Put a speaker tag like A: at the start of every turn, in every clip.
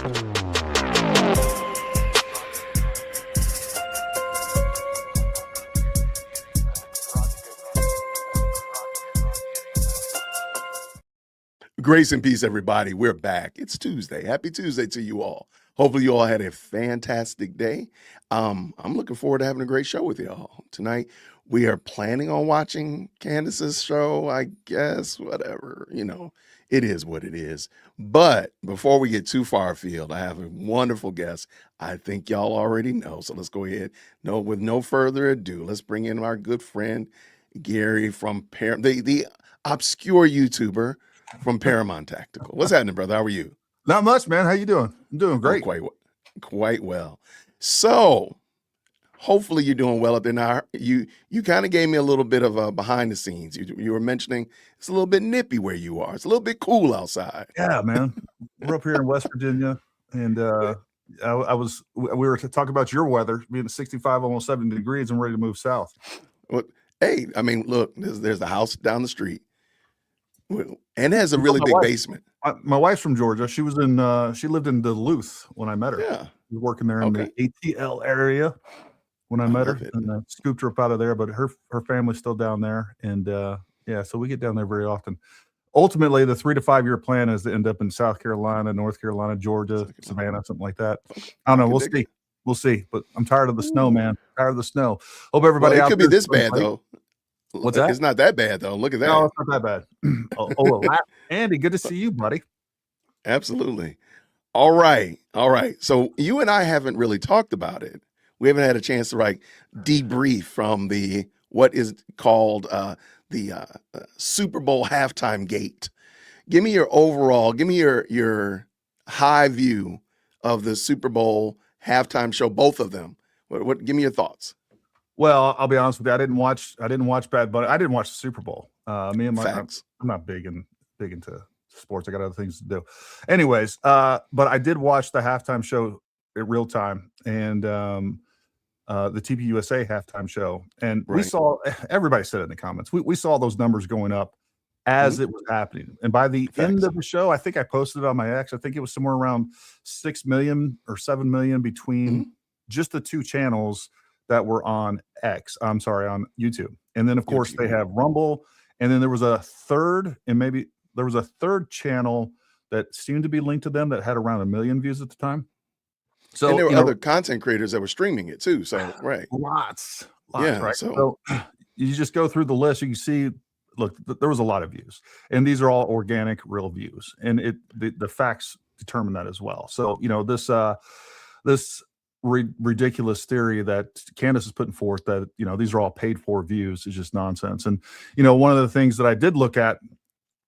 A: Grace and peace, everybody. We're back. It's Tuesday. Happy Tuesday to you all. Hopefully you all had a fantastic day. I'm looking forward to having a great show with y'all. Tonight, we are planning on watching Candace's show, I guess, whatever. It is what it is. But before we get too far afield, I have a wonderful guest I think y'all already know. So let's go ahead. With no further ado, let's bring in our good friend, Gary from the obscure YouTuber from Paramount Tactical. What's happening, brother? How are you?
B: Not much, man. How you doing? I'm doing great.
A: Quite well. So hopefully you're doing well up there. Now, you kind of gave me a little bit of a behind the scenes. You were mentioning it's a little bit nippy where you are. It's a little bit cool outside.
B: Yeah, man. We're up here in West Virginia, and we were talking about your weather being 65, almost 70 degrees, and ready to move south.
A: Well, hey, I mean, look, there's the house down the street. And it has a really big basement.
B: My wife's from Georgia. She lived in Duluth when I met her.
A: Yeah.
B: She was working there in the ATL area when I met her, and I scooped her up out of there. But her family's still down there, and so we get down there very often. Ultimately, the 3 to 5 year plan is to end up in South Carolina, North Carolina, Georgia, Savannah, something like that. I don't know. We'll see. We'll see. But I'm tired of the snow, man. Tired of the snow. Hope everybody.
A: It could be this bad though.
B: What's that?
A: It's not that bad though. Look at that.
B: No, it's not that bad. Andy, good to see you, buddy.
A: Absolutely. All right. So you and I haven't really talked about it. We haven't had a chance to debrief from what is called the Super Bowl halftime gate. Give me your high view of the Super Bowl halftime show, both of them. Give me your thoughts.
B: Well, I'll be honest with you. I didn't watch Bad Bunny. I didn't watch the Super Bowl. I'm not big into sports. I got other things to do. Anyways, but I did watch the halftime show in real time, and the TPUSA halftime show. And we saw, everybody said it in the comments, we saw those numbers going up as it was happening. And by the end of the show, I think I posted it on my X. I think it was somewhere around 6 million or 7 million between just the two channels that were on on YouTube. And then of course they have Rumble, and then there was a third channel that seemed to be linked to them that had around 1 million views at the time. So
A: and there were other content creators that were streaming it too. So
B: lots,
A: yeah,
B: right.
A: So
B: you just go through the list, you can see, look, there was a lot of views, and these are all organic, real views, and the facts determine that as well. So this ridiculous theory that Candace is putting forth that these are all paid for views is just nonsense. And one of the things that I did look at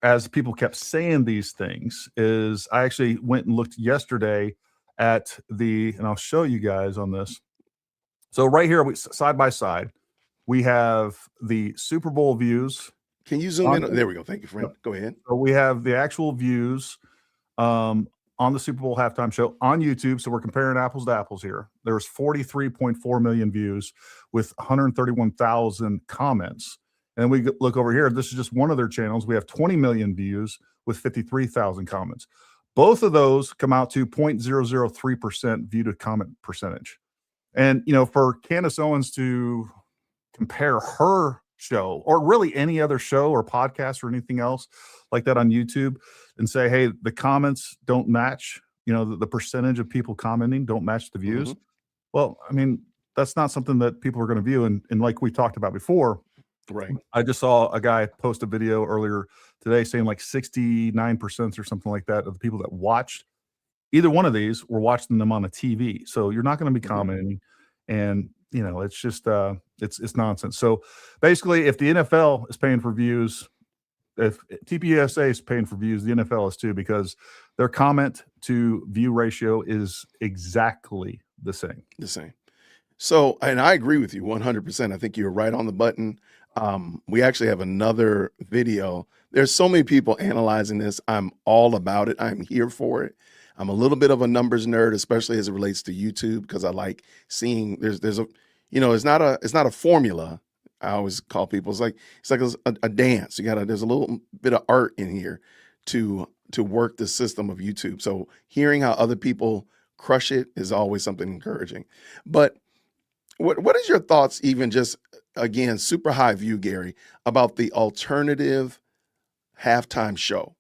B: as people kept saying these things is I actually went and looked yesterday at and I'll show you guys on this. So right here, side by side, we have the Super Bowl views.
A: Can you zoom in? There we go. Thank you, friend. Go ahead.
B: So we have the actual views on the Super Bowl halftime show on YouTube. So we're comparing apples to apples here. There's 43.4 million views with 131,000 comments. And we look over here. This is just one of their channels. We have 20 million views with 53,000 comments. Both of those come out to 0.003% view to comment percentage. And, for Candace Owens to compare her show or really any other show or podcast or anything else like that on YouTube and say, hey, the comments don't match, the percentage of people commenting don't match the views. Well, I mean, that's not something that people are going to view. And like we talked about before,
A: right?
B: I just saw a guy post a video earlier today saying like 69% or something like that of the people that watched either one of these were watching them on a TV. So you're not going to be commenting, and it's just it's nonsense. So basically, if the NFL is paying for views, if TPUSA is paying for views, the NFL is too, because their comment to view ratio is exactly the same.
A: So, and I agree with you 100%. I think you're right on the button. We actually have another video. There's so many people analyzing this. I'm all about it. I'm here for it. I'm a little bit of a numbers nerd, especially as it relates to YouTube, because I like seeing there's a, it's not a formula. I always call people, it's like a dance. There's a little bit of art in here to to work the system of YouTube. So hearing how other people crush it is always something encouraging. But what is your thoughts, even just again, super high view, Gary, about the alternative halftime show?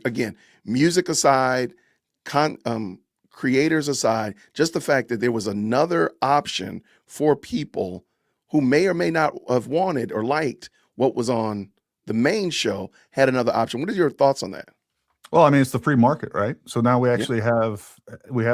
A: Again, music aside, creators aside, just the fact that there was another option for people who may or may not have wanted or liked what was on the main show, had another option. What are your thoughts on that?
B: Well, I mean, it's the free market, right? So now we
A: Yeah.
B: actually have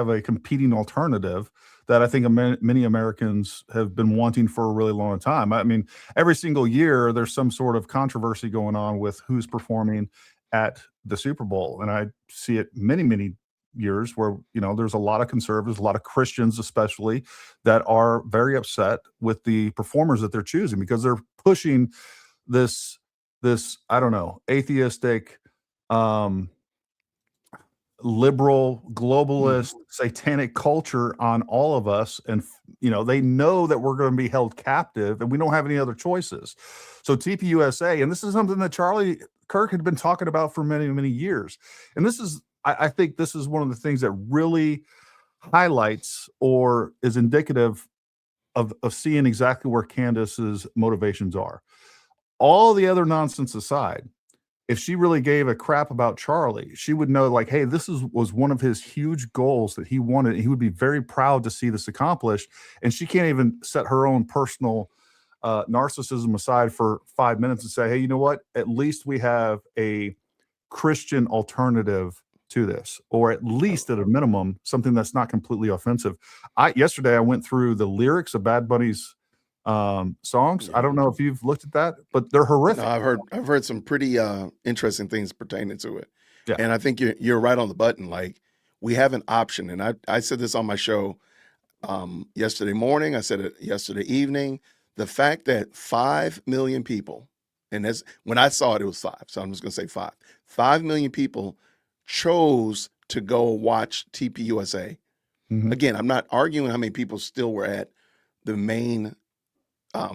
B: a competing alternative that I think many Americans have been wanting for a really long time. I mean, every single year there's some sort of controversy going on with who's performing at the Super Bowl, and I see it many years where, you know, there's a lot of conservatives, a lot of Christians especially, that are very upset with the performers that they're choosing because they're pushing this I don't know, atheistic, liberal, globalist, satanic culture on all of us. And, you know, they know that we're going to be held captive and we don't have any other choices. So TPUSA, and this is something that Charlie Kirk had been talking about for many years. And this is, I think this is one of the things that really highlights or is indicative of seeing exactly where Candace's motivations are. All the other nonsense aside, if she really gave a crap about Charlie, she would know, like, hey, this was one of his huge goals that he wanted. He would be very proud to see this accomplished. And she can't even set her own personal narcissism aside for 5 minutes and say, hey, you know what? At least we have a Christian alternative to this, or at least at a minimum, something that's not completely offensive. Yesterday I went through the lyrics of Bad Bunny's songs. I don't know if you've looked at that, but they're horrific.
A: No, I've heard some pretty interesting things pertaining to it.
B: Yeah.
A: And I think you're right on the button. Like, we have an option, and I said this on my show yesterday morning. I said it yesterday evening. The fact that 5 million people, and that's when I saw it was 5, so I'm just gonna say 5. 5 million people chose to go watch TPUSA. Again, I'm not arguing how many people still were at the main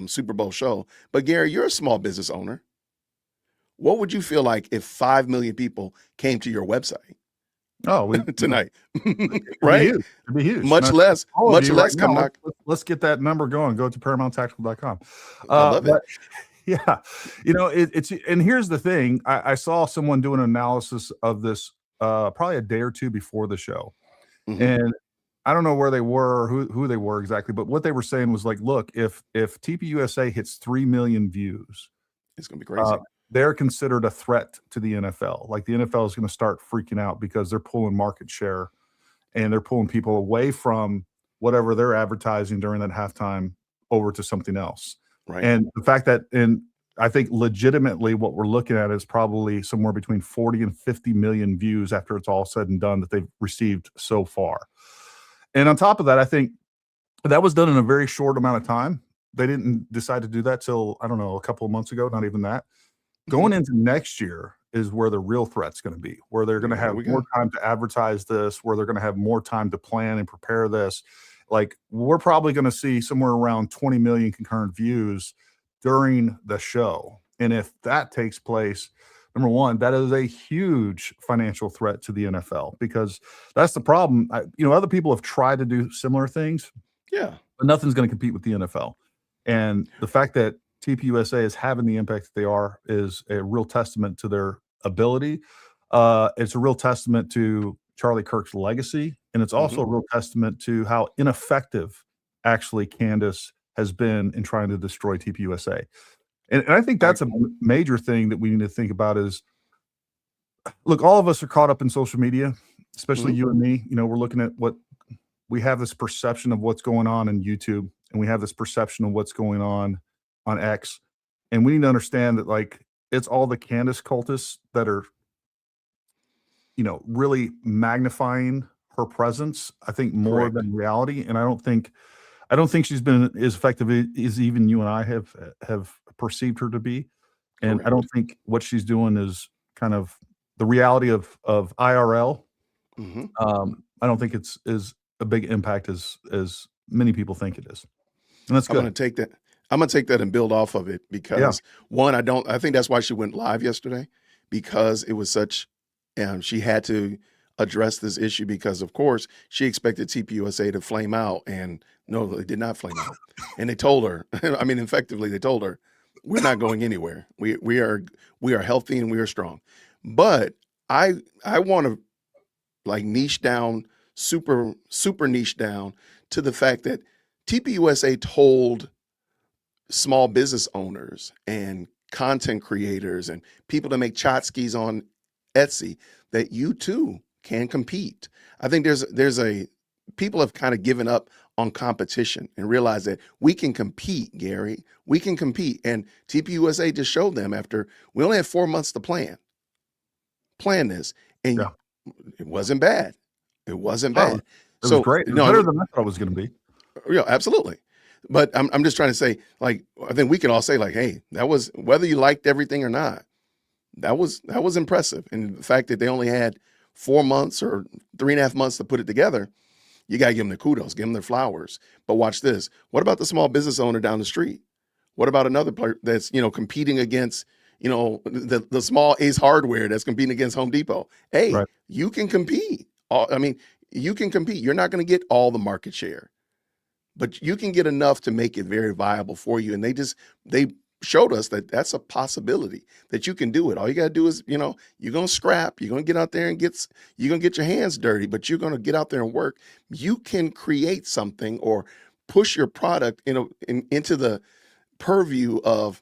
A: Super Bowl show. But Gary, you're a small business owner. What would you feel like if 5 million people came to your website? Tonight, right?
B: It'd be huge.
A: Much less come
B: now,
A: knock.
B: Let's get that number going. Go to ParamountTactical.com.
A: I love it.
B: Yeah, you know, it's and here's the thing. I saw someone do an analysis of this probably a day or two before the show, and I don't know where they were, who they were exactly, but what they were saying was like, look, if TPUSA hits 3 million views,
A: it's gonna be crazy.
B: They're considered a threat to the NFL. Like, the NFL is going to start freaking out because they're pulling market share and they're pulling people away from whatever they're advertising during that halftime over to something else.
A: Right.
B: And the fact that, and I think legitimately what we're looking at is probably somewhere between 40 and 50 million views after it's all said and done that they've received so far. And on top of that, I think that was done in a very short amount of time. They didn't decide to do that till, I don't know, a couple of months ago, not even that. Going into next year is where the real threat's going to be, where they're going to have more time to advertise this, where they're going to have more time to plan and prepare this. Like, we're probably going to see somewhere around 20 million concurrent views during the show. And if that takes place, number one, that is a huge financial threat to the NFL, because that's the problem. Other people have tried to do similar things.
A: Yeah.
B: But nothing's going to compete with the NFL. And the fact that TPUSA is having the impact that they are is a real testament to their ability. It's a real testament to Charlie Kirk's legacy. And it's also a real testament to how ineffective actually Candace has been in trying to destroy TPUSA. And I think that's a major thing that we need to think about is, look, all of us are caught up in social media, especially you and me. You know, we're looking at what we have, this perception of what's going on in YouTube, and we have this perception of what's going on X. And we need to understand that, like, it's all the Candace cultists that are, really magnifying her presence, I think, more than reality. And I don't think she's been as effective as even you and I have perceived her to be. And I don't think what she's doing is kind of the reality of IRL. I don't think it's as a big impact as many people think it is. And that's good.
A: I'm gonna take that and build off of it, because one, I think that's why she went live yesterday, because it was such She had to address this issue because, of course, she expected TPUSA to flame out, and no, they did not flame out. And they told her, I mean, effectively, they told her, we're not going anywhere. We are healthy and we are strong. But I want to like niche down, super niche down to the fact that TPUSA told small business owners and content creators and people that make tchotchkes on Etsy that you too can compete. I think people have kind of given up on competition and realized that we can compete, Gary. We can compete. And TPUSA just showed them after we only had 4 months to plan this. And it wasn't bad. It wasn't bad.
B: It was great. It was better than I thought it was going to be.
A: Yeah, absolutely. But I'm just trying to say, like, I think we can all say, like, hey, that was, whether you liked everything or not, that was impressive. And the fact that they only had 4 months or 3.5 months to put it together, you got to give them their kudos, give them their flowers. But watch this. What about the small business owner down the street? What about another player that's, competing against, the small Ace Hardware that's competing against Home Depot? Hey, right. You can compete. You can compete. You're not going to get all the market share, but you can get enough to make it very viable for you. And they showed us that that's a possibility, that you can do it. All you got to do is, you're going to scrap, you're going to get out there and you're going to get your hands dirty, but you're going to get out there and work. You can create something or push your product, into the purview of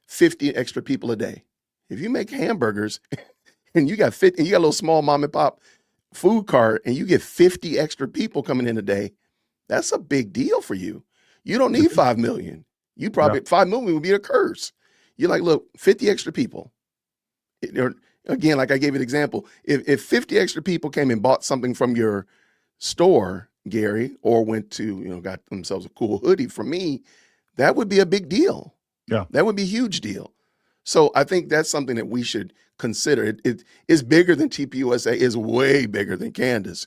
A: 50 extra people a day. If you make hamburgers and you got a little small mom and pop food cart and you get 50 extra people coming in a day, that's a big deal for you. You don't need 5 million. You probably 5 million would be a curse. You're like, look, 50 extra people. Again, like I gave you an example, if 50 extra people came and bought something from your store, Gary, or went to, got themselves a cool hoodie from me, that would be a big deal. Yeah. That would be a huge deal. So I think that's something that we should consider. It is bigger than TPUSA, is way bigger than Candace.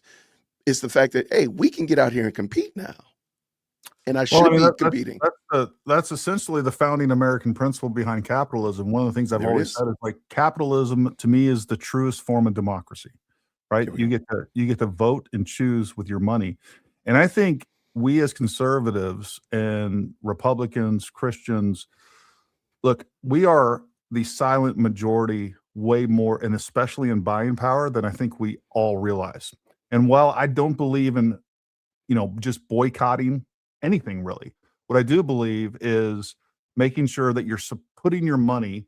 A: It's the fact that, hey, we can get out here and compete now. And I should be competing.
B: That's essentially the founding American principle behind capitalism. One of the things I've always said is, like, capitalism to me is the truest form of democracy, right? You get to vote and choose with your money. And I think we as conservatives and Republicans, Christians, look, we are the silent majority way more, and especially in buying power, than I think we all realize. And while I don't believe in, just boycotting anything really, what I do believe is making sure that you're putting your money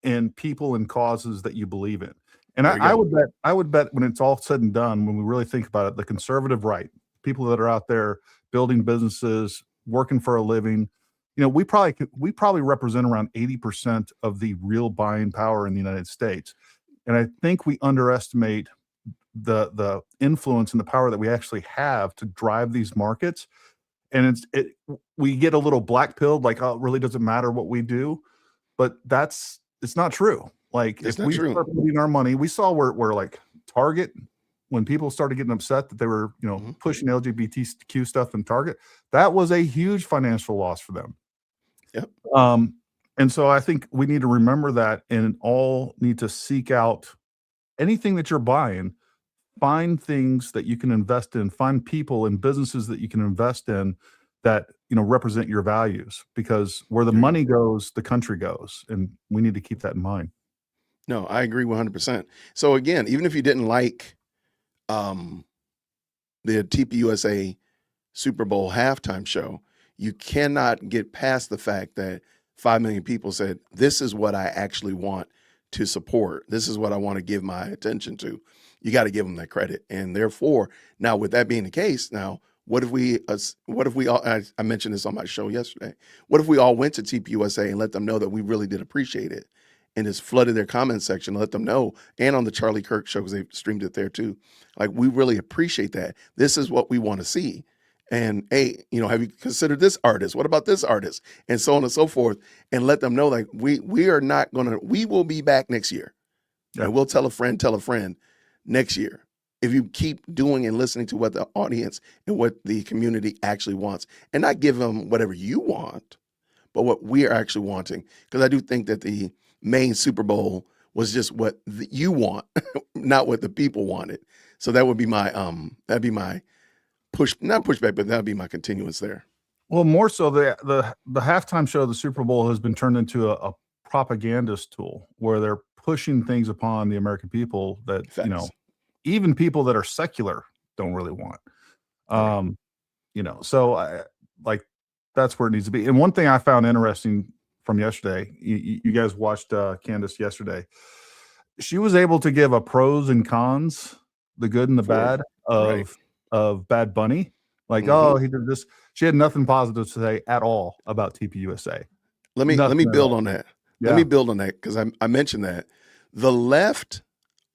B: in people and causes that you believe in. And I would bet when it's all said and done, when we really think about it, the conservative right, people that are out there building businesses, working for a living, we probably represent around 80% of the real buying power in the United States. And I think we underestimate the influence and the power that we actually have to drive these markets. And we get a little black pilled, like, oh, it really doesn't matter what we do, but it's not true. Like, if we start putting our money, we saw where like Target, when people started getting upset that they were, pushing LGBTQ stuff in Target, that was a huge financial loss for them. Yep. And so I think we need to remember that, and all need to seek out anything that you're buying. Find things that you can invest in, find people and businesses that you can invest in that, represent your values, because where the money goes, the country goes. And we need to keep that in mind.
A: No, I agree 100%. So again, even if you didn't like the TPUSA Super Bowl halftime show, you cannot get past the fact that 5 million people said, this is what I actually want to support. This is what I want to give my attention to. You got to give them that credit. And therefore, now with that being the case, now what if we all, I mentioned this on my show yesterday, what if we all went to TPUSA and let them know that we really did appreciate it, and just flooded their comment section, let them know, and on the Charlie Kirk show, because they streamed it there too, like, we really appreciate that. This is what we want to see. And hey, have you considered this artist? What about this artist? And so on and so forth. And let them know, like, we will be back next year. Yeah. And we'll tell a friend next year, if you keep doing and listening to what the audience and what the community actually wants, and not give them whatever you want, but what we are actually wanting. Because I do think that the main Super Bowl was just what you want, not what the people wanted. So that would be my that'd be my not pushback, but that'd be my continuance there.
B: Well, more so the halftime show of the Super Bowl has been turned into a propagandist tool where they're pushing things upon the American people that,
A: Facts.
B: you know, even people that are secular don't really want. You know, so like that's where it needs to be. And one thing I found interesting from yesterday, you guys watched Candace yesterday. She was able to give a pros and cons, the good and the bad of Bad Bunny. Like, oh, he did this. She had nothing positive to say at all about TPUSA.
A: Let me build on that.
B: Yeah.
A: Let me build on that because I mentioned that the left.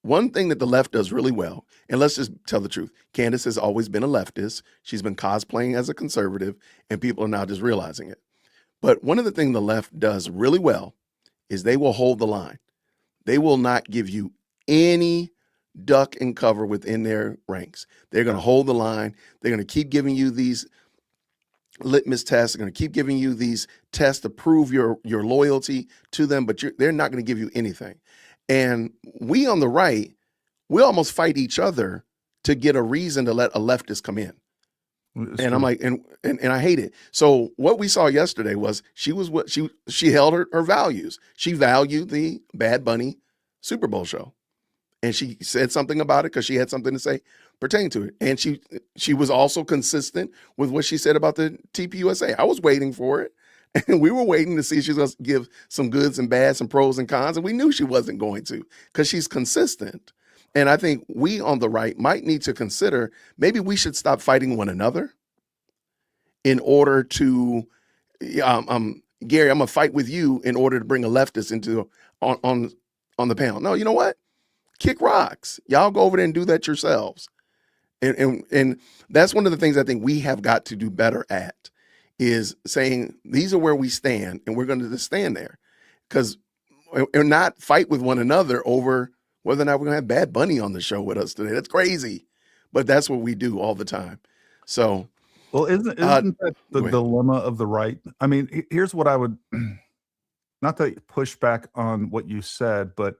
A: One thing that the left does really well, and let's just tell the truth, Candace has always been a leftist. She's been cosplaying as a conservative, and people are now just realizing it. But one of the things the left does really well is they will hold the line. They will not give you any duck and cover within their ranks. They're going to hold the line. They're going to keep giving you these litmus tests. They're going to keep giving you these tests to prove your loyalty to them, but they're not going to give you anything. And we on the right, we almost fight each other to get a reason to let a leftist come in. And I'm like, and I hate it. So what we saw yesterday was she held her values. She valued the Bad Bunny Super Bowl show. And she said something about it because she had something to say pertaining to it. And she was also consistent with what she said about the TPUSA. I was waiting for it. And we were waiting to see if she was going to give some goods and bads, some pros and cons. And we knew she wasn't going to because she's consistent. And I think we on the right might need to consider maybe we should stop fighting one another in order to, Gary, I'm going to fight with you in order to bring a leftist into on the panel. No, you know what? Kick rocks. Y'all go over there and do that yourselves. And that's one of the things I think we have got to do better at. Is saying these are where we stand and we're going to just stand there because we're not fight with one another over whether or not we're going to have Bad Bunny on the show with us today. That's crazy, but that's what we do all the time. So,
B: well, isn't that the dilemma of the right? I mean, here's what I would not to push back on what you said, but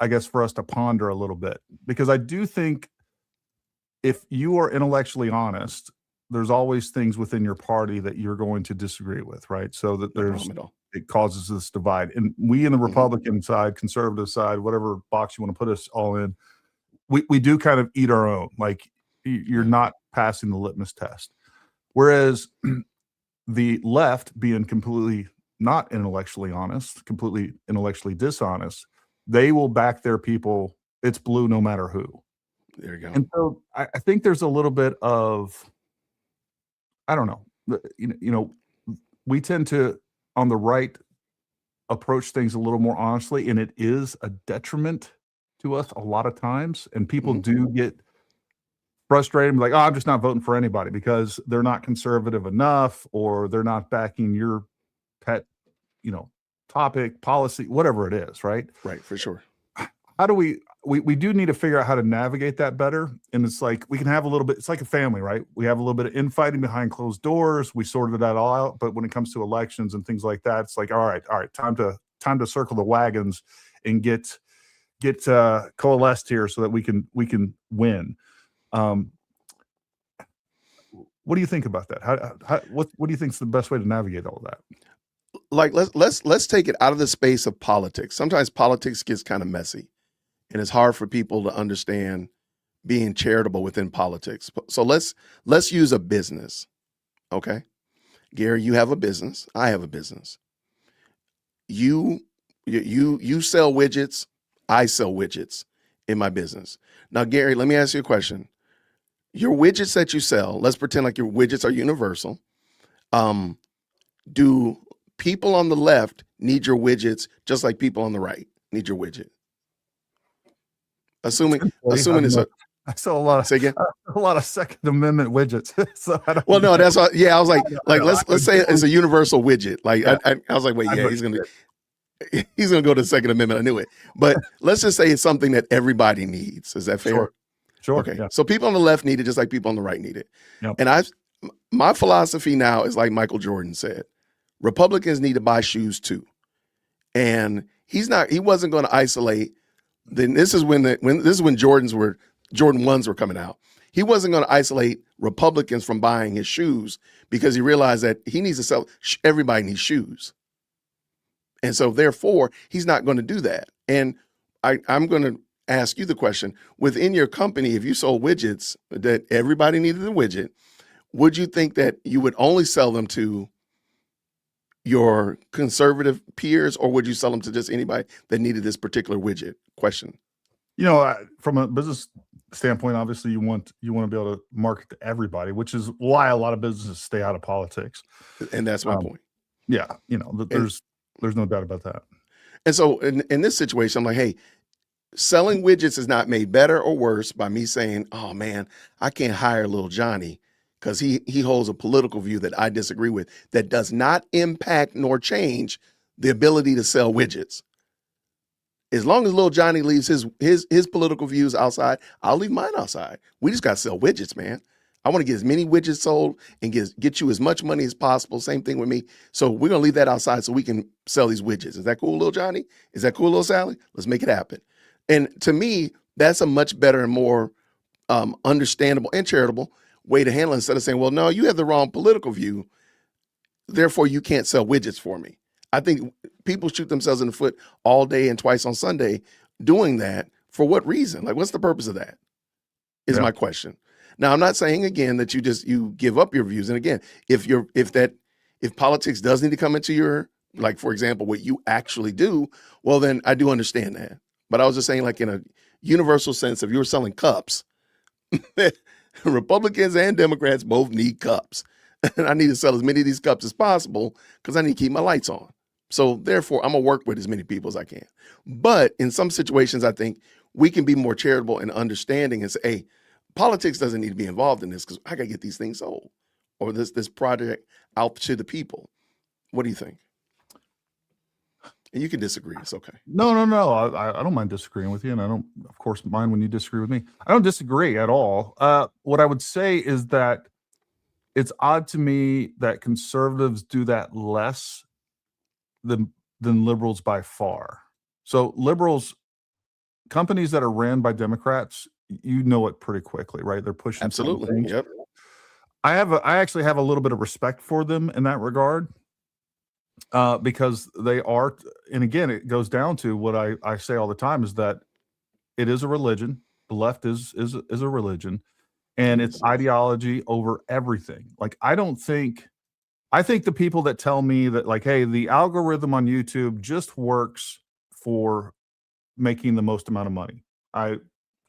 B: I guess for us to ponder a little bit, because I do think if you are intellectually honest, there's always things within your party that you're going to disagree with, right? So that it causes this divide. And we in the Republican side, conservative side, whatever box you want to put us all in, we do kind of eat our own. Like you're not passing the litmus test. Whereas the left, being completely not intellectually honest, completely intellectually dishonest, they will back their people. It's blue no matter who.
A: There you go.
B: And so I think there's a little bit of, I don't know. You know, we tend to, on the right, approach things a little more honestly, and it is a detriment to us a lot of times. And people do get frustrated and be like, oh, I'm just not voting for anybody because they're not conservative enough or they're not backing your pet, you know, topic, policy, whatever it is, right?
A: Right, for sure.
B: How do we do need to figure out how to navigate that better. And it's like, we can have a little bit, it's like a family, right? We have a little bit of infighting behind closed doors. We sorted that all out. But when it comes to elections and things like that, it's like, all right, time to circle the wagons and get coalesced here so that we can win. What do you think about that? What do you think is the best way to navigate all of that?
A: Like, let's take it out of the space of politics. Sometimes politics gets kind of messy. And it's hard for people to understand being charitable within politics. So let's use a business. Okay. Gary, you have a business. I have a business. You sell widgets. I sell widgets in my business. Now, Gary, let me ask you a question. Your widgets that you sell, let's pretend like your widgets are universal. Do people on the left need your widgets just like people on the right need your widget? Assuming it's
B: I saw a lot of,
A: say again?
B: A lot of Second Amendment widgets. So I don't
A: no, that's what, yeah. I was like let's say it's a universal widget. Like I was like, wait, yeah, he's gonna go to the Second Amendment. I knew it, but let's just say it's something that everybody needs. Is that fair?
B: Sure.
A: Okay.
B: Yeah.
A: So people on the left need it just like people on the right need it.
B: Yep.
A: And my philosophy now is like Michael Jordan said, Republicans need to buy shoes too. And He wasn't going to isolate. Then this is when Jordan 1s were coming out. He wasn't going to isolate Republicans from buying his shoes because he realized that he needs to sell. Everybody needs shoes. And so therefore, he's not going to do that. And I'm going to ask you the question, within your company, if you sold widgets that everybody needed a widget, would you think that you would only sell them to your conservative peers, or would you sell them to just anybody that needed this particular widget? Question.
B: From a business standpoint, obviously you want to be able to market to everybody, which is why a lot of businesses stay out of politics.
A: And that's my point.
B: Yeah. There's no doubt about that.
A: And so in this situation, I'm like, hey, selling widgets is not made better or worse by me saying, oh man, I can't hire little Johnny because he holds a political view that I disagree with that does not impact nor change the ability to sell widgets. As long as little Johnny leaves his political views outside, I'll leave mine outside. We just got to sell widgets, man. I want to get as many widgets sold and get you as much money as possible. Same thing with me. So we're going to leave that outside so we can sell these widgets. Is that cool, little Johnny? Is that cool, little Sally? Let's make it happen. And to me, that's a much better and more understandable and charitable way to handle it, instead of saying, well, no, you have the wrong political view, therefore you can't sell widgets for me. I think people shoot themselves in the foot all day and twice on Sunday doing that. For what reason? Like, what's the purpose of that is my question. Now, I'm not saying, again, that you give up your views. And again, if politics does need to come into your, like, for example, what you actually do, well, then I do understand that. But I was just saying, like, in a universal sense, if you were selling cups, Republicans and Democrats both need cups. And I need to sell as many of these cups as possible because I need to keep my lights on. So therefore, I'm going to work with as many people as I can. But in some situations, I think we can be more charitable and understanding and say, hey, politics doesn't need to be involved in this because I got to get these things sold or this project out to the people. What do you think? And you can disagree. It's okay.
B: No. I don't mind disagreeing with you. And I don't, of course, mind when you disagree with me. I don't disagree at all. What I would say is that it's odd to me that conservatives do that less than liberals by far. So liberals, companies that are ran by Democrats, you know it pretty quickly, right? They're pushing.
A: Absolutely. Yep.
B: I actually have a little bit of respect for them in that regard. Because they are, and again, it goes down to what I say all the time is that it is a religion. The left is a religion, and it's ideology over everything. Like, I think the people that tell me that, like, hey, the algorithm on YouTube just works for making the most amount of money, I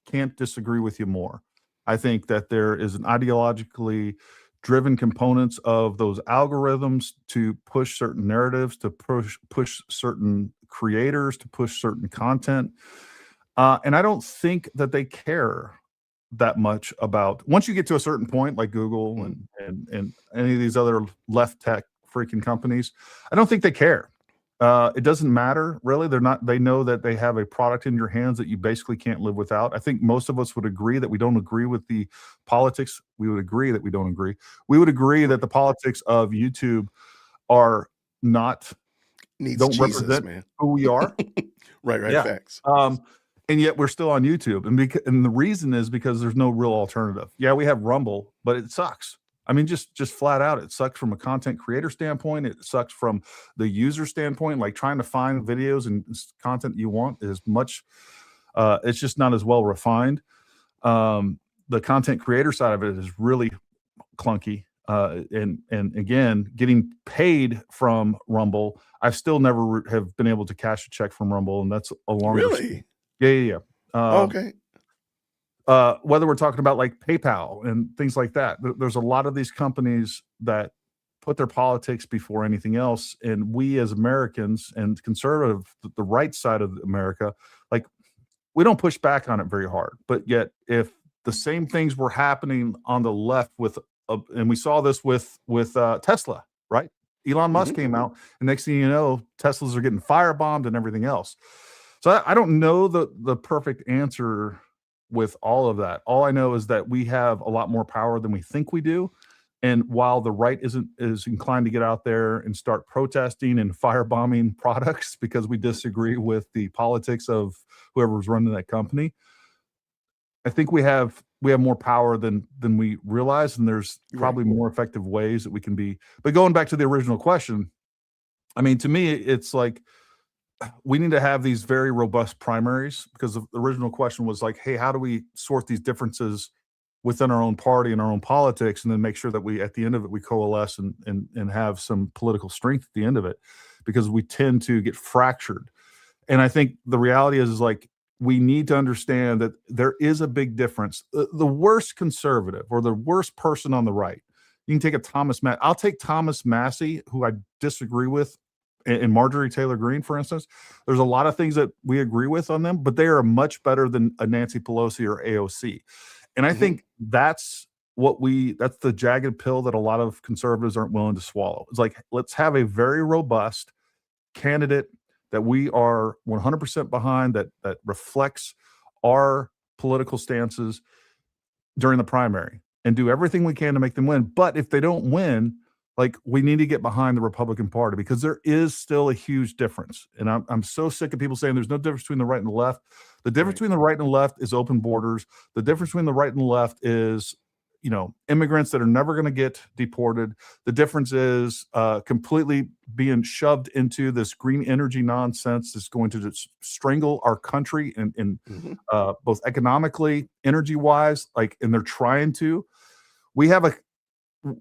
B: can't disagree with you more. I think that there is an ideologically driven components of those algorithms to push certain narratives, to push certain creators, to push certain content. And I don't think that they care that much about, once you get to a certain point, like Google and any of these other left tech freaking companies, I don't think they care. It doesn't matter, really. They know that they have a product in your hands that you basically can't live without. I think most of us would agree that we don't agree with the politics. We would agree that we don't agree. We would agree that the politics of YouTube are not, don't Jesus, represent man. Who we are.
A: Right. Yeah. Facts.
B: And yet we're still on YouTube. And the reason is because there's no real alternative. Yeah, we have Rumble, but it sucks. I mean, just flat out, it sucks from a content creator standpoint. It sucks from the user standpoint. Like, trying to find videos and content you want is much, it's just not as well refined. The content creator side of it is really clunky. And again, getting paid from Rumble, I still never have been able to cash a check from Rumble, and that's a longer.
A: Really?
B: Yeah.
A: Okay.
B: Whether we're talking about like PayPal and things like that, there's a lot of these companies that put their politics before anything else. And we as Americans and conservative, the right side of America, like, we don't push back on it very hard. But yet, if the same things were happening on the left and we saw this with Tesla, right? Elon Musk came out, and next thing you know, Teslas are getting firebombed and everything else. So I don't know the perfect answer with all of that. All I know is that we have a lot more power than we think we do. And while the right is inclined to get out there and start protesting and firebombing products because we disagree with the politics of whoever's running that company, I think we have more power than we realize, and there's probably more effective ways that we can be. But going back to the original question, I mean, to me, it's like we need to have these very robust primaries, because the original question was like, hey, how do we sort these differences within our own party and our own politics, and then make sure that we, at the end of it, we coalesce and have some political strength at the end of it, because we tend to get fractured. And I think the reality is like, we need to understand that there is a big difference. The worst conservative or the worst person on the right, you can take I'll take Thomas Massey, who I disagree with, and Marjorie Taylor Greene, for instance. There's a lot of things that we agree with on them, but they are much better than a Nancy Pelosi or AOC. And I think that's the jagged pill that a lot of conservatives aren't willing to swallow. It's like, let's have a very robust candidate that we are 100% behind, that reflects our political stances during the primary, and do everything we can to make them win. But if they don't win, like, we need to get behind the Republican Party, because there is still a huge difference. And I'm so sick of people saying there's no difference between the right and the left. The difference between the right and the left is open borders. The difference between the right and the left is, immigrants that are never going to get deported. The difference is completely being shoved into this green energy nonsense that's going to just strangle our country and both economically, energy wise, and they're trying to.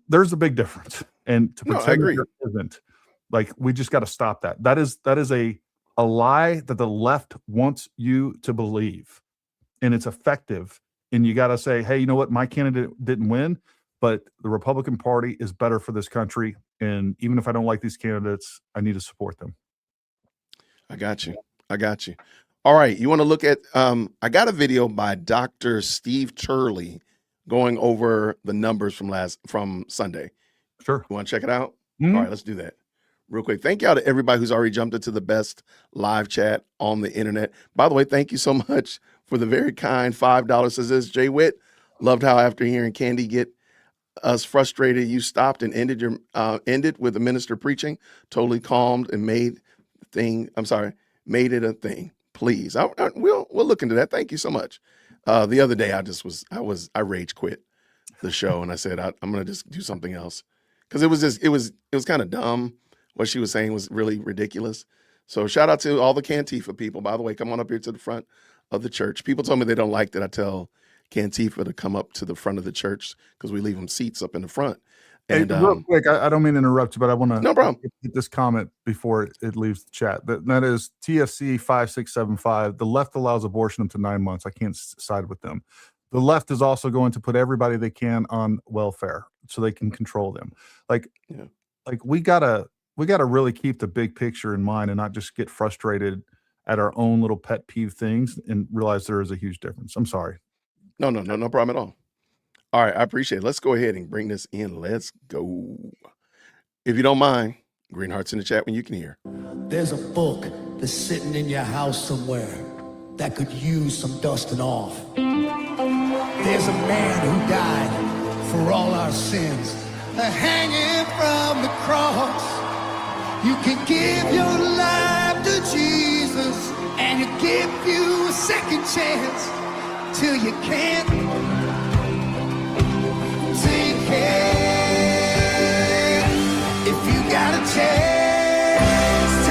B: There's a big difference, and to pretend there isn't, we just got to stop that. That is a lie that the left wants you to believe, and it's effective. And you got to say, hey, you know what? My candidate didn't win, but the Republican Party is better for this country. And even if I don't like these candidates, I need to support them.
A: I got you. All right. You want to look at, I got a video by Dr. Steve Turley going over the numbers from Sunday.
B: Sure.
A: You want to check it out? All right, let's do that real quick. Thank y'all to everybody who's already jumped into the best live chat on the internet. By the way, thank you so much for the very kind $5. Says this, JWhit, loved how after hearing Candy get us frustrated, you stopped and ended with the minister preaching, totally calmed and made it a thing. Please, we'll look into that. Thank you so much. The other day, I rage quit the show, and I said I'm gonna just do something else, because it was kind of dumb. What she was saying was really ridiculous. So shout out to all the Cantifa people. By the way, come on up here to the front of the church. People told me they don't like that I tell Cantifa to come up to the front of the church, because we leave them seats up in the front. And
B: hey, real quick, I don't mean to interrupt you, but I want to get this comment before it leaves the chat. That is TFC 5675. The left allows abortion up to 9 months. I can't side with them. The left is also going to put everybody they can on welfare so they can control them. We gotta really keep the big picture in mind and not just get frustrated at our own little pet peeve things and realize there is a huge difference. I'm sorry.
A: No problem at all. All right, I appreciate it. Let's go ahead and bring this in. Let's go. If you don't mind, green hearts in the chat when you can hear.
C: There's a book that's sitting in your house somewhere that could use some dusting off. There's a man who died for all our sins, hanging from the cross. You can give your life to Jesus, and He'll give you a second chance till you can't take it. If you got a chance,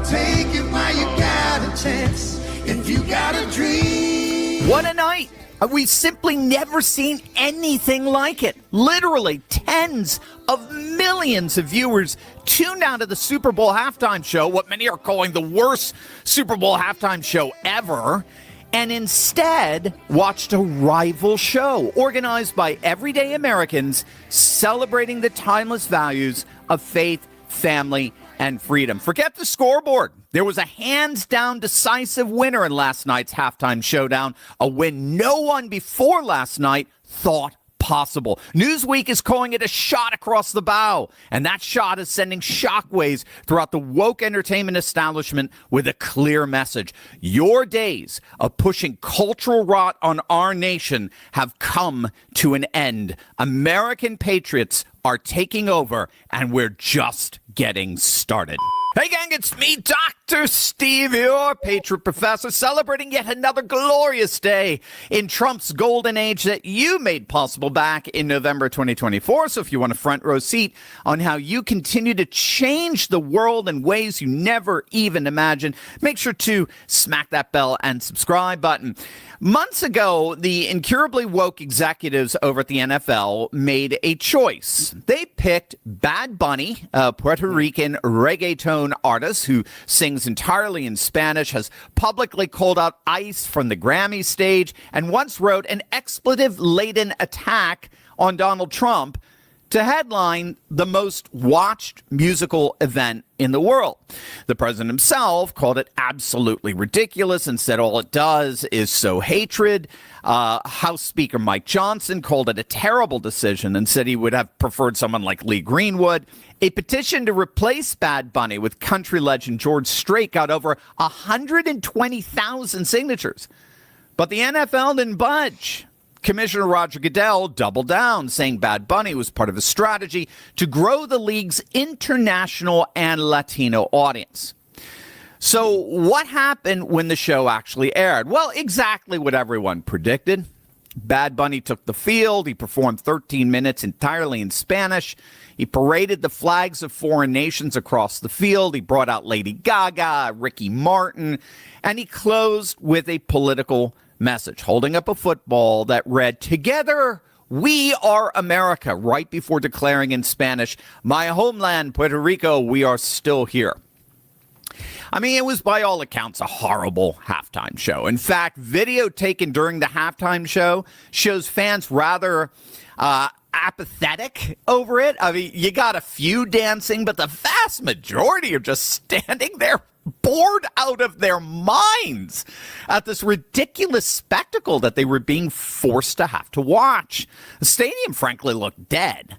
C: take it while you got a chance. If you got a dream.
D: What a night! We've simply never seen anything like it. Literally tens of millions of viewers tuned out of the Super Bowl halftime show, what many are calling the worst Super Bowl halftime show ever, and instead watched a rival show organized by everyday Americans celebrating the timeless values of faith, family, and freedom. Forget the scoreboard. There was a hands-down decisive winner in last night's halftime showdown, a win no one before last night thought possible. Newsweek is calling it a shot across the bow, and that shot is sending shockwaves throughout the woke entertainment establishment with a clear message. Your days of pushing cultural rot on our nation have come to an end. American patriots are taking over, and we're just getting started. Hey gang, it's me, Dr. Steve, your Patriot Professor, celebrating yet another glorious day in Trump's golden age that you made possible back in November 2024. So if you want a front row seat on how you continue to change the world in ways you never even imagined, make sure to smack that bell and subscribe button. Months ago, the incurably woke executives over at the NFL made a choice. They picked Bad Bunny, a Puerto Rican reggaeton artist who sings entirely in Spanish, has publicly called out ICE from the Grammy stage, and once wrote an expletive-laden attack on Donald Trump to headline the most watched musical event in the world. The president himself called it absolutely ridiculous and said all it does is sow hatred. House Speaker Mike Johnson called it a terrible decision and said he would have preferred someone like Lee Greenwood. A petition to replace Bad Bunny with country legend George Strait got over 120,000 signatures. But the NFL didn't budge. Commissioner Roger Goodell doubled down, saying Bad Bunny was part of a strategy to grow the league's international and Latino audience. So what happened when the show actually aired? Well, exactly what everyone predicted. Bad Bunny took the field. He performed 13 minutes entirely in Spanish. He paraded the flags of foreign nations across the field. He brought out Lady Gaga, Ricky Martin, and he closed with a political message, holding up a football that read, "Together we are America," right before declaring in Spanish, "My homeland, Puerto Rico, we are still here." I mean, it was by all accounts a horrible halftime show. In fact, video taken during the halftime show shows fans rather apathetic over it. I mean, you got a few dancing, but the vast majority are just standing there bored out of their minds at this ridiculous spectacle that they were being forced to have to watch. The stadium, frankly, looked dead.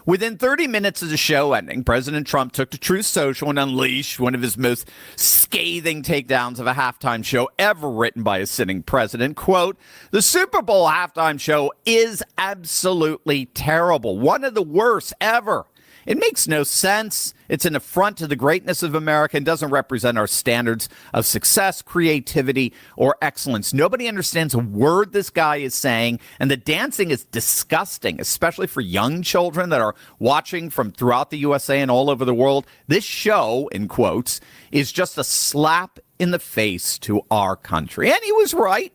D: Within 30 minutes of the show ending, President Trump took to Truth Social and unleashed one of his most scathing takedowns of a halftime show ever written by a sitting president. Quote, "The Super Bowl halftime show is absolutely terrible. One of the worst ever. It makes no sense. It's an affront to the greatness of America and doesn't represent our standards of success, creativity, or excellence. Nobody understands a word this guy is saying, and the dancing is disgusting, especially for young children that are watching from throughout the USA and all over the world. This show," in quotes, "is just a slap in the face to our country." And he was right.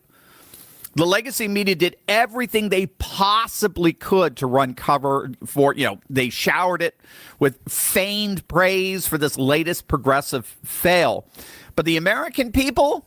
D: The legacy media did everything they possibly could to run cover for, they showered it with feigned praise for this latest progressive fail. But the American people,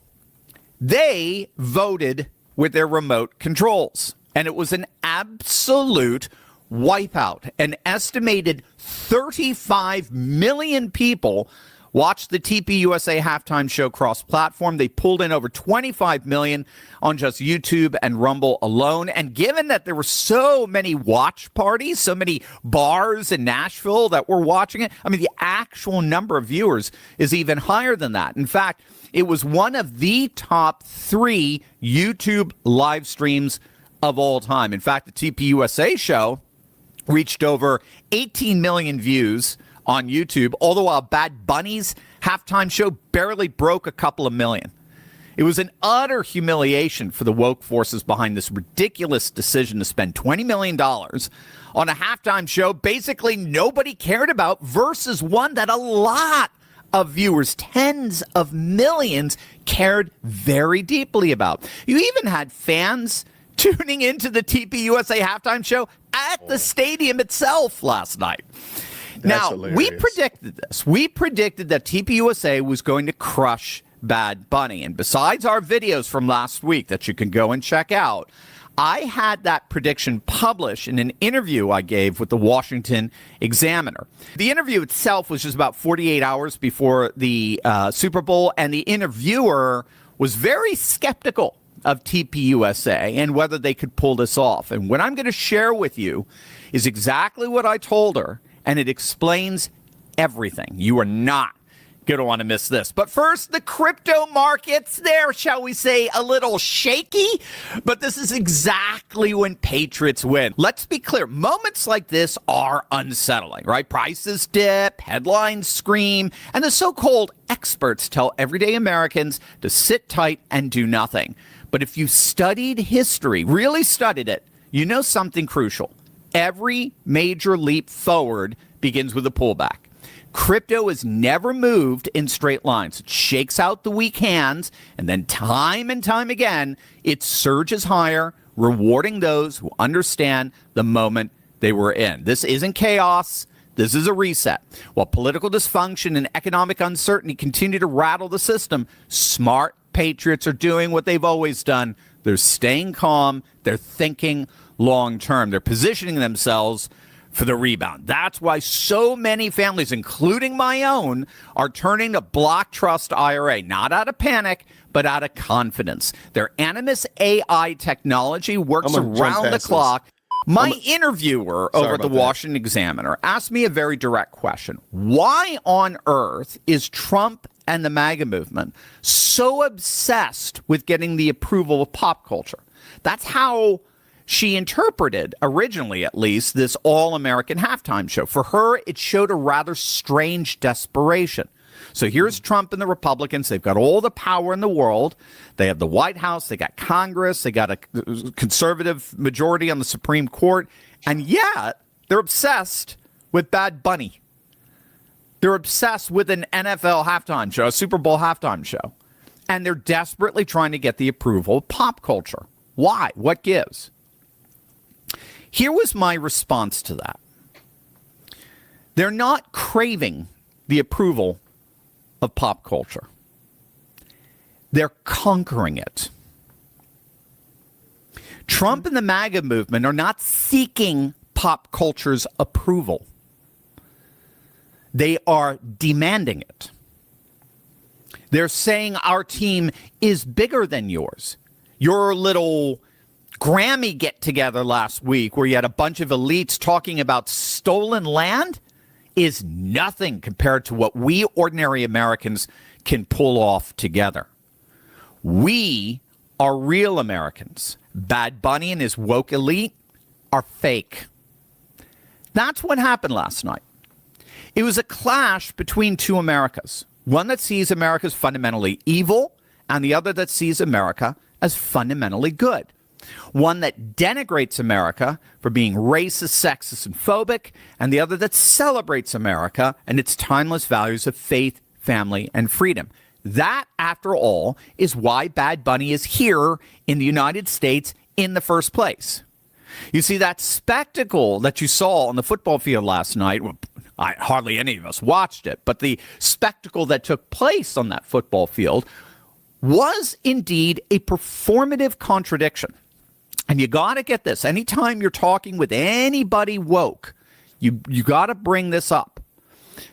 D: they voted with their remote controls. And it was an absolute wipeout. An estimated 35 million people watched the TPUSA halftime show cross-platform. They pulled in over 25 million on just YouTube and Rumble alone. And given that there were so many watch parties, so many bars in Nashville that were watching it, I mean, the actual number of viewers is even higher than that. In fact, it was one of the top 3 YouTube live streams of all time. In fact, the TPUSA show reached over 18 million views on YouTube, all the while Bad Bunny's halftime show barely broke a couple of million. It was an utter humiliation for the woke forces behind this ridiculous decision to spend $20 million on a halftime show basically nobody cared about versus one that a lot of viewers, tens of millions, cared very deeply about. You even had fans tuning into the TPUSA halftime show at the stadium itself last night. Now,
A: hilarious.
D: We predicted this. We predicted that TPUSA was going to crush Bad Bunny. And besides our videos from last week that you can go and check out, I had that prediction published in an interview I gave with the Washington Examiner. The interview itself was just about 48 hours before the Super Bowl, and the interviewer was very skeptical of TPUSA and whether they could pull this off. And what I'm going to share with you is exactly what I told her, and it explains everything. You are not going to want to miss this. But first, the crypto markets, they're, shall we say, a little shaky, but this is exactly when Patriots win. Let's be clear. Moments like this are unsettling, right? Prices dip, headlines scream, and the so-called experts tell everyday Americans to sit tight and do nothing. But if you studied history, really studied it, you know something crucial. Every major leap forward begins with a pullback. Crypto is never moved in straight lines. It shakes out the weak hands, and then time and time again, it surges higher, rewarding those who understand the moment they were in. This isn't chaos. This is a reset. While political dysfunction and economic uncertainty continue to rattle the system, smart patriots are doing what they've always done. They're staying calm. They're thinking long term. They're positioning themselves for the rebound. That's why so many families, including my own, are turning to Block Trust IRA, not out of panic, but out of confidence. Their Animus AI technology works around the clock. My interviewer over at the Washington Examiner asked me a very direct question. Why on earth is Trump and the MAGA movement so obsessed with getting the approval of pop culture? That's how she interpreted, originally at least, this all-American halftime show. For her, it showed a rather strange desperation. So here's Trump and the Republicans. They've got all the power in the world. They have the White House. They got Congress. They got a conservative majority on the Supreme Court. And yet, they're obsessed with Bad Bunny. They're obsessed with an NFL halftime show, a Super Bowl halftime show. And they're desperately trying to get the approval of pop culture. Why? What gives? Here was my response to that. They're not craving the approval of pop culture. They're conquering it. Trump and the MAGA movement are not seeking pop culture's approval. They are demanding it. They're saying our team is bigger than yours. Your little Grammy get-together last week where you had a bunch of elites talking about stolen land is nothing compared to what we ordinary Americans can pull off together. We are real Americans. Bad Bunny and his woke elite are fake. That's what happened last night. It was a clash between two Americas, one that sees America as fundamentally evil and the other that sees America as fundamentally good. One that denigrates America for being racist, sexist, and phobic, and the other that celebrates America and its timeless values of faith, family, and freedom. That, after all, is why Bad Bunny is here in the United States in the first place. You see, that spectacle that you saw on the football field last night, hardly any of us watched it, but the spectacle that took place on that football field was indeed a performative contradiction. And you got to get this. Anytime you're talking with anybody woke, you got to bring this up.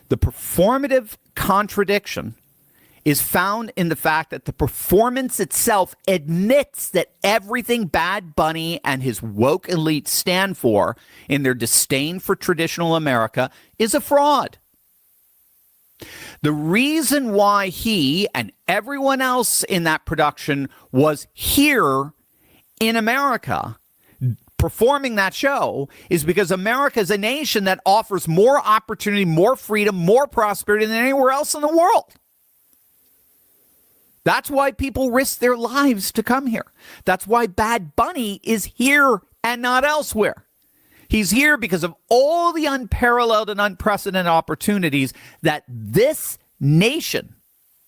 D: The performative contradiction is found in the fact that the performance itself admits that everything Bad Bunny and his woke elite stand for in their disdain for traditional America is a fraud. The reason why he and everyone else in that production was here in America performing that show is because America is a nation that offers more opportunity, more freedom, more prosperity than anywhere else in the world. That's why people risk their lives to come here. That's why Bad Bunny is here and not elsewhere. He's here because of all the unparalleled and unprecedented opportunities that this nation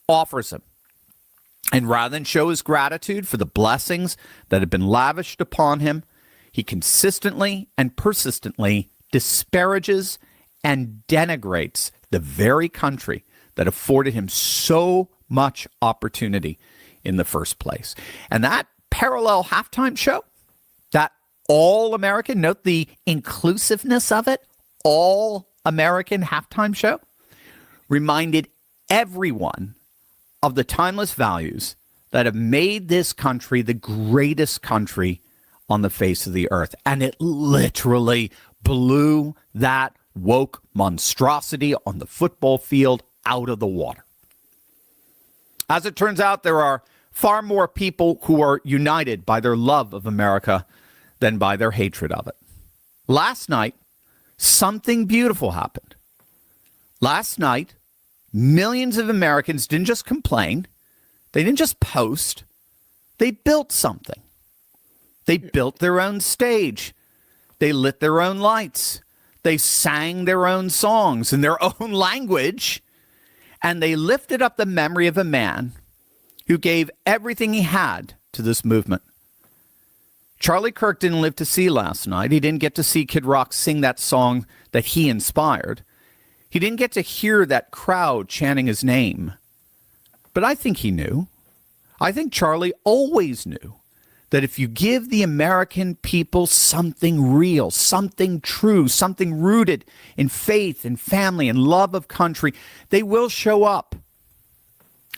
D: offers him. And rather than show his gratitude for the blessings that have been lavished upon him, he consistently and persistently disparages and denigrates the very country that afforded him so much opportunity in the first place. And that parallel halftime show, that all-American, note the inclusiveness of it, all-American halftime show, reminded everyone of the timeless values that have made this country the greatest country on the face of the earth. And it literally blew that woke monstrosity on the football field out of the water. As it turns out, there are far more people who are united by their love of America than by their hatred of it. Last night, something beautiful happened. Last night, millions of Americans didn't just complain. They didn't just post. They built something. They built their own stage. They lit their own lights. They sang their own songs in their own language. And they lifted up the memory of a man who gave everything he had to this movement. Charlie Kirk didn't live to see last night. He didn't get to see Kid Rock sing that song that he inspired. He didn't get to hear that crowd chanting his name. But I think he knew. I think Charlie always knew that if you give the American people something real, something true, something rooted in faith and family and love of country, they will show up.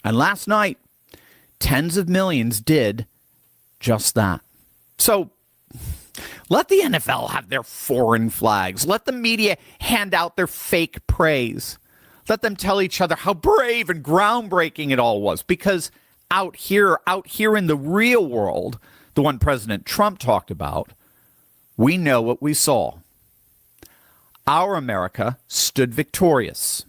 D: And last night, tens of millions did just that. So let the NFL have their foreign flags. Let the media hand out their fake praise. Let them tell each other how brave and groundbreaking it all was. Because out here in the real world, the one President Trump talked about, we know what we saw. Our America stood victorious.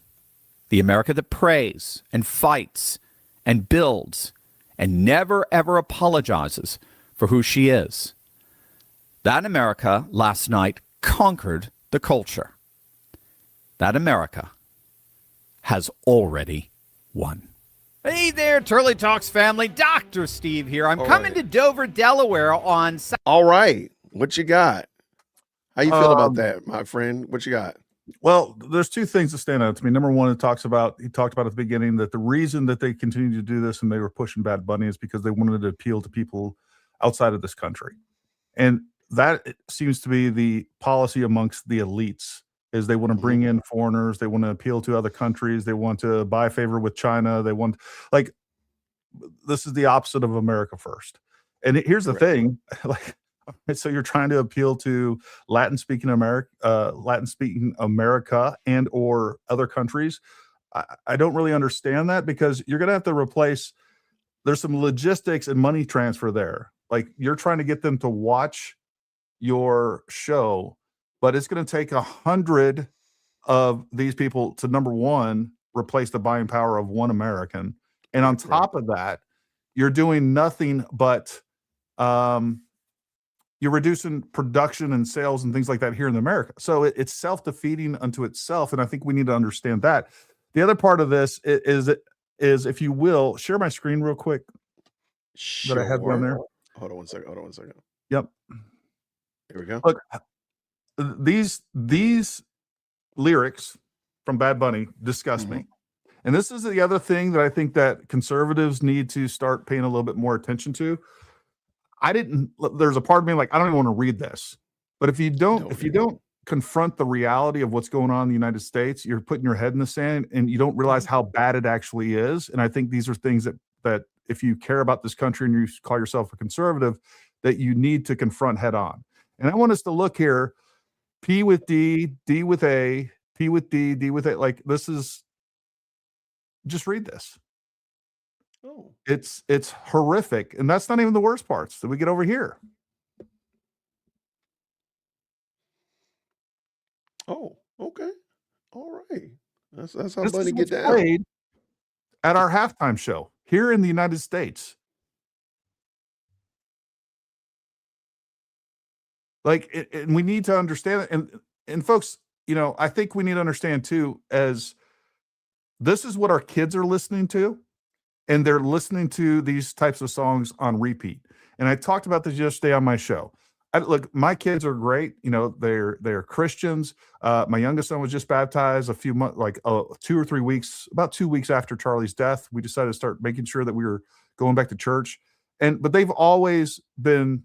D: The America that prays and fights and builds and never, ever apologizes for who she is. That America last night conquered the culture. That America has already won. Hey there, Turley Talks family. Dr. Steve here. I'm coming to Dover, Delaware on...
A: All right. What you got? How you feel about that, my friend? What you got?
B: Well, there's two things that stand out to me. Number one, he talked about at the beginning that the reason that they continue to do this and they were pushing Bad Bunny is because they wanted to appeal to people outside of this country. And that seems to be the policy amongst the elites, is they want to bring in foreigners. They want to appeal to other countries. They want to buy favor with China. They want, like, this is the opposite of America first. And here's the thing, like, so you're trying to appeal to Latin-speaking America and or other countries. I don't really understand that, because you're going to have to replace, there's some logistics and money transfer there. Like, you're trying to get them to watch your show, but it's going to take 100 of these people to, number one, replace the buying power of one American. And on top of that, you're doing nothing but you're reducing production and sales and things like that here in America. So it's self-defeating unto itself. And I think we need to understand that. The other part of this is if you will, share my screen real quick.
A: Sure.
B: That I had one there.
A: Hold on one second.
B: Yep.
A: Here we go.
B: Look, these lyrics from Bad Bunny disgust me. And this is the other thing that I think that conservatives need to start paying a little bit more attention to. There's a part of me like, I don't even want to read this. But if you don't confront the reality of what's going on in the United States, you're putting your head in the sand and you don't realize how bad it actually is. And I think these are things that if you care about this country and you call yourself a conservative, that you need to confront head on. And I want us to look here, P with D, D with A, P with D, D with A. Like, this is, just read this.
A: Oh,
B: It's horrific. And that's not even the worst parts that we get over here.
A: oh, okay. All right. That's how
B: This
A: Bunny
B: is
A: get
B: what's
A: down.
B: played at our halftime show here in the United States. Like, and we need to understand it. And folks, I think we need to understand too, as this is what our kids are listening to, and they're listening to these types of songs on repeat. And I talked about this yesterday on my show. Look, my kids are great. They're Christians. My youngest son was just baptized a few months, like 2 or 3 weeks, about 2 weeks after Charlie's death. We decided to start making sure that we were going back to church. But they've always been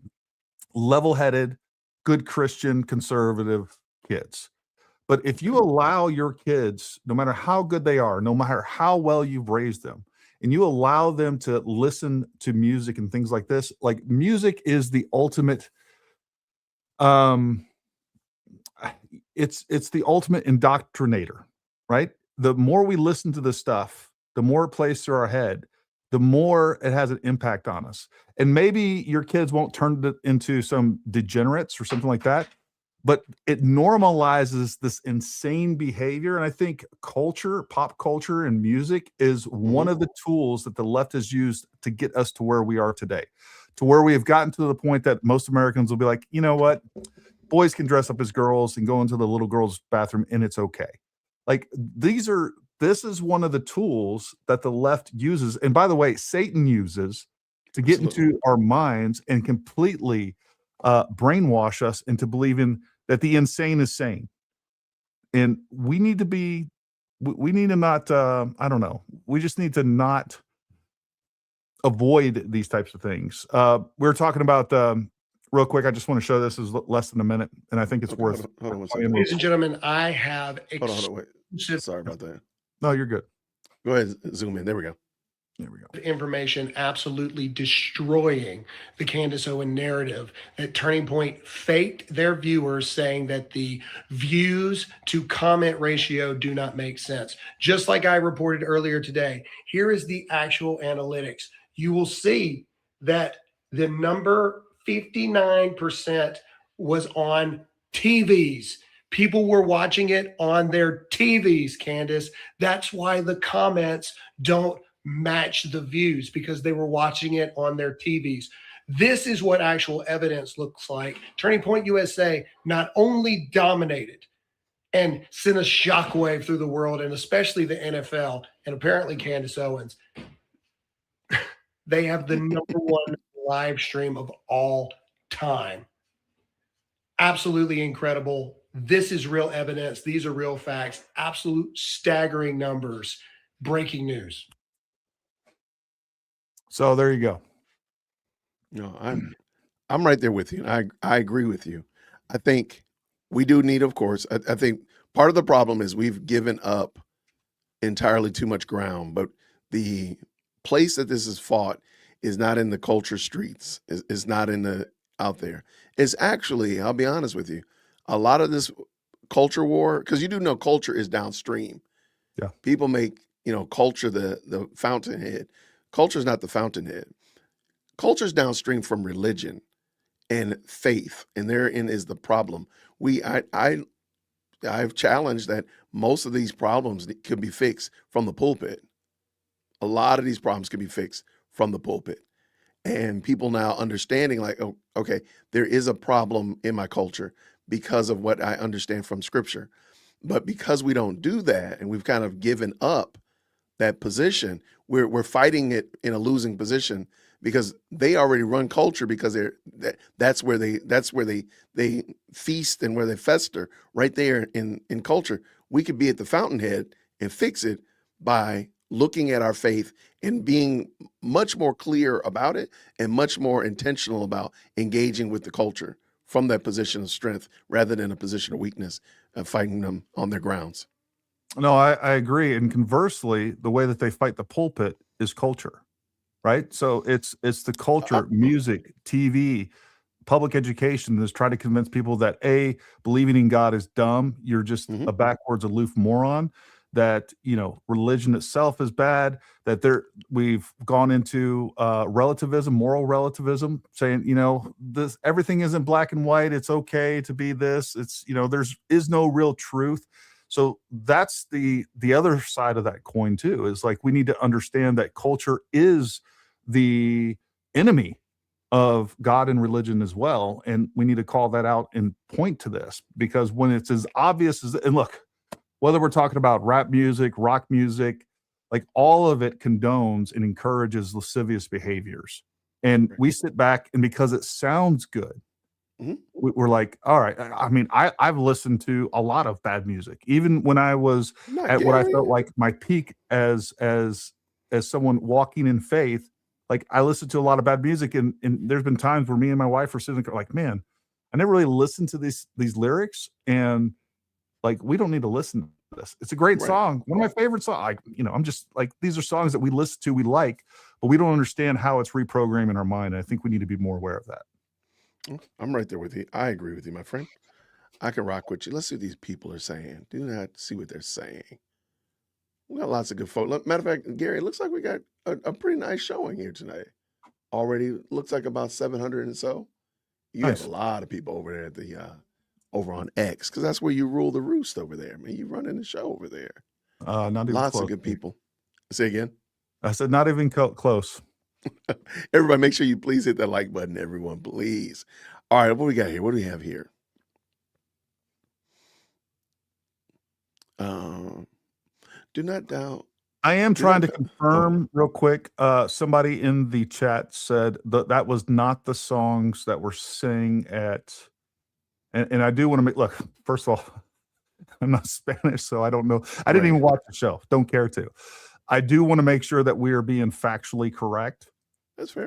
B: level-headed, good Christian, conservative kids. But if you allow your kids, no matter how good they are, no matter how well you've raised them, and you allow them to listen to music and things like this, like music is the ultimate, it's the ultimate indoctrinator, right? The more we listen to this stuff, the more it plays through our head, the more it has an impact on us. And maybe your kids won't turn it into some degenerates or something like that, but it normalizes this insane behavior. And I think culture, pop culture, and music is one of the tools that the left has used to get us to where we are today, to where we have gotten to the point that most Americans will be like, you know what? Boys can dress up as girls and go into the little girl's bathroom and it's okay. Like this is one of the tools that the left uses. And by the way, Satan uses to get into our minds and completely brainwash us into believing that the insane is sane. And we need to not, I don't know. We just need to not avoid these types of things. We're talking about, real quick, I just want to show this is less than a minute, and I think it's worth.
A: Hold on one second.
C: Ladies and gentlemen, I have
A: Hold on, wait. Sorry about that.
B: No, you're good.
A: Go ahead, zoom in. There we go.
B: There we go.
C: Information absolutely destroying the Candace Owen narrative that Turning Point faked their viewers, saying that the views to comment ratio do not make sense. Just like I reported earlier today, here is the actual analytics. You will see that the number 59% was on TVs. People were watching it on their TVs, Candace. That's why the comments don't match the views, because they were watching it on their TVs. This is what actual evidence looks like. Turning Point USA not only dominated and sent a shockwave through the world, and especially the NFL, and apparently Candace Owens, they have the number one live stream of all time. Absolutely incredible. This is real evidence. These are real facts. Absolute staggering numbers. Breaking news.
B: So there you go.
A: No, I'm right there with you. I agree with you. I think we do need, of course, I think part of the problem is we've given up entirely too much ground, but the place that this is fought is not in the culture streets, is not in the out there. It's actually, I'll be honest with you, a lot of this culture war, because you do know culture is downstream.
B: Yeah.
A: People make, culture the fountainhead. Culture is not the fountainhead. Culture is downstream from religion and faith, and therein is the problem. I've challenged that most of these problems can be fixed from the pulpit. A lot of these problems can be fixed from the pulpit. And people now understanding like, oh, okay, there is a problem in my culture because of what I understand from scripture. But because we don't do that and we've kind of given up that position, we're fighting it in a losing position because they already run culture because that's where they feast and where they fester right there in culture. We could be at the fountainhead and fix it by looking at our faith and being much more clear about it and much more intentional about engaging with the culture from that position of strength rather than a position of weakness, fighting them on their grounds.
B: No, I agree. And conversely, the way that they fight the pulpit is culture, right? So it's the culture, music, TV, public education that's trying to convince people that believing in God is dumb. You're just a backwards, aloof moron. That religion itself is bad. That we've gone into relativism, moral relativism, saying this everything isn't black and white. It's okay to be this. It's there is no real truth. So that's the other side of that coin too. Is like we need to understand that culture is the enemy of God and religion as well, and we need to call that out and point to this because when it's as obvious as and look. Whether we're talking about rap music, rock music, like all of it condones and encourages lascivious behaviors. And we sit back and because it sounds good, we're like, all right. I mean, I've listened to a lot of bad music, even when I was at what I felt like my peak as someone walking in faith. Like I listened to a lot of bad music, and there's been times where me and my wife are sitting there like, man, I never really listened to these lyrics, and like we don't need to listen this. It's a great
A: Right.
B: song. One of my favorite songs. I'm just like, these are songs that we listen to, we like, but we don't understand how it's reprogramming our mind. And I think we need to be more aware of that.
A: I'm right there with you. I agree with you, my friend. I can rock with you. Let's see what these people are saying. Do not see what they're saying. We got lots of good folks. Matter of fact, Gary, it looks like we got a pretty nice showing here tonight. Already looks like about 700 and so. You
B: Nice.
A: have a lot of people over there at the over on X, because that's where you rule the roost over there, man. You running the show over there.
B: Not even
A: Lots
B: close.
A: of good people. Say again.
B: I said not even close.
A: Everybody, make sure you please hit that like button, everyone, please. All right, what we got here? What do we have here? Do not doubt.
B: I am trying to confirm real quick. Somebody in the chat said that was not the songs that were sang at, and I do want to look, first of all, I'm not Spanish, so I don't know. I didn't even watch the show. Don't care to. I do want to make sure that we are being factually correct.
A: That's fair.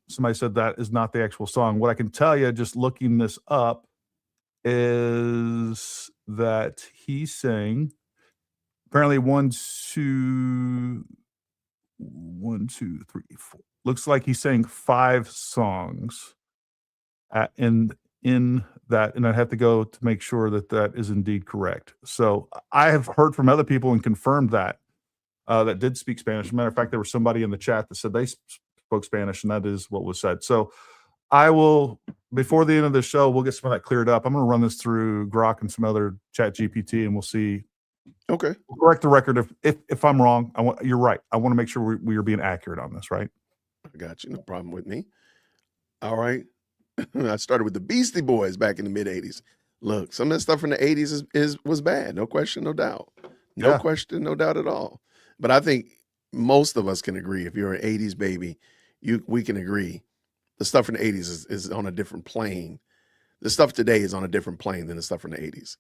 B: Somebody said that is not the actual song. What I can tell you, just looking this up, is that he sang apparently 1, 2, 3, 4. Looks like he sang 5 songs in that, and I'd have to go to make sure that that is indeed correct. So I have heard from other people and confirmed that that did speak Spanish. As a matter of fact, there was somebody in the chat that said they spoke Spanish, and that is what was said. So I will, before the end of the show, we'll get some of that cleared up. I'm going to run this through Grok and some other chat GPT, and we'll see.
A: Okay.
B: We'll correct the record if I'm wrong. You're right. I want to make sure we are being accurate on this, right?
A: I got you. No problem with me. All right. I started with the Beastie Boys back in the mid 80s. Look, some of that stuff from the 80s was bad. No question, no doubt. No question, no doubt at all. But I think most of us can agree, if you're an 80s baby, we can agree. The stuff from the 80s is on a different plane. The stuff today is on a different plane than the stuff from the 80s.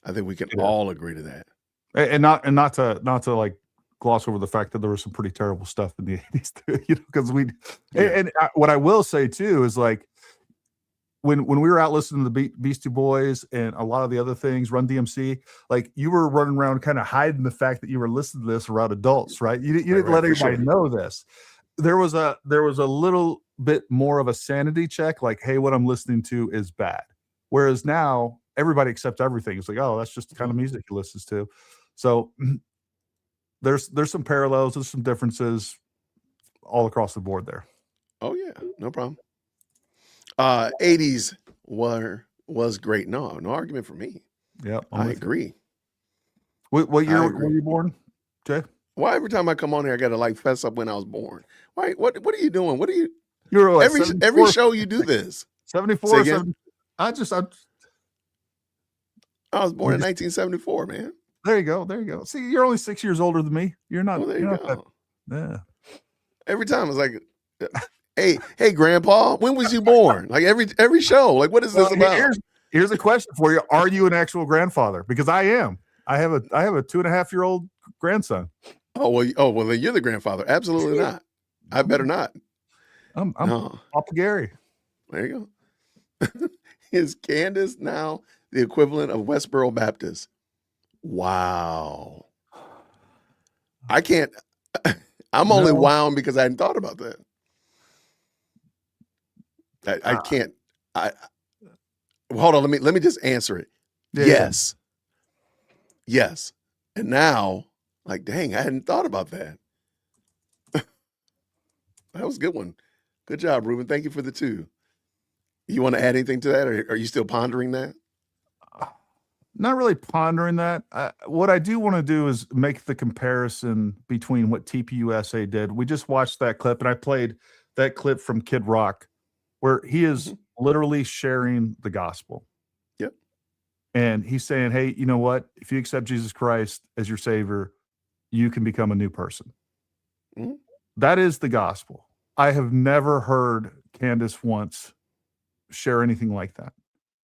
A: I think we can all agree to that.
B: And not to like gloss over the fact that there was some pretty terrible stuff in the 80s too, because what I will say too is, like, when we were out listening to the Beastie Boys and a lot of the other things, Run DMC, like, you were running around kind of hiding the fact that you were listening to this around adults, right? You didn't let anybody know this. There was a little bit more of a sanity check, like, hey, what I'm listening to is bad. Whereas now everybody accepts everything. It's like, oh, that's just the kind of music he listens to. So there's some parallels, there's some differences all across the board there.
A: Oh yeah, no problem. 80s was great. No argument for me.
B: Yeah,
A: I agree.
B: What year were you born, Jay?
A: Why every time I come on here, I got to like fess up when I was born? Why? What are you doing? What are you?
B: You're like
A: every show you do this.
B: 74. I
A: was born in 1974, man.
B: There you go. See, you're only 6 years older than me. You're not.
A: Well, there you go.
B: Yeah.
A: Every time it's like, hey, Grandpa, when was you born? Like every show. Like, what is this about?
B: Here's a question for you: are you an actual grandfather? Because I am. I have a 2.5-year-old grandson.
A: Oh well, then you're the grandfather. Absolutely not. I better not.
B: I'm Papa Gary.
A: There you go. Is Candace now the equivalent of Westboro Baptist? Wow. I can't. I'm only wowing because I hadn't thought about that. I can't. Hold on. Let me just answer it.
B: Yeah.
A: Yes. And now, like, dang, I hadn't thought about that. That was a good one. Good job, Ruben. Thank you for the 2. You want to add anything to that, or are you still pondering that?
B: Not really pondering that. What I do want to do is make the comparison between what TPUSA did. We just watched that clip, and I played that clip from Kid Rock, where he is literally sharing the gospel.
A: Yep.
B: And he's saying, hey, you know what? If you accept Jesus Christ as your savior, you can become a new person.
A: Mm-hmm.
B: That is the gospel. I have never heard Candace once share anything like that.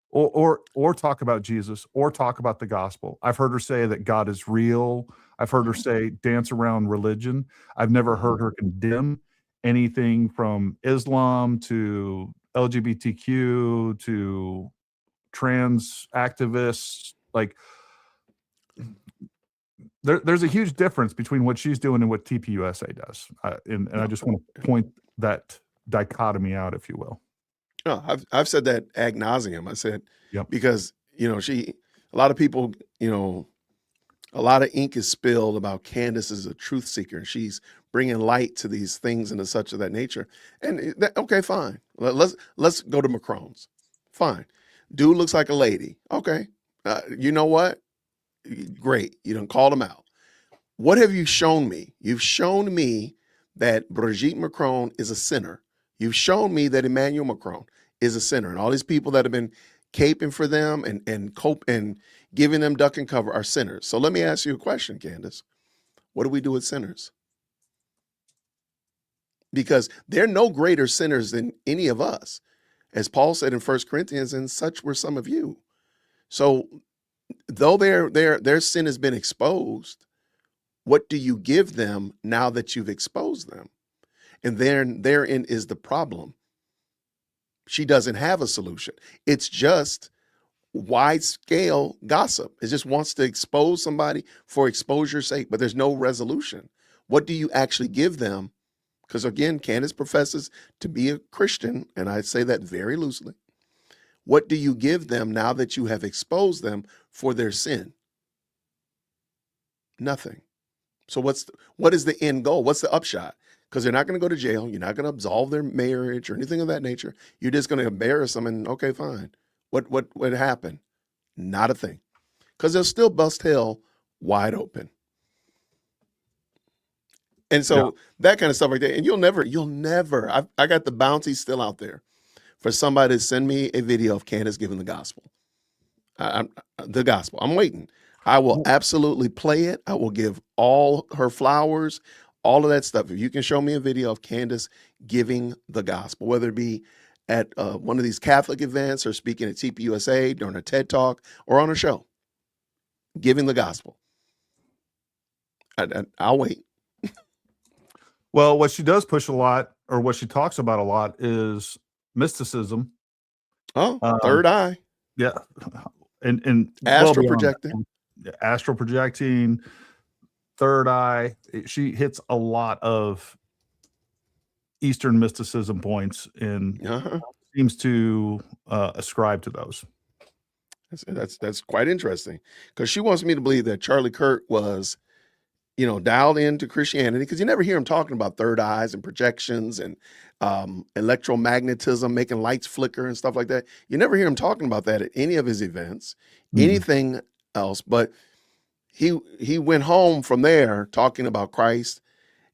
B: Or talk about Jesus, or talk about the gospel. I've heard her say that God is real. I've heard her say dance around religion. I've never heard her condemn anything from Islam to LGBTQ to trans activists. Like, there's a huge difference between what she's doing and what TPUSA does. And I just want to point that dichotomy out, if you will.
A: No, I've said that ad nauseum. I said,
B: Yep.
A: because, a lot of people, a lot of ink is spilled about Candace is a truth seeker, and she's bringing light to these things and such of that nature. And okay, fine. Let's go to Macron's. Fine. Dude looks like a lady. Okay. You know what? Great. You done called him out. What have you shown me? You've shown me that Brigitte Macron is a sinner. You've shown me that Emmanuel Macron is a sinner, and all these people that have been caping for them and giving them duck and cover are sinners. So let me ask you a question, Candace. What do we do with sinners? Because they're no greater sinners than any of us. As Paul said in 1 Corinthians, and such were some of you. So though their sin has been exposed, what do you give them now that you've exposed them? And therein is the problem. She doesn't have a solution. It's just wide scale gossip. It just wants to expose somebody for exposure's sake, but there's no resolution. What do you actually give them? Because again, Candace professes to be a Christian, and I say that very loosely. What do you give them now that you have exposed them for their sin? Nothing. So what is the end goal? What's the upshot? Because they're not going to go to jail. You're not going to absolve their marriage or anything of that nature. You're just going to embarrass them, and okay, fine. What happened? Not a thing. Because they'll still bust hell wide open. And so that kind of stuff like that. And you'll never, I got the bounty still out there for somebody to send me a video of Candace giving the gospel. The gospel. I'm waiting. I will absolutely play it. I will give all her flowers, all of that stuff. If you can show me a video of Candace giving the gospel, whether it be at one of these Catholic events or speaking at TPUSA during a TED Talk or on a show, giving the gospel, I'll wait.
B: Well, what she does push a lot, or what she talks about a lot, is mysticism.
A: Oh, third eye.
B: Yeah. And
A: astral projecting.
B: Astral projecting, third eye. She hits a lot of Eastern mysticism points and seems to ascribe to those.
A: That's quite interesting, because she wants me to believe that Charlie Kirk was, dialed into Christianity, because you never hear him talking about third eyes and projections and electromagnetism, making lights flicker and stuff like that. You never hear him talking about that at any of his events, anything else. But he went home from there talking about Christ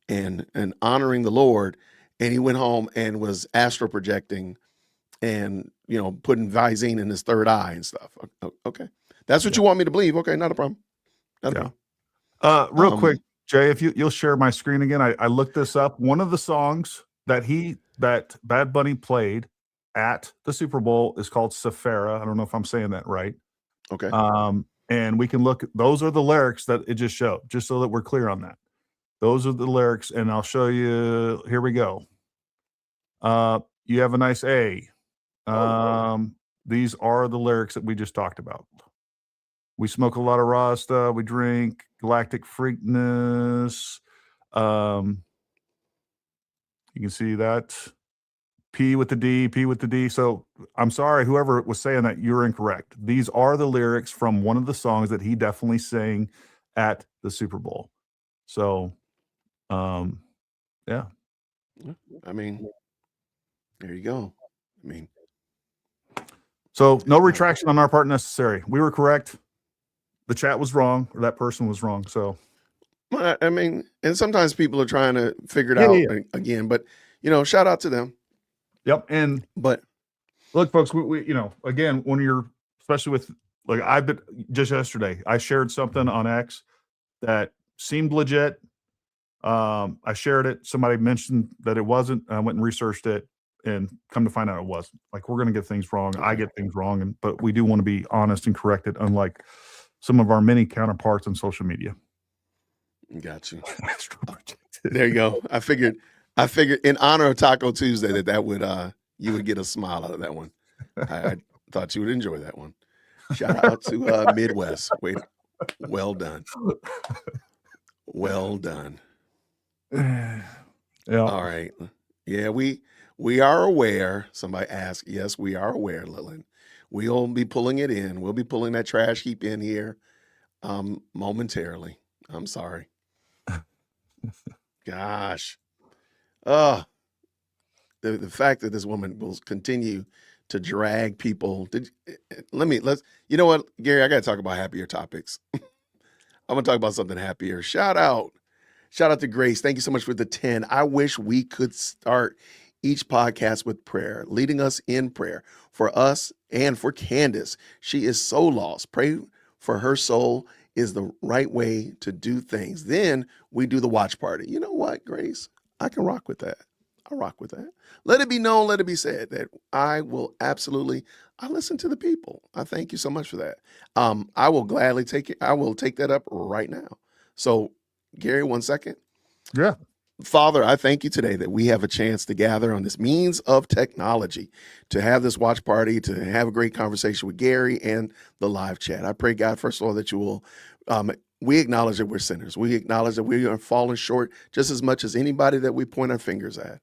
A: and honoring the Lord, and he went home and was astral projecting and putting Visine in his third eye and stuff. Okay, that's what you want me to believe. Okay, not a problem. Not a problem.
B: Real quick, Jay, if you'll share my screen again. I looked this up. One of the songs that Bad Bunny played at the Super Bowl is called Safara. I don't know if I'm saying that right.
A: Okay.
B: And we can look, those are the lyrics that it just showed, just so that we're clear on that. Those are the lyrics, and I'll show you. Here we go. You have a nice A. These are the lyrics that we just talked about. We smoke a lot of Rasta. We drink galactic freakness. You can see that. P with the D. So I'm sorry, whoever was saying that, you're incorrect. These are the lyrics from one of the songs that he definitely sang at the Super Bowl. So, yeah.
A: I mean, there you go. I mean,
B: so no retraction on our part necessary. We were correct. The chat was wrong, or that person was wrong. So,
A: I mean, and sometimes people are trying to figure it out again, but shout out to them.
B: Yep. And
A: but
B: look, folks, we again, when you're, especially with, like, I've been just yesterday, I shared something on X that seemed legit. I shared it. Somebody mentioned that it wasn't. I went and researched it, and come to find out it wasn't. Like, we're going to get things wrong. I get things wrong, but we do want to be honest and corrected, unlike some of our many counterparts on social media.
A: Got you. There you go. I figured in honor of Taco Tuesday that would you would get a smile out of that one. I thought you would enjoy that one. Shout out to Midwest. Way Well done. Well done.
B: Yeah.
A: All right. Yeah, we are aware. Somebody asked. Yes, we are aware, Lillian. We'll be pulling it in. We'll be pulling that trash heap in here momentarily. I'm sorry. Gosh. The fact that this woman will continue to drag people. You know what, Gary, I got to talk about happier topics. I'm going to talk about something happier. Shout out to Grace. Thank you so much for the 10. I wish we could start each podcast with prayer, leading us in prayer for us and for Candace. She is so lost. Pray for her soul is the right way to do things. Then we do the watch party. You know what, Grace? I can rock with that. I rock with that. Let it be known, let it be said that I listen to the people. I thank you so much for that. I will gladly take it. I will take that up right now. So, Gary, 1 second.
B: Yeah.
A: Father, I thank you today that we have a chance to gather on this means of technology, to have this watch party, to have a great conversation with Gary and the live chat. I pray, God, first of all, that you will, we acknowledge that we're sinners. We acknowledge that we are falling short just as much as anybody that we point our fingers at.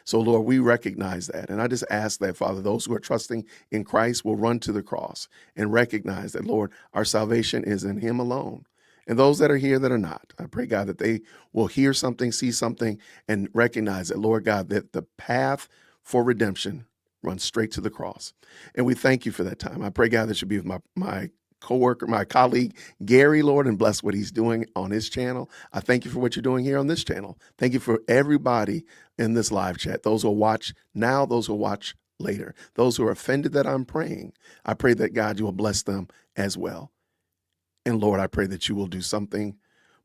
A: So, Lord, we recognize that. And I just ask that, Father, those who are trusting in Christ will run to the cross and recognize that, Lord, our salvation is in him alone. And those that are here that are not, I pray, God, that they will hear something, see something, and recognize that, Lord God, that the path for redemption runs straight to the cross. And we thank you for that time. I pray, God, that you be with my coworker, my colleague, Gary, Lord, and bless what he's doing on his channel. I thank you for what you're doing here on this channel. Thank you for everybody in this live chat, those who will watch now, those who will watch later, those who are offended that I'm praying. I pray that, God, you will bless them as well. And Lord, I pray that you will do something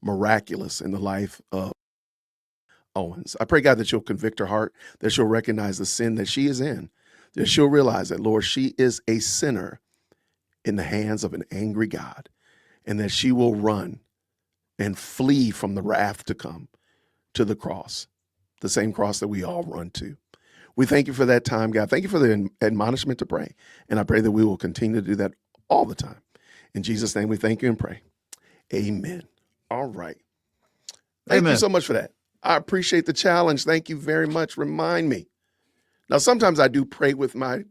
A: miraculous in the life of Owens. I pray, God, that you'll convict her heart, that she'll recognize the sin that she is in, that she'll realize that, Lord, she is a sinner in the hands of an angry God, and that she will run and flee from the wrath to come to the cross, the same cross that we all run to. We thank you for that time, God. Thank you for the admonishment to pray. And I pray that we will continue to do that all the time. In Jesus' name, we thank you and pray. Amen. All right. Thank you so much for that. I appreciate the challenge. Thank you very much. Remind me. Now, sometimes I do pray with my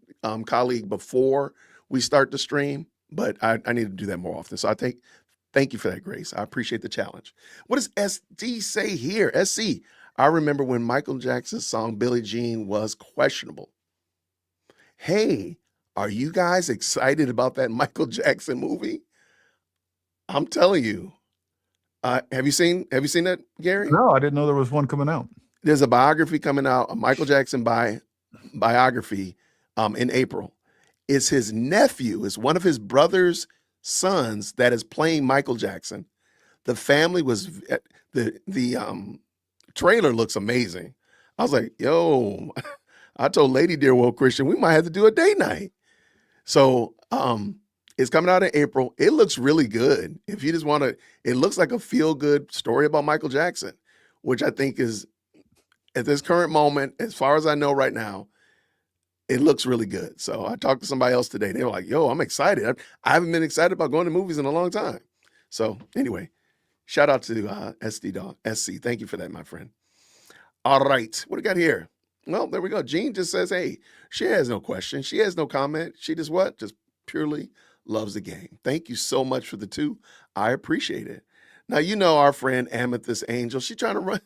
A: colleague before we start the stream, but I need to do that more often. So thank you for that, Grace. I appreciate the challenge. What does SD say here? SC, I remember when Michael Jackson's song Billie Jean was questionable. Hey, are you guys excited about that Michael Jackson movie? I'm telling you. Have you seen that, Gary?
B: No, I didn't know there was one coming out.
A: There's a biography coming out, a Michael Jackson biography in April. It's his nephew, is one of his brother's sons that is playing Michael Jackson. The family was the trailer looks amazing. I was like, yo, I told Lady Dearwell Christian, we might have to do a date night. So it's coming out in April. It looks really good. If you just want to, it looks like a feel-good story about Michael Jackson, which I think is, at this current moment, as far as I know right now, it looks really good. So I talked to somebody else today. They were like, yo, I'm excited. I haven't been excited about going to movies in a long time. So anyway, shout out to SC. Thank you for that, my friend. All right. What do we got here? Well, there we go. Jean just says, hey, she has no question. She has no comment. She just what? Just purely loves the game. Thank you so much for the 2. I appreciate it. Now, you know our friend Amethyst Angel. She's trying to run.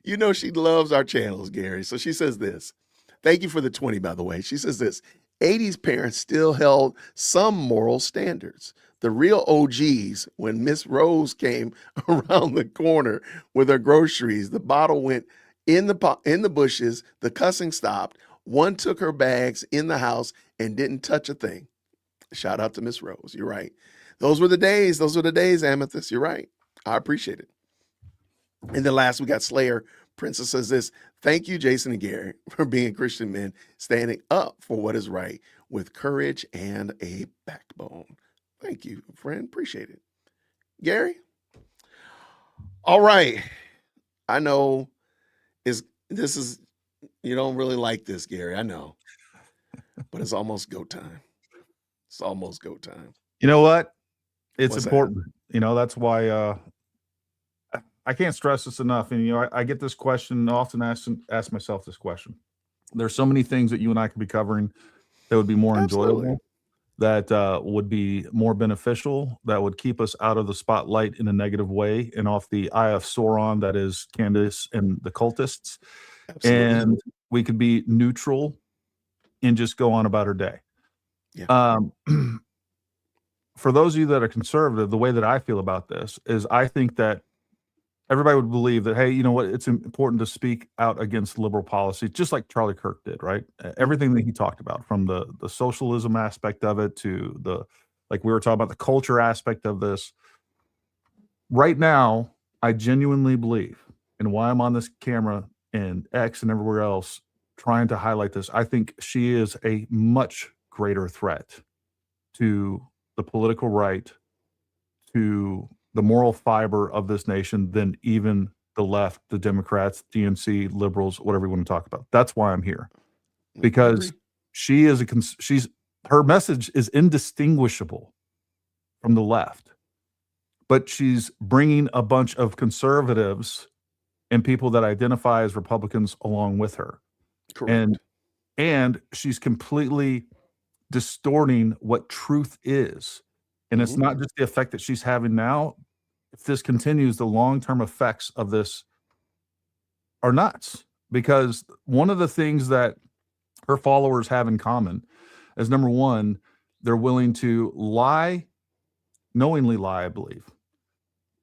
A: You know she loves our channels, Gary. So she says this. Thank you for the 20, by the way. She says this. 80s parents still held some moral standards. The real OGs, when Miss Rose came around the corner with her groceries, the bottle went in the bushes, the cussing stopped, one took her bags in the house and didn't touch a thing. Shout out to Miss Rose. You're right. Those were the days. Those were the days, Amethyst. You're right. I appreciate it. And then last, we got Slayer. Princess says this. Thank you, Jason and Gary, for being Christian men, standing up for what is right with courage and a backbone. Thank you, friend. Appreciate it. Gary? All right. I know you don't really like this, Gary. I know. But it's almost go time. It's almost go time.
B: You know what? It's
A: What's that?
B: important. That's why I can't stress this enough. And, I get this question, often ask myself this question. There's so many things that you and I could be covering that would be more
A: Absolutely.
B: enjoyable, that would be more beneficial, that would keep us out of the spotlight in a negative way and off the eye of Sauron, that is Candace and the cultists.
A: Absolutely.
B: And we could be neutral and just go on about our day.
A: Yeah.
B: For those of you that are conservative, the way that I feel about this is I think that everybody would believe that, hey, you know what? It's important to speak out against liberal policies, just like Charlie Kirk did, right? Everything that he talked about, from the socialism aspect of it to like we were talking about, the culture aspect of this. Right now, I genuinely believe, and why I'm on this camera and X and everywhere else trying to highlight this, I think she is a much greater threat to the political right, to the moral fiber of this nation than even the left, the Democrats, DNC, liberals, whatever you want to talk about. That's why I'm here, because she is her message is indistinguishable from the left, but she's bringing a bunch of conservatives and people that identify as Republicans along with her.
A: Correct.
B: And she's completely distorting what truth is. And it's not just the effect that she's having now. If this continues, the long-term effects of this are nuts. Because one of the things that her followers have in common is, number one, they're willing to lie, knowingly lie, I believe.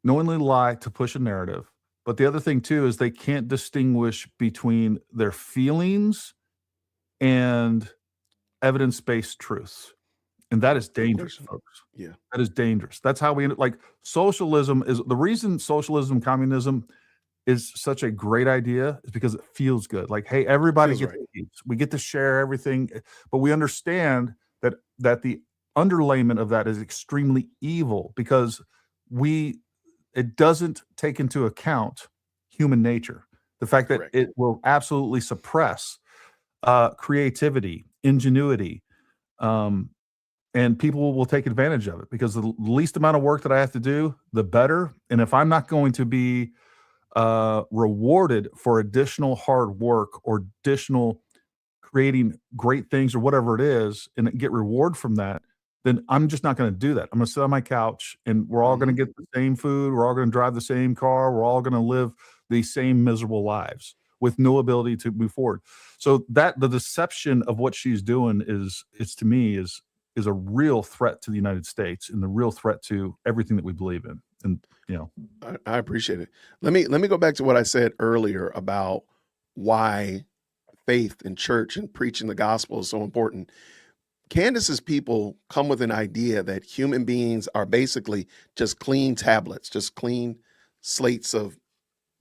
B: Knowingly lie to push a narrative. But the other thing, too, is they can't distinguish between their feelings and evidence-based truths. And that is dangerous, folks.
A: Yeah.
B: That is dangerous. That's how we like socialism is the reason socialism, communism is such a great idea is because it feels good. Like, hey, everybody gets we get to share everything, but we understand that the underlayment of that is extremely evil because it doesn't take into account human nature. The fact that it will absolutely suppress creativity, ingenuity, and people will take advantage of it because the least amount of work that I have to do, the better. And if I'm not going to be rewarded for additional hard work or additional creating great things or whatever it is, and get reward from that, then I'm just not going to do that. I'm going to sit on my couch and we're all going to get the same food. We're all going to drive the same car. We're all going to live the same miserable lives with no ability to move forward. So that the deception of what she's doing is to me is a real threat to the United States and the real threat to everything that we believe in. And,
A: I appreciate it. Let me go back to what I said earlier about why faith and church and preaching the gospel is so important. Candace's people come with an idea that human beings are basically just clean tablets, just clean slates of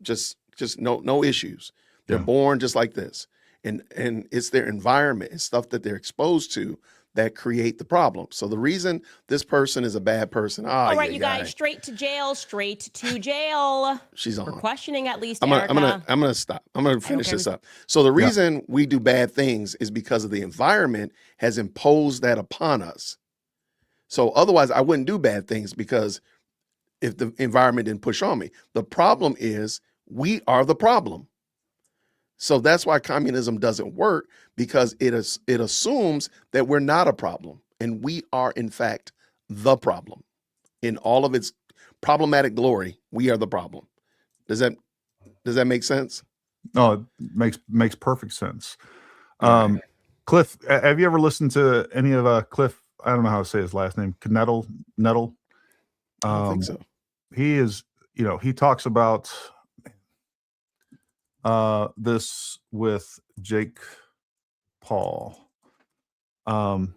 A: just no issues. They're born just like this. And it's their environment and stuff that they're exposed to that create the problem. So the reason this person is a bad person.
E: All right, you guys, straight to jail.
A: She's on.
E: For questioning, at least,
A: I'm gonna stop. I'm gonna finish this up. So the reason we do bad things is because of the environment has imposed that upon us. So otherwise I wouldn't do bad things because if the environment didn't push on me. The problem is we are the problem. So that's why communism doesn't work, because it assumes that we're not a problem and we are in fact the problem. In all of its problematic glory, we are the problem. Does that make sense?
B: No, it makes perfect sense. Cliff, have you ever listened to any of Cliff? I don't know how to say his last name. Nettle.
A: I don't think so.
B: He is, he talks about this with Jake Paul. Go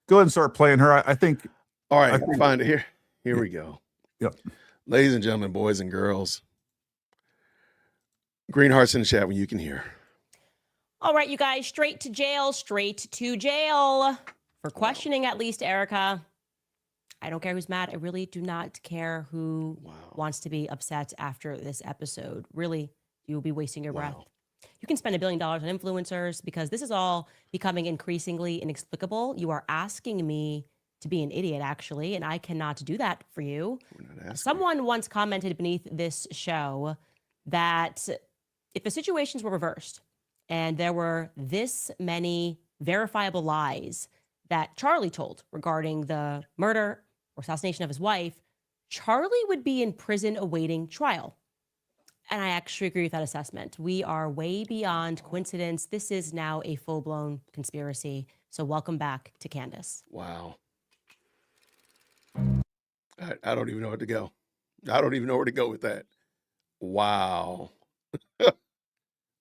B: ahead and start playing her. I think.
A: All right, find it here. Here we go.
B: Yep.
A: Ladies and gentlemen, boys and girls, green hearts in the chat when you can hear.
E: All right, you guys, straight to jail. For questioning, at least, Erica. I don't care who's mad. I really do not care who wants to be upset after this episode. Really, you will be wasting your breath. You can spend $1 billion on influencers because this is all becoming increasingly inexplicable. You are asking me to be an idiot, actually, and I cannot do that for you. Someone once commented beneath this show that if the situations were reversed and there were this many verifiable lies that Charlie told regarding the murder or assassination of his wife, Charlie would be in prison awaiting trial. And I actually agree with that assessment. We are way beyond coincidence. This is now a full-blown conspiracy. So welcome back to Candace.
A: Wow. I don't even know where to go. I don't even know where to go with that. Wow.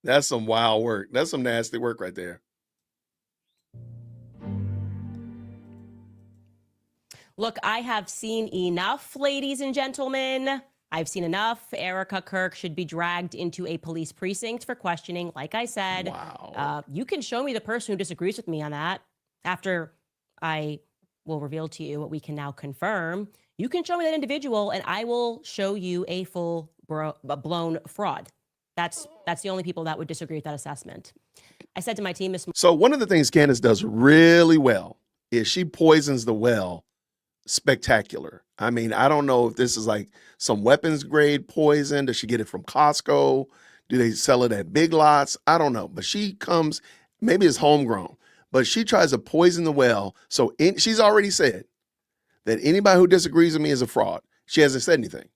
A: That's some wild work. That's some nasty work right there.
E: Look, I have seen enough, ladies and gentlemen. I've seen enough. Erica Kirk should be dragged into a police precinct for questioning. Like I said,
A: wow.
E: You can show me the person who disagrees with me on that after I will reveal to you what we can now confirm. You can show me that individual and I will show you a full blown fraud. That's the only people that would disagree with that assessment. I said to my team this morning.
A: So one of the things Candace does really well is she poisons the well spectacular. I mean, I don't know if this is like some weapons grade poison. Does she get it from Costco? Do they sell it at Big Lots? I don't know. But she comes, maybe it's homegrown, but she tries to poison the well. So she's already said that anybody who disagrees with me is a fraud. She hasn't said anything.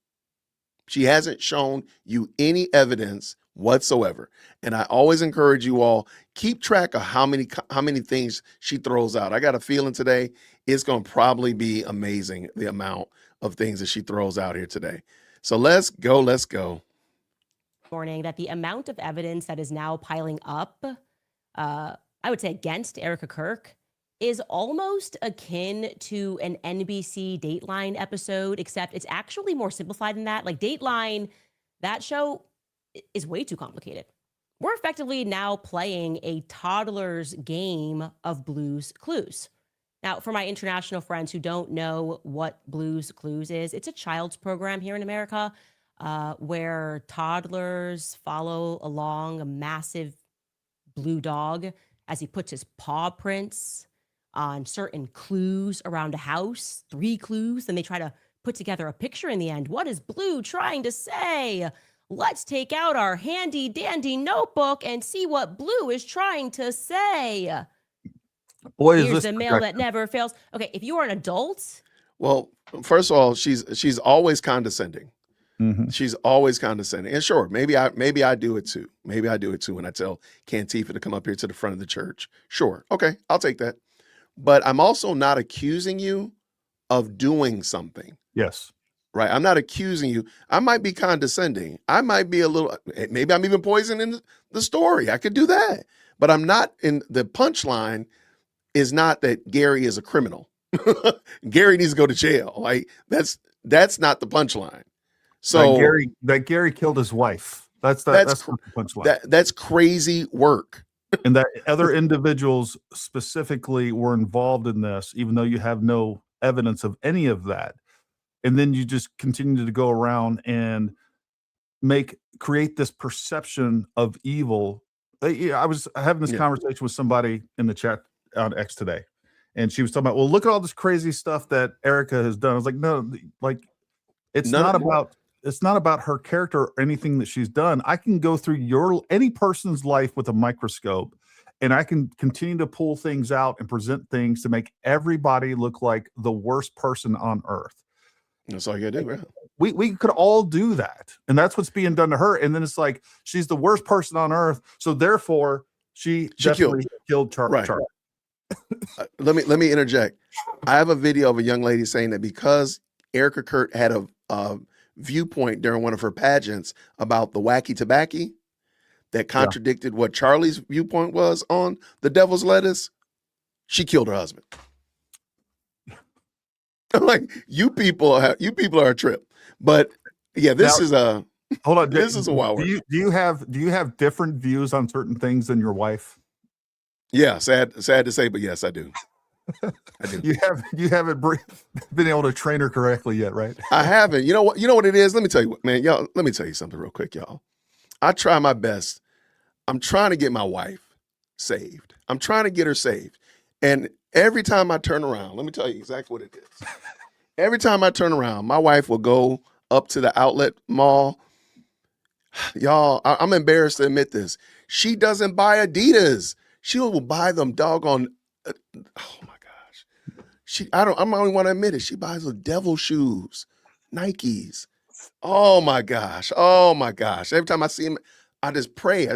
A: She hasn't shown you any evidence whatsoever. And I always encourage you all, keep track of how many things she throws out. I got a feeling today it's going to probably be amazing, the amount of things that she throws out here today. So let's go.
E: Morning that the amount of evidence that is now piling up, I would say against Erica Kirk, is almost akin to an NBC Dateline episode, except it's actually more simplified than that. Like Dateline, that show is way too complicated. We're effectively now playing a toddler's game of Blue's Clues. Now, for my international friends who don't know what Blue's Clues is, it's a child's program here in America where toddlers follow along a massive blue dog as he puts his paw prints on certain clues around a house, 3 clues. Then they try to put together a picture in the end. What is Blue trying to say? Let's take out our handy dandy notebook and see what Blue is trying to say.
B: Boy,
E: Here's the mail that never fails. Okay, if you are an adult.
A: Well, first of all, she's always condescending. Mm-hmm. She's always condescending. And sure, maybe I do it too. Maybe I do it too when I tell Cantifa to come up here to the front of the church. Sure. Okay, I'll take that. But I'm also not accusing you of doing something.
B: Yes.
A: Right. I'm not accusing you. I might be condescending. I might be a little, maybe I'm even poisoning the story. I could do that. But I'm not in the punchline is not that Gary is a criminal. Gary needs to go to jail. Like that's not the punchline. So
B: that Gary killed his wife. That's the punchline.
A: That's crazy work.
B: And that other individuals specifically were involved in this, even though you have no evidence of any of that. And then you just continue to go around and create this perception of evil. I was having this conversation with somebody in the chat on X today, and she was talking about, well, look at all this crazy stuff that Erica has done. I was like, no, like it's not about her character or anything that she's done. I can go through any person's life with a microscope, and I can continue to pull things out and present things to make everybody look like the worst person on earth.
A: That's all you gotta do. Right?
B: We could all do that, and that's what's being done to her. And then it's like she's the worst person on earth, so therefore she definitely killed Charlie.
A: Right. Let me interject. I have a video of a young lady saying that because Erica Kirk had a viewpoint during one of her pageants about the wacky tobacco that contradicted what Charlie's viewpoint was on the devil's lettuce, she killed her husband. I'm like, you people are a trip. But yeah, this is a
B: hold on.
A: This is a wild
B: do you have different views on certain things than your wife?
A: Yeah, sad to say, but yes, I do. I do.
B: You haven't been able to train her correctly yet, right?
A: I haven't. You know what it is? Let me tell you what, man. Y'all, let me tell you something real quick, y'all. I try my best I'm trying to get my wife saved. I'm trying to get her saved. And every time I turn around, let me tell you exactly what it is. Every time I turn around, my wife will go up to the outlet mall. Y'all, I'm embarrassed to admit this. She doesn't buy Adidas. She will buy them doggone. Oh my gosh. I'm the only one to admit it. She buys the devil shoes, Nikes. Oh my gosh. Oh my gosh. Every time I see him, I just pray.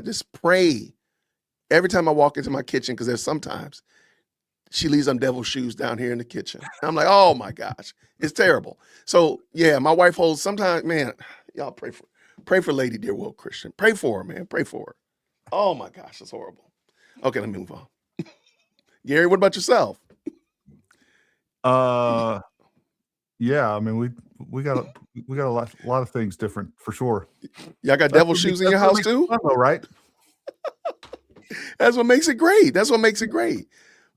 A: Every time I walk into my kitchen, because there's sometimes she leaves them devil shoes down here in the kitchen. I'm like, oh my gosh, it's terrible. So yeah, my wife holds sometimes, man, y'all pray for Lady JWhit Christian. Pray for her, man. Pray for her. Oh my gosh, it's horrible. Okay, let me move on. Gary, what about yourself?
B: Yeah, I mean we got a lot of things different for sure.
A: Y'all got devil shoes in your house too?
B: Fun, though, right?
A: That's what makes it great. That's what makes it great.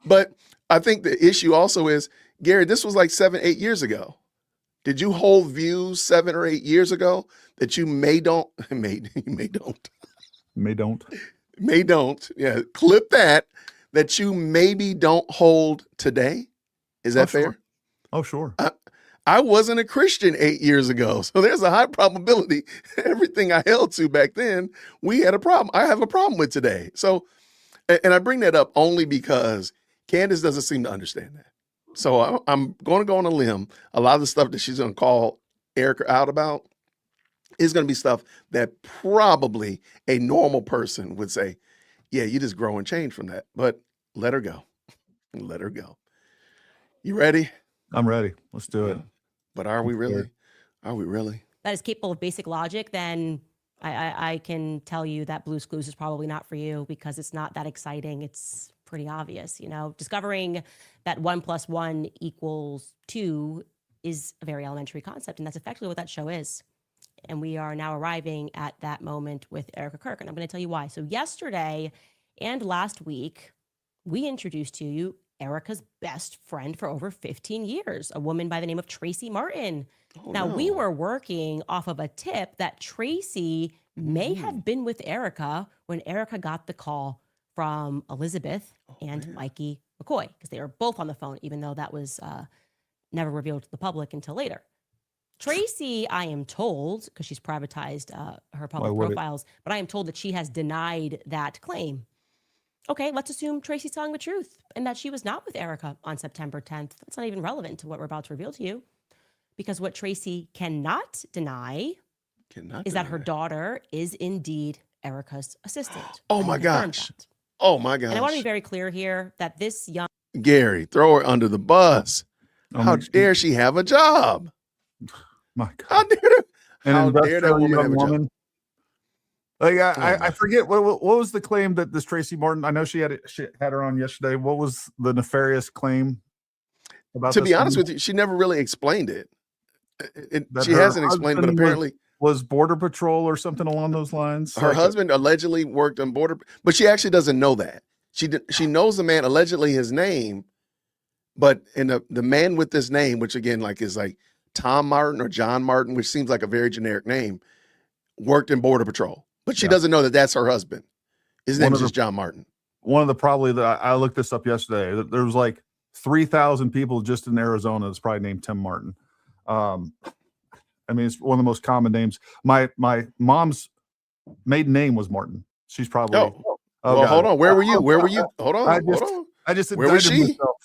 A: But I think the issue also is, Gary, this was like 7-8 years ago. Did you hold views 7 or 8 years ago that you may don't? Yeah, clip that you maybe don't hold today. Is that fair?
B: Sure. Oh, sure.
A: I wasn't a Christian 8 years ago, so there's a high probability everything I held to back then, we had a problem. I have a problem with today. So, and I bring that up only because Candace doesn't seem to understand that. So I'm going to go on a limb. A lot of the stuff that she's going to call Erica out about is going to be stuff that probably a normal person would say, yeah, you just grow and change from that. But let her go. Let her go. You ready?
B: I'm ready. Let's do it.
A: But are we really? Are we really?
E: That is capable of basic logic, then I can tell you that Blue's Clues is probably not for you because it's not that exciting. It's pretty obvious, you know. Discovering that 1 + 1 = 2 is a very elementary concept, and that's effectively what that show is. And we are now arriving at that moment with Erica Kirk, and I'm going to tell you why. So yesterday and last week, we introduced to you Erica's best friend for over 15 years, a woman by the name of Tracy Martin. We were working off of a tip that Tracy may have been with Erica when Erica got the call from Elizabeth and Mikey McCoy, because they were both on the phone, even though that was never revealed to the public until later. Tracy, I am told, because she's privatized her public profiles, but I am told that she has denied that claim. Okay, let's assume Tracy's telling the truth and that she was not with Erica on September 10th. That's not even relevant to what we're about to reveal to you, because what Tracy cannot deny is that her daughter is indeed Erica's assistant.
A: Oh my gosh. Oh my gosh.
E: And I want to be very clear here that this young
A: Gary, throw her under the bus. How dare she have a job?
B: My God.
A: How dare that woman have a job?
B: Like I forget what was the claim that this Tracy Martin, I know she had her on yesterday. What was the nefarious claim about?
A: To be honest with you, she never really explained it. She hasn't explained it, but apparently
B: was Border Patrol or something along those lines.
A: Her husband allegedly worked on Border, but she actually doesn't know that. She knows the man, allegedly his name, but in the man with this name, which again is like Tom Martin or John Martin, which seems like a very generic name, worked in Border Patrol. But she doesn't know that that's her husband. His name is just John Martin.
B: One of the I looked this up yesterday. There was like 3,000 people just in Arizona that's probably named Tim Martin. I mean, it's one of the most common names. My mom's maiden name was Martin. She's probably.
A: Well, hold on. Where were you? Hold on.
B: I just
A: where was she?
B: Myself.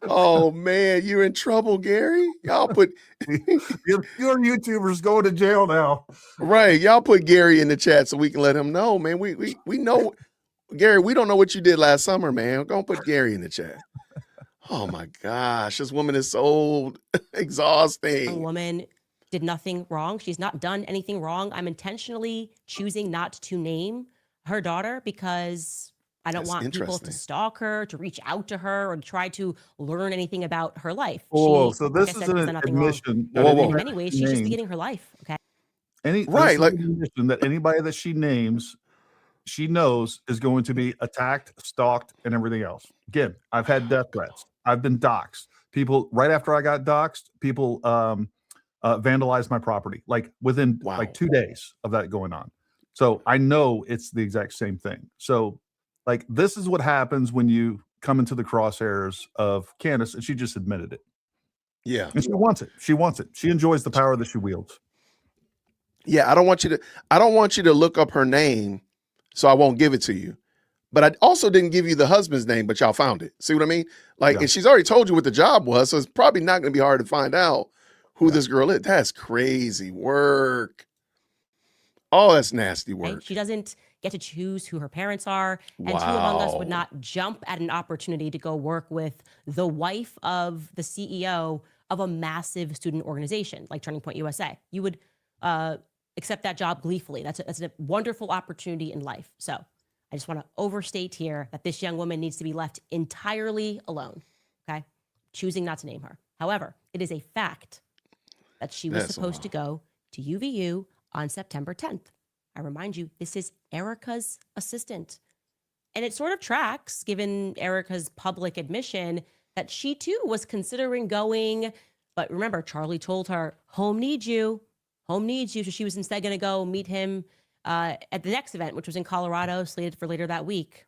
A: Oh man, you're in trouble, Gary. Y'all put
B: your YouTubers going to jail now.
A: Right. Y'all put Gary in the chat so we can let him know, man. We know, Gary, we don't know what you did last summer, man. We're gonna put Gary in the chat. Oh my gosh, this woman is so exhausting.
E: A woman did nothing wrong. She's not done anything wrong. I'm intentionally choosing not to name her daughter because I don't want people to stalk her, to reach out to her, or to try to learn anything about her life.
B: So this is an admission.
E: In many ways, she's just beginning her life. Okay.
B: Admission that anybody that she names, she knows is going to be attacked, stalked, and everything else. Again, I've had death threats. I've been doxxed. People right after I got doxxed, people vandalized my property, like within like 2 days of that going on. So I know it's the exact same thing. So like, this is what happens when you come into the crosshairs of Candace, and she just admitted it.
A: Yeah.
B: And she wants it. She wants it. She enjoys the power that she wields.
A: Yeah. I don't want you to look up her name, so I won't give it to you. But I also didn't give you the husband's name, but y'all found it. See what I mean? Like, and she's already told you what the job was, so it's probably not going to be hard to find out who this girl is. That's crazy work. Oh, that's nasty work.
E: Right? She doesn't get to choose who her parents are. And who among us would not jump at an opportunity to go work with the wife of the CEO of a massive student organization like Turning Point USA? You would accept that job gleefully. That's a wonderful opportunity in life. So I just want to overstate here that this young woman needs to be left entirely alone, okay? Choosing not to name her. However, it is a fact that she was supposed to go to UVU on September 10th. I remind you, this is Erica's assistant. And it sort of tracks, given Erica's public admission, that she too was considering going. But remember, Charlie told her, home needs you. Home needs you. So she was instead going to go meet him at the next event, which was in Colorado, slated for later that week.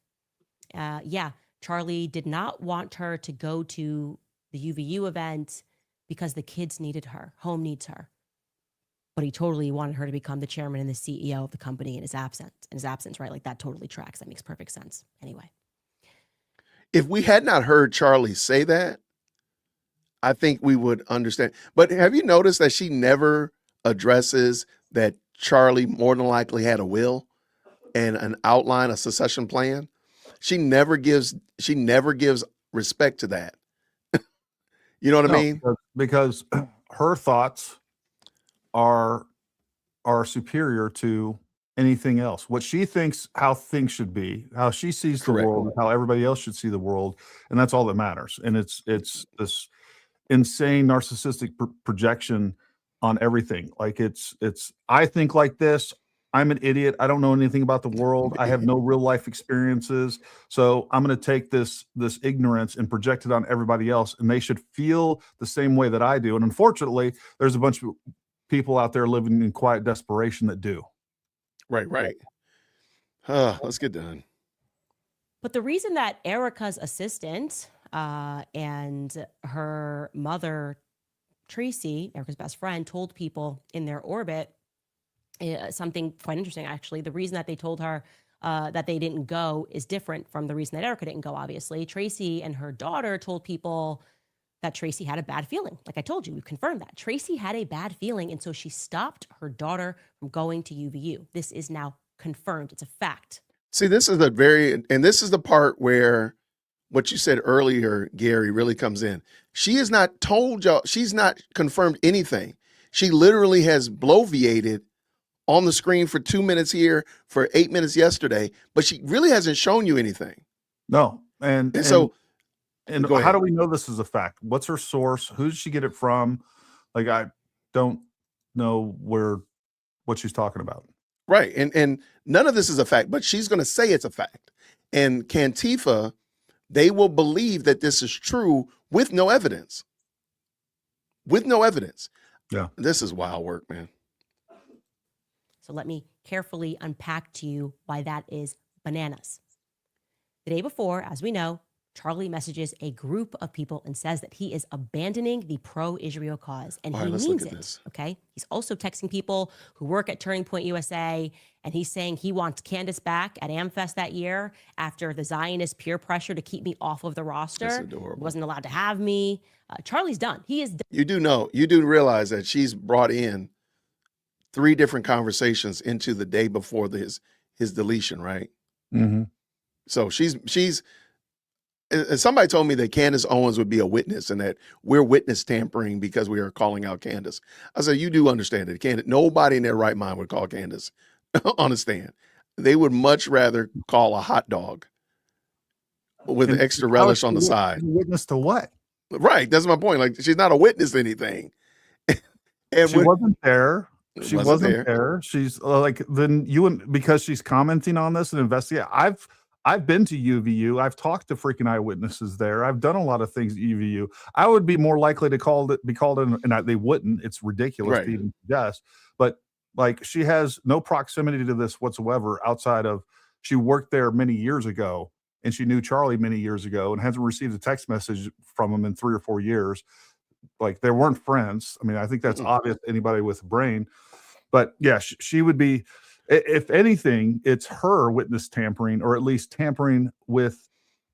E: Charlie did not want her to go to the UVU event because the kids needed her. Home needs her. But he totally wanted her to become the chairman and the CEO of the company in his absence, right? Like, that totally tracks. That makes perfect sense. Anyway.
A: If we had not heard Charlie say that, I think we would understand. But have you noticed that she never addresses that Charlie more than likely had a will and an outline, a succession plan? She never gives respect to that. You know what I mean?
B: Because her thoughts are superior to anything else. What she thinks how things should be, how she sees the world, how everybody else should see the world, and that's all that matters. And it's this insane narcissistic projection on everything. Like, it's I think like this. I'm an idiot. I don't know anything about the world. I have no real life experiences. So I'm going to take this ignorance and project it on everybody else, and they should feel the same way that I do. And unfortunately, there's a bunch of people out there living in quiet desperation that do.
A: Right. Let's get done.
E: But the reason that Erica's assistant and her mother, Tracy, Erica's best friend, told people in their orbit something quite interesting, actually. The reason that they told her that they didn't go is different from the reason that Erica didn't go, obviously. Tracy and her daughter told people that Tracy had a bad feeling. Like I told you, we confirmed that. Tracy had a bad feeling, and so she stopped her daughter from going to UVU. This is now confirmed. It's a fact.
A: See, this is this is the part where what you said earlier, Gary, really comes in. She has not told y'all, she's not confirmed anything. She literally has bloviated on the screen for 2 minutes here, for 8 minutes yesterday, but she really hasn't shown you anything.
B: No. And
A: go
B: how
A: ahead.
B: do we know this is a fact? What's her source? Who did she get it from? Like, I don't know what she's talking about.
A: Right. And none of this is a fact, but she's going to say it's a fact. And Cantifa, they will believe that this is true with no evidence. With no evidence.
B: Yeah.
A: This is wild work, man.
E: So let me carefully unpack to you why that is bananas. The day before, as we know, Charlie messages a group of people and says that he is abandoning the pro-Israel cause, and he means it, okay? He's also texting people who work at Turning Point USA, and he's saying he wants Candace back at AmFest that year after the Zionist peer pressure to keep me off of the roster.
A: That's adorable.
E: He wasn't allowed to have me. Charlie's done. He is done.
A: You do realize that she's brought in 3 different conversations into the day before his deletion, right?
B: Mm-hmm.
A: So she's and somebody told me that Candace Owens would be a witness and that we're witness tampering because we are calling out Candace. I said, you do understand that Candace, nobody in their right mind would call Candace on a stand. They would much rather call a hot dog with an extra relish on the side.
B: Witness to what?
A: Right. That's my point. Like, she's not a witness to anything. And
B: she wasn't there. She wasn't
A: there.
B: She's like, then because she's commenting on this and investigating. I've been to UVU. I've talked to freaking eyewitnesses there. I've done a lot of things at UVU. I would be more likely to be called in, and they wouldn't. It's ridiculous to even suggest. But like, she has no proximity to this whatsoever outside of she worked there many years ago, and she knew Charlie many years ago, and hasn't received a text message from him in 3 or 4 years. Like, they weren't friends. I mean, I think that's obvious to anybody with a brain. But yeah, she would be. If anything, it's her witness tampering, or at least tampering with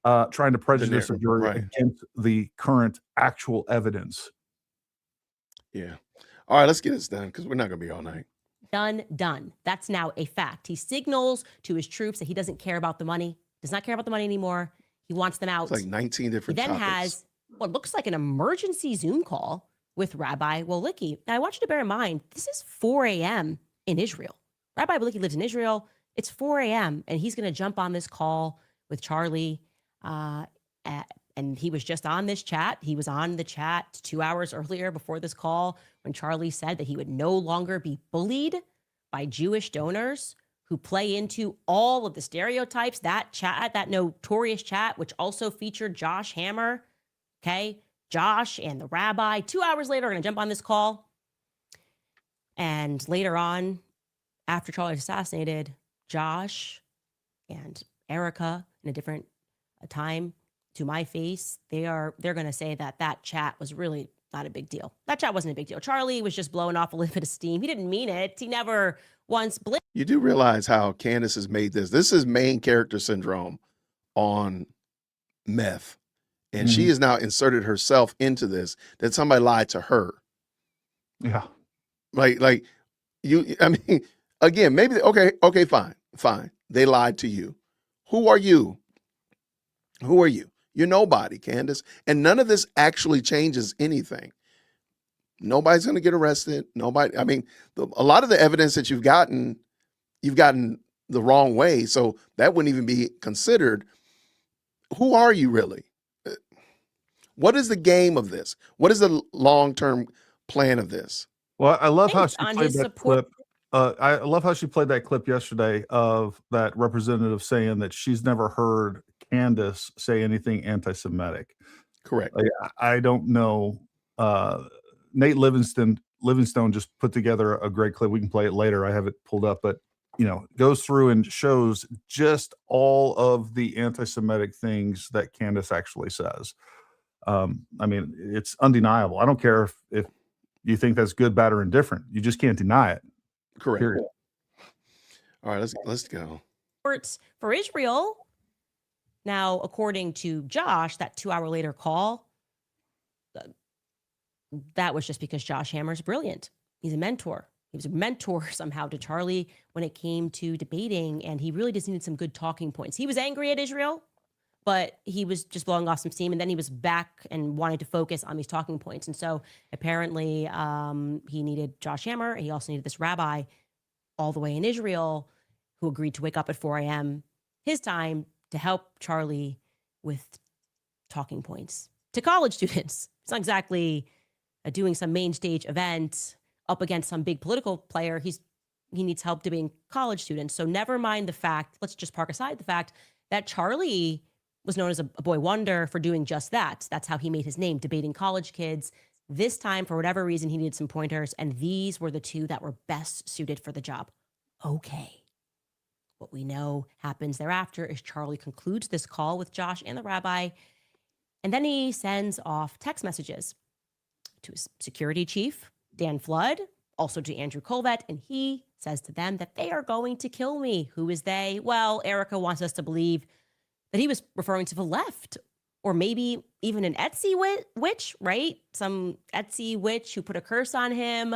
B: trying to prejudice a jury against the current actual evidence.
A: Yeah. All right, let's get this done because we're not going to be all night.
E: Done. That's now a fact. He signals to his troops that he doesn't care about the money, does not care about the money anymore. He wants them out.
A: It's like 19 different
E: He then
A: topics.
E: has what looks like an emergency Zoom call with Rabbi Wolicki. Now, I want you to bear in mind, this is 4 a.m. in Israel. Rabbi Wolicki lives in Israel. It's 4 a.m. and he's going to jump on this call with Charlie. And he was just on this chat. He was on the chat 2 hours earlier before this call when Charlie said that he would no longer be bullied by Jewish donors who play into all of the stereotypes. That chat, that notorious chat, which also featured Josh Hammer. Okay. Josh and the rabbi 2 hours later are going to jump on this call. And later on, after Charlie was assassinated, Josh and Erica, in a different time, to my face, they're going to say that chat was really not a big deal. That chat wasn't a big deal. Charlie was just blowing off a little bit of steam. He didn't mean it. He never once blinked.
A: You do realize how Candace has made this. This is main character syndrome on meth. And she has now inserted herself into this, that somebody lied to her.
B: Yeah.
A: Like you, I mean, again, maybe, okay, fine. They lied to you. Who are you? Who are you? You're nobody, Candace. And none of this actually changes anything. Nobody's going to get arrested. Nobody, I mean, a lot of the evidence that you've gotten the wrong way. So that wouldn't even be considered. Who are you really? What is the game of this? What is the long-term plan of this?
B: Well, I love how she
E: On
B: played
E: his
B: that
E: support-
B: clip. I love how she played that clip yesterday of that representative saying that she's never heard Candace say anything anti-Semitic.
A: Correct.
B: I don't know. Nate Livingstone just put together a great clip. We can play it later. I have it pulled up, but goes through and shows just all of the anti-Semitic things that Candace actually says. I mean, it's undeniable. I don't care if you think that's good, bad, or indifferent. You just can't deny it.
A: Correct.
B: Period.
A: All right, let's go.
E: For Israel. Now, according to Josh, that 2 hour later call, that was just because Josh Hammer's brilliant. He's a mentor. He was a mentor somehow to Charlie when it came to debating, and he really just needed some good talking points. He was angry at Israel, but he was just blowing off some steam, and then he was back and wanted to focus on these talking points. And so apparently he needed Josh Hammer, and he also needed this rabbi all the way in Israel who agreed to wake up at 4 a.m. his time to help Charlie with talking points to college students. It's not exactly doing some main stage event up against some big political player. He needs help debating college students. So never mind the fact, let's just park aside the fact that Charlie was known as a boy wonder for doing just that. That's how he made his name, debating college kids. This time, for whatever reason, he needed some pointers, and these were the two that were best suited for the job. Okay. What we know happens thereafter is Charlie concludes this call with Josh and the rabbi, and then he sends off text messages to his security chief, Dan Flood, also to Andrew Colvett, and he says to them that they are going to kill me. Who is they? Well, Erica wants us to believe that he was referring to the left, or maybe even an Etsy witch, right? Some Etsy witch who put a curse on him.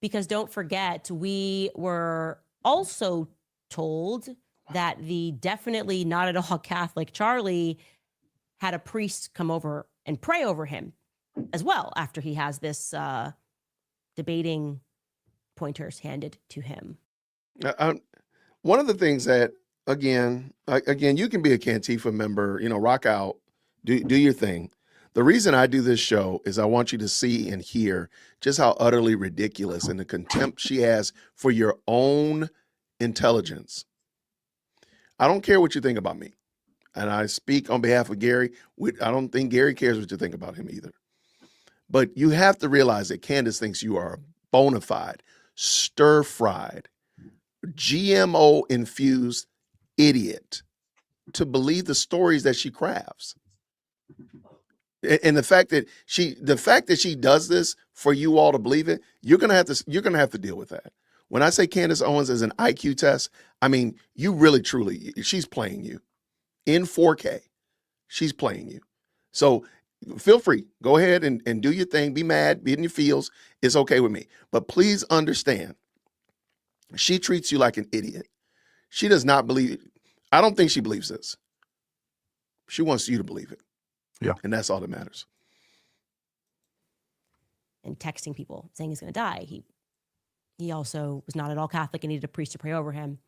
E: Because don't forget, we were also told that the definitely not at all Catholic Charlie had a priest come over and pray over him as well after he has this debating pointers handed to him.
A: One of the things that, again, you can be a Cantifa member, rock out, do your thing. The reason I do this show is I want you to see and hear just how utterly ridiculous and the contempt she has for your own intelligence. I don't care what you think about me. and I speak on behalf of Gary. I don't think Gary cares what you think about him either. But you have to realize that Candace thinks you are a bona fide, stir-fried, GMO-infused idiot to believe the stories that she crafts. And the fact that she does this for you all to believe it, you're gonna have to deal with that. When I say Candace Owens is an IQ test, I mean you really truly, she's playing you in 4K. She's playing you. So feel free, go ahead and do your thing. Be mad, be in your feels. It's okay with me. But please understand, she treats you like an idiot. She does not believe. I don't think she believes this. She wants you to believe it.
B: Yeah.
A: And that's all that matters.
E: And texting people saying he's going to die. He also was not at all Catholic and needed a priest to pray over him.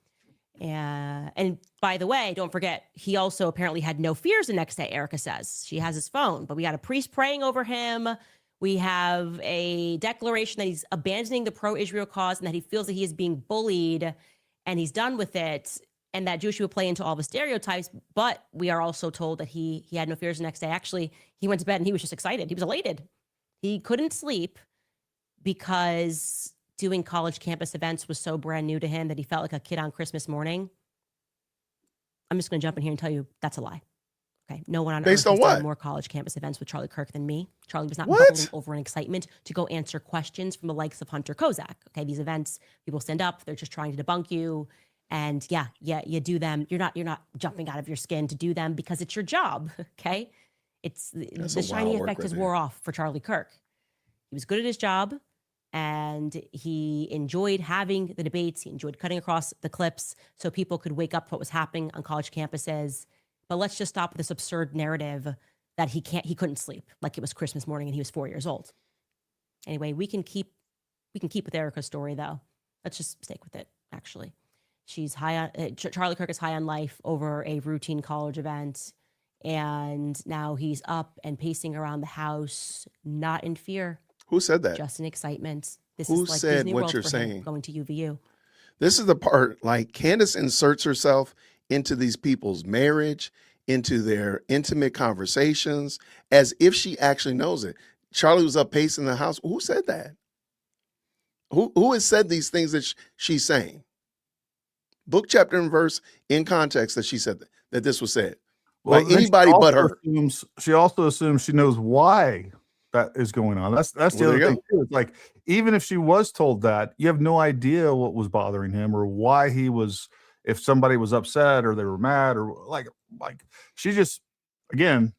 E: And by the way, don't forget, he also apparently had no fears the next day, Erica says. She has his phone, but we got a priest praying over him. We have a declaration that he's abandoning the pro-Israel cause and that he feels that he is being bullied and he's done with it, and that Jewish people play into all the stereotypes. But we are also told that he had no fears the next day. Actually, he went to bed and he was just excited. He was elated. He couldn't sleep because doing college campus events was so brand new to him that he felt like a kid on Christmas morning. I'm just going to jump in here and tell you that's a lie. Okay, no one on earth has done more college campus events with Charlie Kirk than me. Charlie was not bubbling over in excitement to go answer questions from the likes of Hunter Kozak. Okay, these events, people stand up, they're just trying to debunk you, and you do them. You're not jumping out of your skin to do them because it's your job. Okay, it's the shiny effect has wore off for Charlie Kirk. He was good at his job, and he enjoyed having the debates. He enjoyed cutting across the clips so people could wake up to what was happening on college campuses. But let's just stop with this absurd narrative that he couldn't sleep like it was Christmas morning and he was 4 years old. Anyway, we can keep with Erica's story though. Let's just stick with it. Actually, she's high on Charlie Kirk is high on life over a routine college event, and now he's up and pacing around the house, not in fear.
A: Who said that?
E: Just in excitement. This
A: Who
E: is like
A: said
E: Disney
A: what
E: World
A: you're
E: for
A: saying?
E: him, going to UVU.
A: This is the part, like Candace inserts herself into these people's marriage, into their intimate conversations, as if she actually knows it. Charlie was up pacing the house. Who said that? Who has said these things that she's saying? Book, chapter, and verse in context that she said that this was said.
B: Well,
A: like anybody but her.
B: She also assumes she knows why that is going on. That's the other thing too. It's like, even if she was told that, you have no idea what was bothering him or why he was, if somebody was upset or they were mad or like she just, again,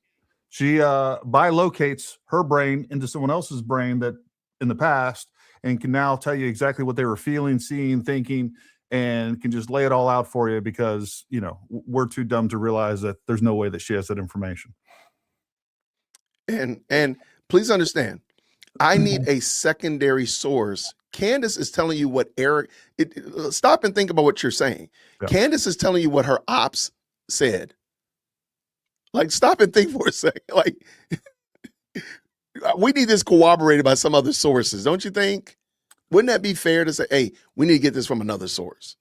B: she bilocates her brain into someone else's brain that in the past and can now tell you exactly what they were feeling, seeing, thinking, and can just lay it all out for you because, you know, we're too dumb to realize that there's no way that she has that information.
A: And please understand, I need a secondary source. Candace is telling you what stop and think about what you're saying. Yeah. Candace is telling you what her ops said. Like, stop and think for a second. Like, we need this corroborated by some other sources, don't you think? Wouldn't that be fair to say, hey, we need to get this from another source?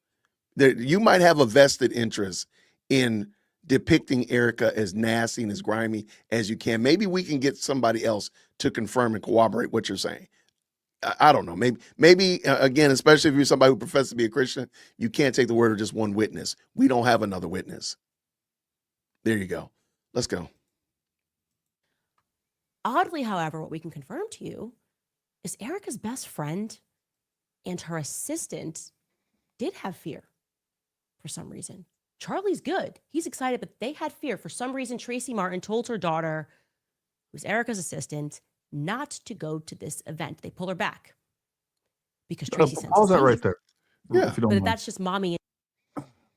A: You might have a vested interest in depicting Erica as nasty and as grimy as you can. Maybe we can get somebody else to confirm and corroborate what you're saying. I don't know. Maybe again, especially if you're somebody who professes to be a Christian, you can't take the word of just one witness. We don't have another witness. There you go. Let's go.
E: Oddly, however, what we can confirm to you is Erica's best friend and her assistant did have fear for some reason. Charlie's good. He's excited, but they had fear. For some reason, Tracy Martin told her daughter, who's Erica's assistant, not to go to this event. They pull her back because Tracy sends
B: how's that right there?
A: Yeah.
E: But that's just mommy.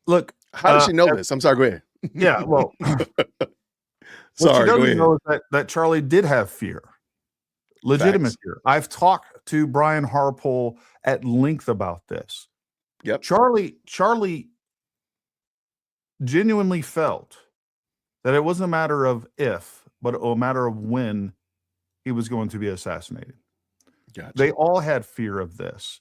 B: Look,
A: how does she know this? I'm sorry, go ahead.
B: Yeah, well,
A: sorry, go ahead.
B: Know is that Charlie did have fear, legitimate fear. I've talked to Brian Harpole at length about this.
A: Yep.
B: Charlie genuinely felt that it wasn't a matter of if, but a matter of when he was going to be assassinated.
A: Gotcha.
B: They all had fear of this.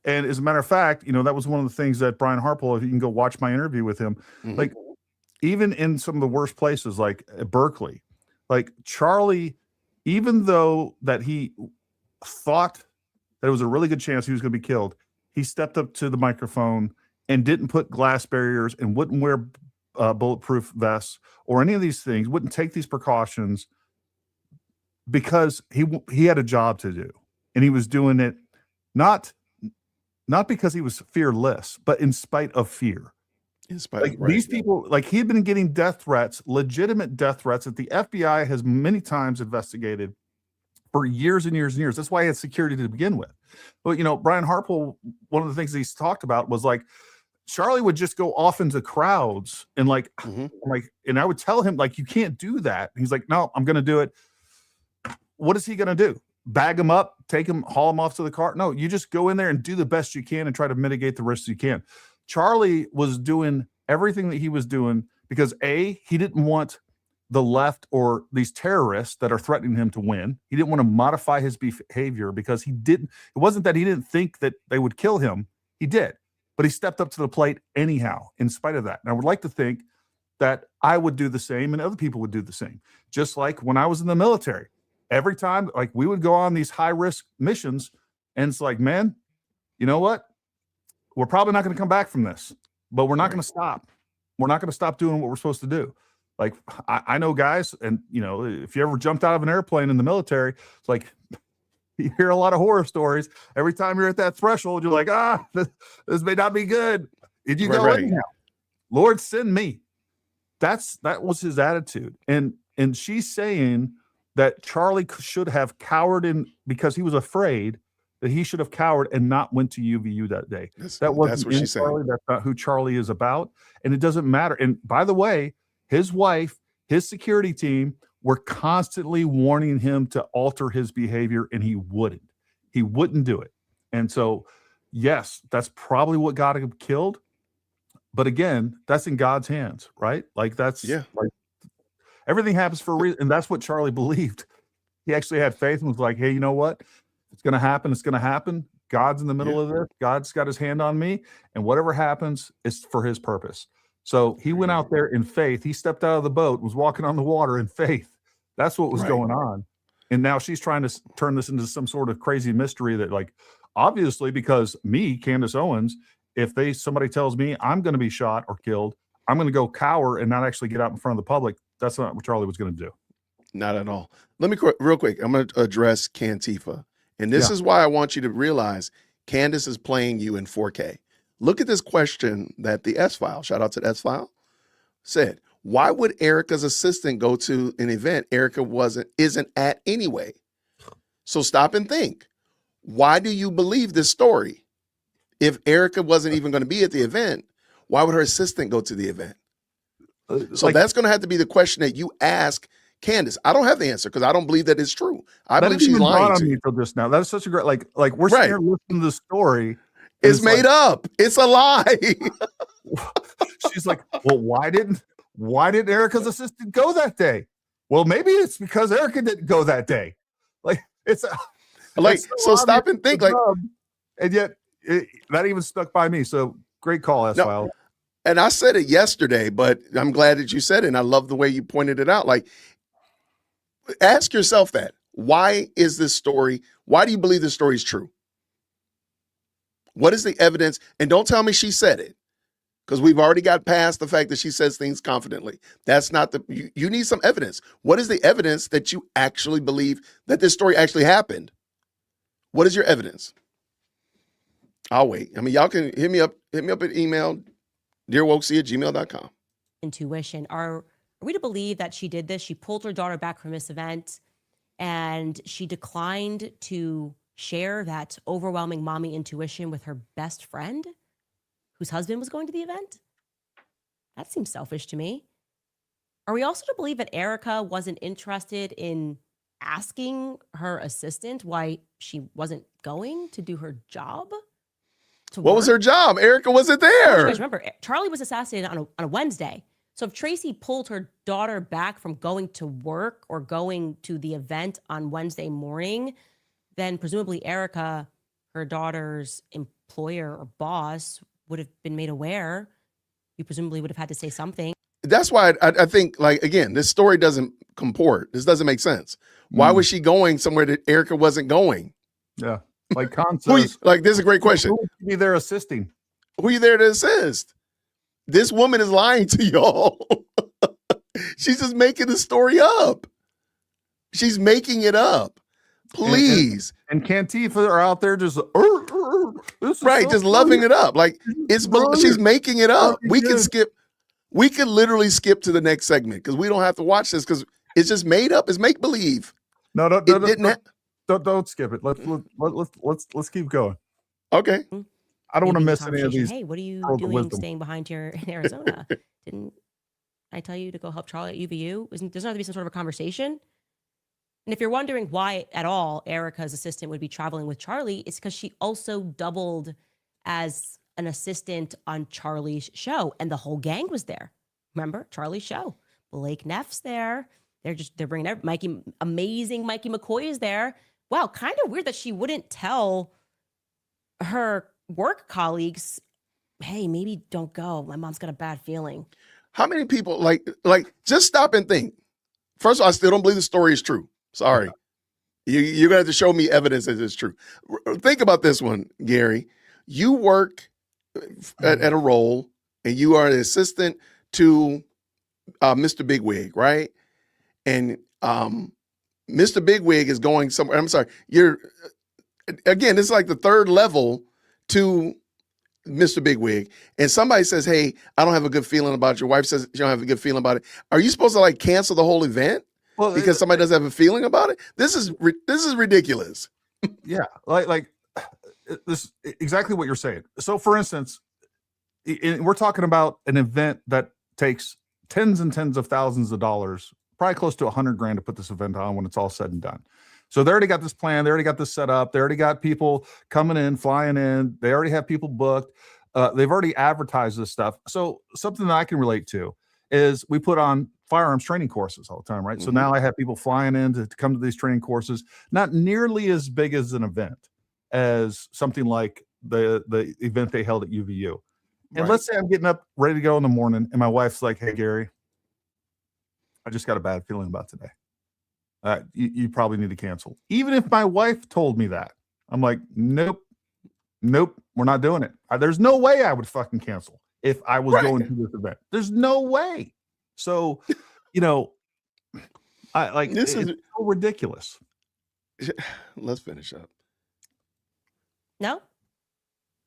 B: And as a matter of fact, you know, that was one of the things that Brian Harpole, if you can go watch my interview with him, like even in some of the worst places like Berkeley, like Charlie, even though that he thought that it was a really good chance he was going to be killed, he stepped up to the microphone and didn't put glass barriers and wouldn't wear bulletproof vests or any of these things, wouldn't take these precautions because he had a job to do, and he was doing it not because he was fearless, but in spite of fear.
A: In spite
B: Like
A: of, right,
B: these people, like he had been getting death threats, legitimate death threats that the FBI has many times investigated for years and years and years. That's why he had security to begin with. But Brian Harpole, one of the things he's talked about was like Charlie would just go off into crowds and and I would tell him like, you can't do that. He's like, no, I'm going to do it. What is he going to do? Bag him up, take him, haul him off to the car? No, you just go in there and do the best you can and try to mitigate the risks you can. Charlie was doing everything that he was doing because he didn't want the left or these terrorists that are threatening him to win. He didn't want to modify his behavior because it wasn't that he didn't think that they would kill him. He did, but he stepped up to the plate anyhow, in spite of that. And I would like to think that I would do the same and other people would do the same. Just like when I was in the military, every time like we would go on these high risk missions and it's like, man, you know what? We're probably not going to come back from this, but we're not going to stop. We're not going to stop doing what we're supposed to do. Like I know guys, and if you ever jumped out of an airplane in the military, it's like you hear a lot of horror stories. Every time you're at that threshold, you're like, this may not be good. Did you go anyhow? Lord, send me. That was his attitude. And she's saying that Charlie should have cowered in because he was afraid that he should have cowered and not went to UVU that day. That's what she said. That's not who Charlie is about. And it doesn't matter. And by the way, his wife, his security team were constantly warning him to alter his behavior, and he wouldn't do it. And so, yes, that's probably what got him killed. But again, that's in God's hands, right? Like like everything happens for a reason. And that's what Charlie believed. He actually had faith and was like, hey, you know what? It's going to happen. It's going to happen. God's in the middle of this. God's got his hand on me. And whatever happens is for his purpose. So he went out there in faith. He stepped out of the boat, was walking on the water in faith. That's what was going on. And now she's trying to turn this into some sort of crazy mystery that, like, obviously, because me, Candace Owens, if somebody tells me I'm going to be shot or killed, I'm going to go cower and not actually get out in front of the public. That's not what Charlie was going to do.
A: Not at all. Let me real quick. I'm going to address Cantifa. And this is why I want you to realize Candace is playing you in 4K. Look at this question that the S-File, shout out to the S-File, said. Why would Erica's assistant go to an event Erica isn't at anyway? So stop and think. Why do you believe this story? If Erica wasn't even going to be at the event, why would her assistant go to the event? So that's going to have to be the question that you ask Candace. I don't have the answer because I don't believe that it's true. I believe she's lying to you.
B: This now. That is such a great, like we're sitting here listening to the story.
A: It's made up. It's a lie.
B: She's like, well, why didn't Erica's assistant go that day? Well, maybe it's because Erica didn't go that day. Like so stop and think and yet that even stuck by me. So great call, S-File.
A: And I said it yesterday, but I'm glad that you said it. And I love the way you pointed it out. Like, ask yourself that. Why is this story? Why do you believe this story is true? What is the evidence? And don't tell me she said it, because we've already got past the fact that she says things confidently. That's not you need some evidence. What is the evidence that you actually believe that this story actually happened? What is your evidence? I'll wait. I mean, y'all can hit me up at email, dearwokesy@gmail.com.
E: Intuition. Are we to believe that she did this? She pulled her daughter back from this event and she declined to share that overwhelming mommy intuition with her best friend whose husband was going to the event? That seems selfish to me. Are we also to believe that Erica wasn't interested in asking her assistant why she wasn't going to do her job?
A: What was her job? Erica wasn't there.
E: You guys remember, Charlie was assassinated on a Wednesday. So if Tracy pulled her daughter back from going to work or going to the event on Wednesday morning, then presumably Erica, her daughter's employer or boss, would have been made aware. You presumably would have had to say something.
A: that's why I think, like, again, this story doesn't comport. This doesn't make sense. Why was she going somewhere that Erica wasn't going?
B: Yeah. Like Con says,
A: this is a great question.
B: Who would be there assisting?
A: Who are you there to assist? This woman is lying to y'all. She's just making the story up. She's making it up. Please.
B: And Cantifa are out there just
A: right, just loving it up. Like she's making it up. We could literally skip to the next segment because we don't have to watch this because it's just made up. It's make believe.
B: No, don't skip it. Let's keep going.
A: Okay.
B: I don't want to miss any of these.
E: Hey, what are you doing staying behind here in Arizona? Didn't I tell you to go help Charlie at UVU? There's not to be some sort of a conversation? And if you're wondering why at all Erica's assistant would be traveling with Charlie, it's because she also doubled as an assistant on Charlie's show, and the whole gang was there. Remember Charlie's show? Blake Neff's there. They're bringing amazing Mikey McCoy is there. Wow, kind of weird that she wouldn't tell her work colleagues, hey, maybe don't go. My mom's got a bad feeling.
A: How many people like just stop and think? First of all, I still don't believe the story is true. Sorry. You're gonna have to show me evidence that it's true. Think about this one, Gary. You work at a role and you are an assistant to Mr. Bigwig, right? And Mr. Bigwig is going somewhere. I'm sorry. Again, it's like the third level to Mr. Bigwig. And somebody says, hey, I don't have a good feeling about it. Your wife says you don't have a good feeling about it. Are you supposed to like cancel the whole event? Well, because somebody doesn't have a feeling about it? This is ridiculous.
B: Yeah, like this exactly what you're saying. So, for instance, we're talking about an event that takes tens and tens of thousands of dollars, probably close to $100,000 to put this event on when it's all said and done. So they already got this plan. They already got this set up. They already got people coming in, flying in. They already have people booked. They've already advertised this stuff. So something that I can relate to is we put on firearms training courses all the time, right? Mm-hmm. So now I have people flying in to come to these training courses, not nearly as big as an event as something like the event they held at UVU. And
A: right.
B: Let's say I'm getting up ready to go in the morning and my wife's like, hey, Gary, I just got a bad feeling about today. You probably need to cancel. Even if my wife told me that, I'm like, nope, we're not doing it. There's no way I would fucking cancel if I was going to this event. There's no way. So, it's so ridiculous.
A: Let's finish up.
E: No?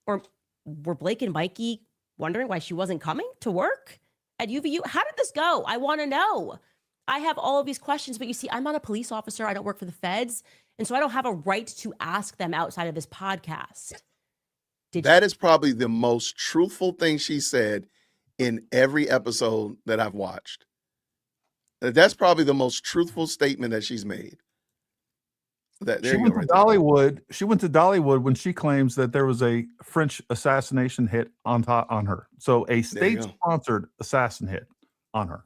E: Or were Blake and Mikey wondering why she wasn't coming to work at UVU? How did this go? I want to know. I have all of these questions, but you see, I'm not a police officer. I don't work for the feds. And so I don't have a right to ask them outside of this podcast.
A: That is probably the most truthful thing she said in every episode that I've watched. That's probably the most truthful statement that she's made.
B: She went to Dollywood when she claims that there was a French assassination hit on her. So a state-sponsored assassin hit on her.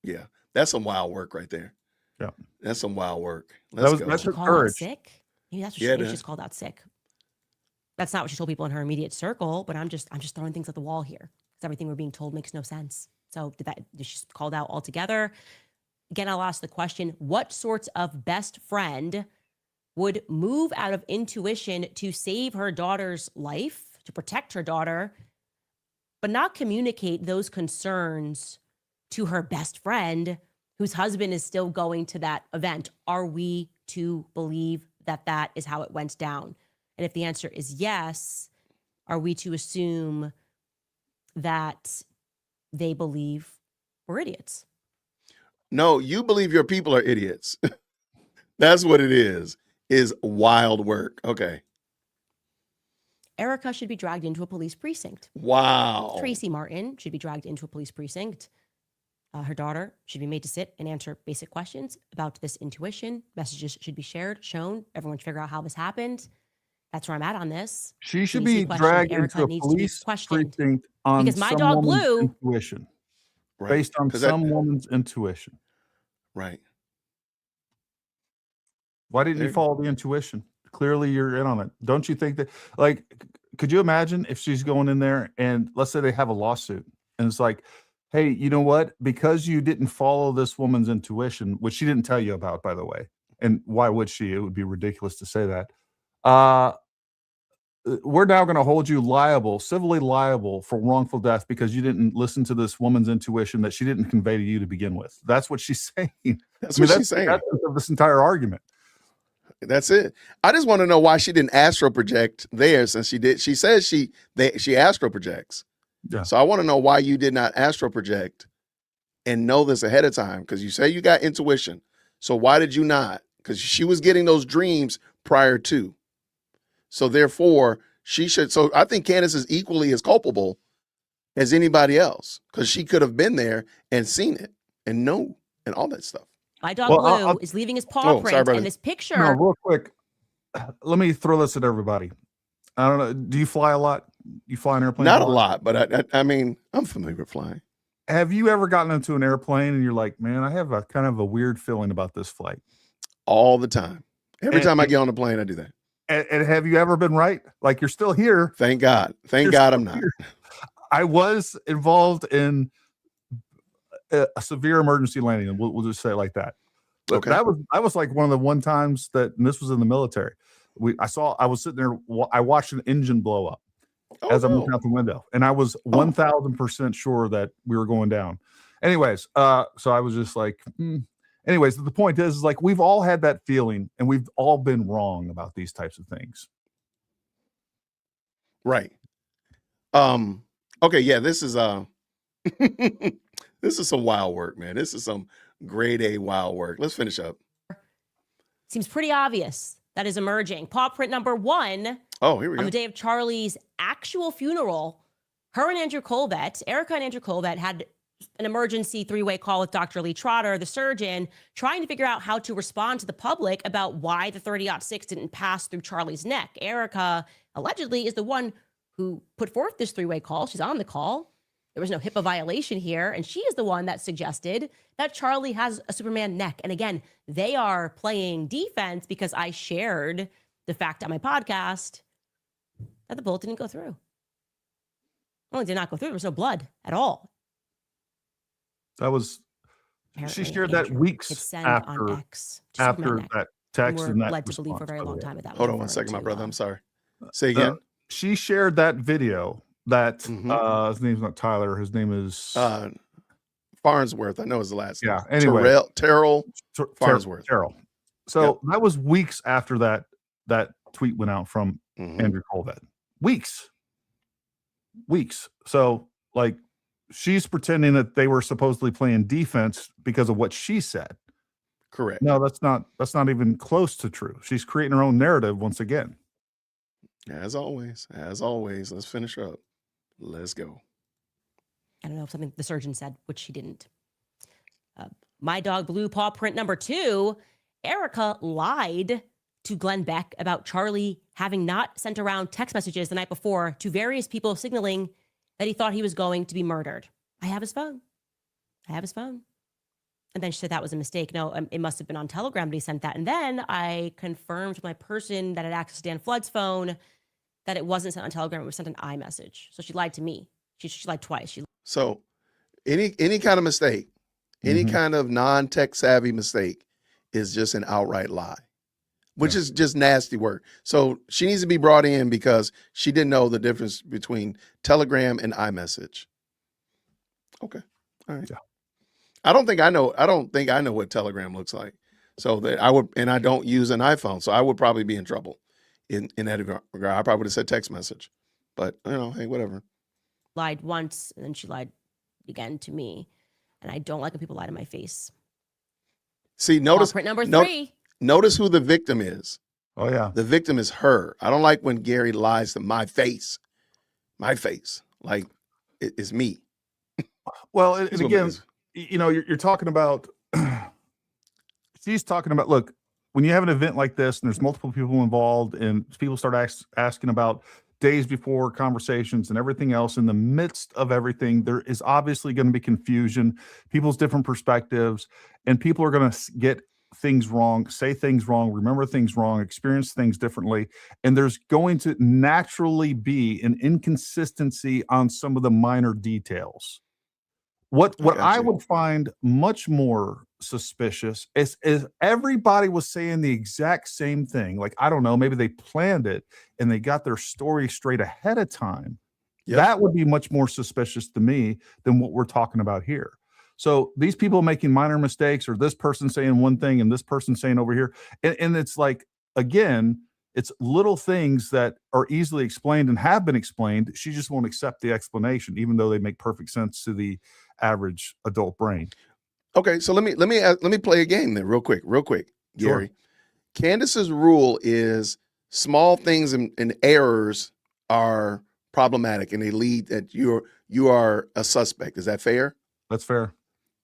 A: Yeah, that's some wild work right there.
B: Yeah,
A: that's some wild work.
E: That's her courage. Sick? Maybe that's what she's just called out sick. That's not what she told people in her immediate circle. But I'm just throwing things at the wall here because everything we're being told makes no sense. So did she called out altogether? Again, I'll ask the question: what sorts of best friend would move out of intuition to save her daughter's life, to protect her daughter, but not communicate those concerns to her best friend whose husband is still going to that event? Are we to believe that that is how it went down? And if the answer is yes, are we to assume that they believe we're idiots?
A: No, you believe your people are idiots. That's what it is wild work. Okay.
E: Erica should be dragged into a police precinct.
A: Wow.
E: Tracy Martin should be dragged into a police precinct. Her daughter should be made to sit and answer basic questions about this intuition. Messages should be shared, shown. Everyone should figure out how this happened. That's where I'm at on this.
B: She should be dragged into a police precinct on
E: because my dog Blue
B: intuition, based on some woman's intuition.
A: Right.
B: Why didn't you follow the intuition? Clearly, you're in on it. Don't you think that? Like, could you imagine if she's going in there and let's say they have a lawsuit and it's like, hey, you know what? Because you didn't follow this woman's intuition, which she didn't tell you about, by the way. And why would she? It would be ridiculous to say that. We're now going to hold you liable, civilly liable for wrongful death because you didn't listen to this woman's intuition that she didn't convey to you to begin with. That's what she's saying.
A: That's what she's saying.
B: That's this entire argument.
A: That's it. I just want to know why she didn't astro project there since she did. She says she astro projects.
B: Yeah.
A: So I want to know why you did not astro project and know this ahead of time, because you say you got intuition. So why did you not? Because she was getting those dreams prior to. So therefore, she should. So I think Candace is equally as culpable as anybody else, because she could have been there and seen it and know and all that stuff.
E: My dog Blue is leaving his paw print, and this picture.
B: No, real quick, let me throw this at everybody. I don't know. Do you fly a lot? You fly an airplane?
A: Not a lot, but I mean, I'm familiar with flying.
B: Have you ever gotten into an airplane and you're like, man, I have a kind of a weird feeling about this flight?
A: All the time. Every time I get on a plane, I do that.
B: And have you ever been right? Like, you're still here.
A: Thank God. Thank God I'm not.
B: Here. I was involved in a severe emergency landing, and we'll just say it like that. But
A: Okay.
B: that was like one of the times that, and this was in the military. I was sitting there. I watched an engine blow up as I'm looking out the window, and I was 1,000% sure that we were going down. Anyways, so I was just like, Anyways, the point is like, we've all had that feeling, and we've all been wrong about these types of things.
A: Right. Okay. Yeah. This is this is some wild work, man. This is some grade A wild work. Let's finish up.
E: Seems pretty obvious that is emerging. Paw print number 1.
A: Oh, here we go.
E: On the day of Charlie's actual funeral, her and Andrew Colvett, Erica and Andrew Colvett, had an emergency 3-way call with Dr. Lee Trotter, the surgeon, trying to figure out how to respond to the public about why the 30-06 didn't pass through Charlie's neck. Erica allegedly is the one who put forth this 3-way call. She's on the call. There was no HIPAA violation here, and she is the one that suggested that Charlie has a Superman neck. And again, they are playing defense because I shared the fact on my podcast that the bullet didn't go through. Not only did not go through, there was no blood at all.
B: That was,
E: Apparently,
B: she shared that weeks after that text, and that
E: led to believe for a very long time that.
A: Hold on one second, my brother. I'm sorry. Say again.
B: She shared that video that his name's not Tyler. His name is
A: Farnsworth. I know his last name.
B: Yeah. Anyway,
A: Terrell Farnsworth.
B: Terrell. So that was weeks after that tweet went out from Andrew Colvett. Weeks. So like, she's pretending that they were supposedly playing defense because of what she said.
A: Correct.
B: No, that's not even close to true. She's creating her own narrative once again.
A: As always, let's finish up. Let's go.
E: I don't know if something the surgeon said, which she didn't. My dog Blue paw print number 2. Erica lied to Glenn Beck about Charlie having not sent around text messages the night before to various people signaling that he thought he was going to be murdered. I have his phone. And then she said that was a mistake. No, it must have been on Telegram that he sent that. And then I confirmed with my person that had access to Dan Flood's phone that it wasn't sent on Telegram. It was sent an iMessage. So she lied to me. She lied twice.
A: So any kind of mistake, any kind of non-tech savvy mistake is just an outright lie, which is just nasty work. So she needs to be brought in because she didn't know the difference between Telegram and iMessage. Okay. All right.
B: Yeah.
A: I don't think I know what Telegram looks like. So that I don't use an iPhone. So I would probably be in trouble in that regard. I probably would have said text message, but hey, whatever.
E: Lied once and then she lied again to me. And I don't like when people lie to my face.
A: See, notice
E: print number 3.
A: Notice who the victim is.
B: Oh yeah.
A: The victim is her. I don't like when Gary lies to my face. My face. Like it's me.
B: Well, and again, you're talking about, she's talking about, look, when you have an event like this and there's multiple people involved and people start asking about days before conversations and everything else, in the midst of everything, there is obviously going to be confusion, people's different perspectives, and people are going to get things wrong, say things wrong, remember things wrong, experience things differently. And there's going to naturally be an inconsistency on some of the minor details. What
A: got
B: I
A: you.
B: would find much more suspicious is everybody was saying the exact same thing. Like, I don't know, maybe they planned it and they got their story straight ahead of time.
A: Yep.
B: That would be much more suspicious to me than what we're talking about here. So these people making minor mistakes, or this person saying one thing and this person saying over here, and it's like, again, it's little things that are easily explained and have been explained. She just won't accept the explanation, even though they make perfect sense to the average adult brain.
A: Okay, so let me play a game then, real quick, Gary.
B: Sure.
A: Candace's rule is small things and errors are problematic, and they lead that you are a suspect. Is that fair?
B: That's fair.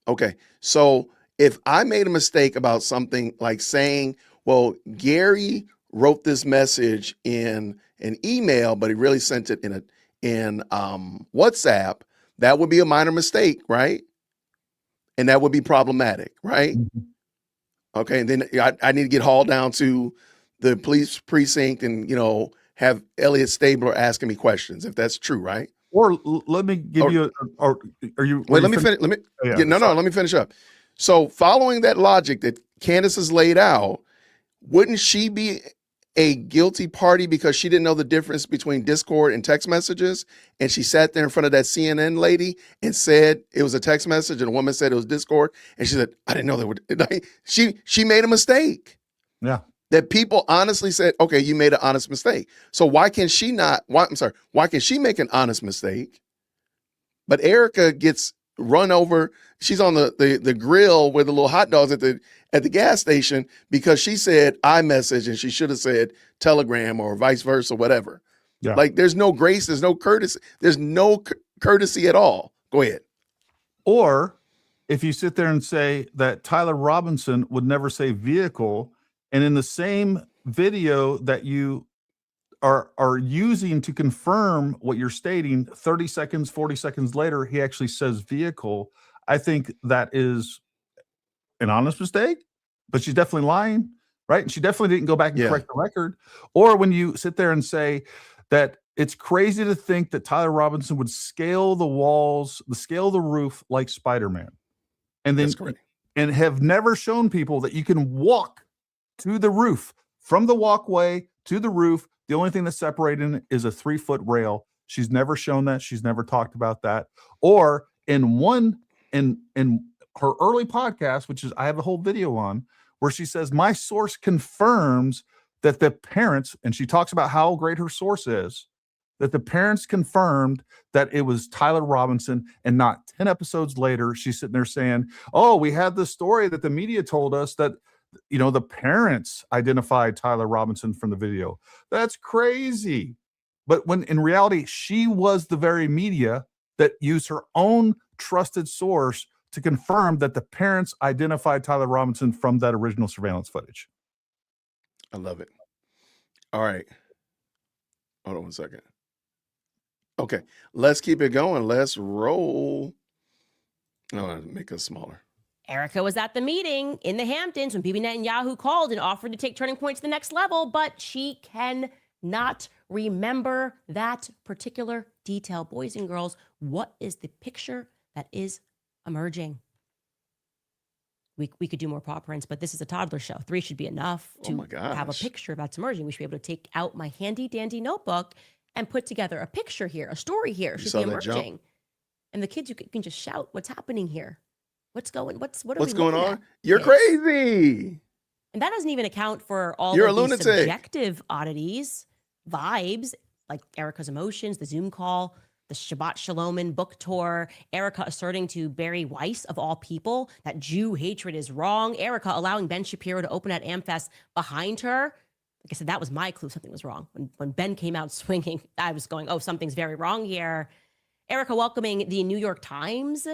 A: Okay, so if I made a mistake about something, like saying, well, Gary wrote this message in an email, but he really sent it in WhatsApp, that would be a minor mistake, right? And that would be problematic, right?
B: Mhm.
A: Okay, and then I need to get hauled down to the police precinct and, have Elliot Stabler asking me questions, if that's true, right?
B: Or let me give you or are you
A: Wait, let me finish. Let me let me finish up. So following that logic that Candace has laid out, wouldn't she be a guilty party because she didn't know the difference between Discord and text messages? And she sat there in front of that CNN lady and said it was a text message, and a woman said it was Discord. And she said, I didn't know that would. She made a mistake.
B: Yeah.
A: That people honestly said, okay, you made an honest mistake. So why can she make an honest mistake? But Erica gets run over. She's on the grill with the little hot dogs at the gas station because she said iMessage and she should have said Telegram or vice versa, whatever.
B: Yeah.
A: Like, there's no grace, there's no courtesy, there's no courtesy at all. Go ahead.
B: Or if you sit there and say that Tyler Robinson would never say vehicle, and in the same video that you are using to confirm what you're stating, 30 seconds, 40 seconds later, he actually says vehicle, I think that is an honest mistake, but she's definitely lying, right? And she definitely didn't go back and correct the record. Or when you sit there and say that it's crazy to think that Tyler Robinson would scale the walls, scale the roof like Spider-Man. And then and have never shown people that you can walk to the roof, from the walkway to the roof. The only thing that's separating is a 3-foot rail. She's never shown that. She's never talked about that. Or in her early podcast, which is I have a whole video on, where she says, my source confirms that the parents, and she talks about how great her source is, that the parents confirmed that it was Tyler Robinson, and not 10 episodes later, she's sitting there saying, oh, we had this story that the media told us that, the parents identified Tyler Robinson from the video. That's crazy. But when in reality, she was the very media that used her own trusted source to confirm that the parents identified Tyler Robinson from that original surveillance footage.
A: I love it. All right. Hold on one second. Okay. Let's keep it going. Let's roll. No, make us smaller.
E: Erica was at the meeting in the Hamptons when Bibi Netanyahu called and offered to take Turning Point to the next level, but she cannot remember that particular detail. Boys and girls, what is the picture that is emerging? We could do more paw prints, but this is a toddler show. 3 should be enough to have a picture that's emerging. We should be able to take out my handy dandy notebook and put together a picture here, a story here should be emerging. And the kids, you can just shout, what's happening here? What's going on?
A: You're crazy.
E: And that doesn't even account for all
A: You're
E: of
A: a
E: these
A: lunatic.
E: subjective oddities, vibes, like Erica's emotions, the Zoom call, the Shabbat Shalom book tour, Erica asserting to Barry Weiss, of all people, that Jew hatred is wrong, Erica allowing Ben Shapiro to open at AmFest behind her. Like I said, that was my clue something was wrong. When Ben came out swinging, I was going, oh, something's very wrong here. Erica welcoming the New York Times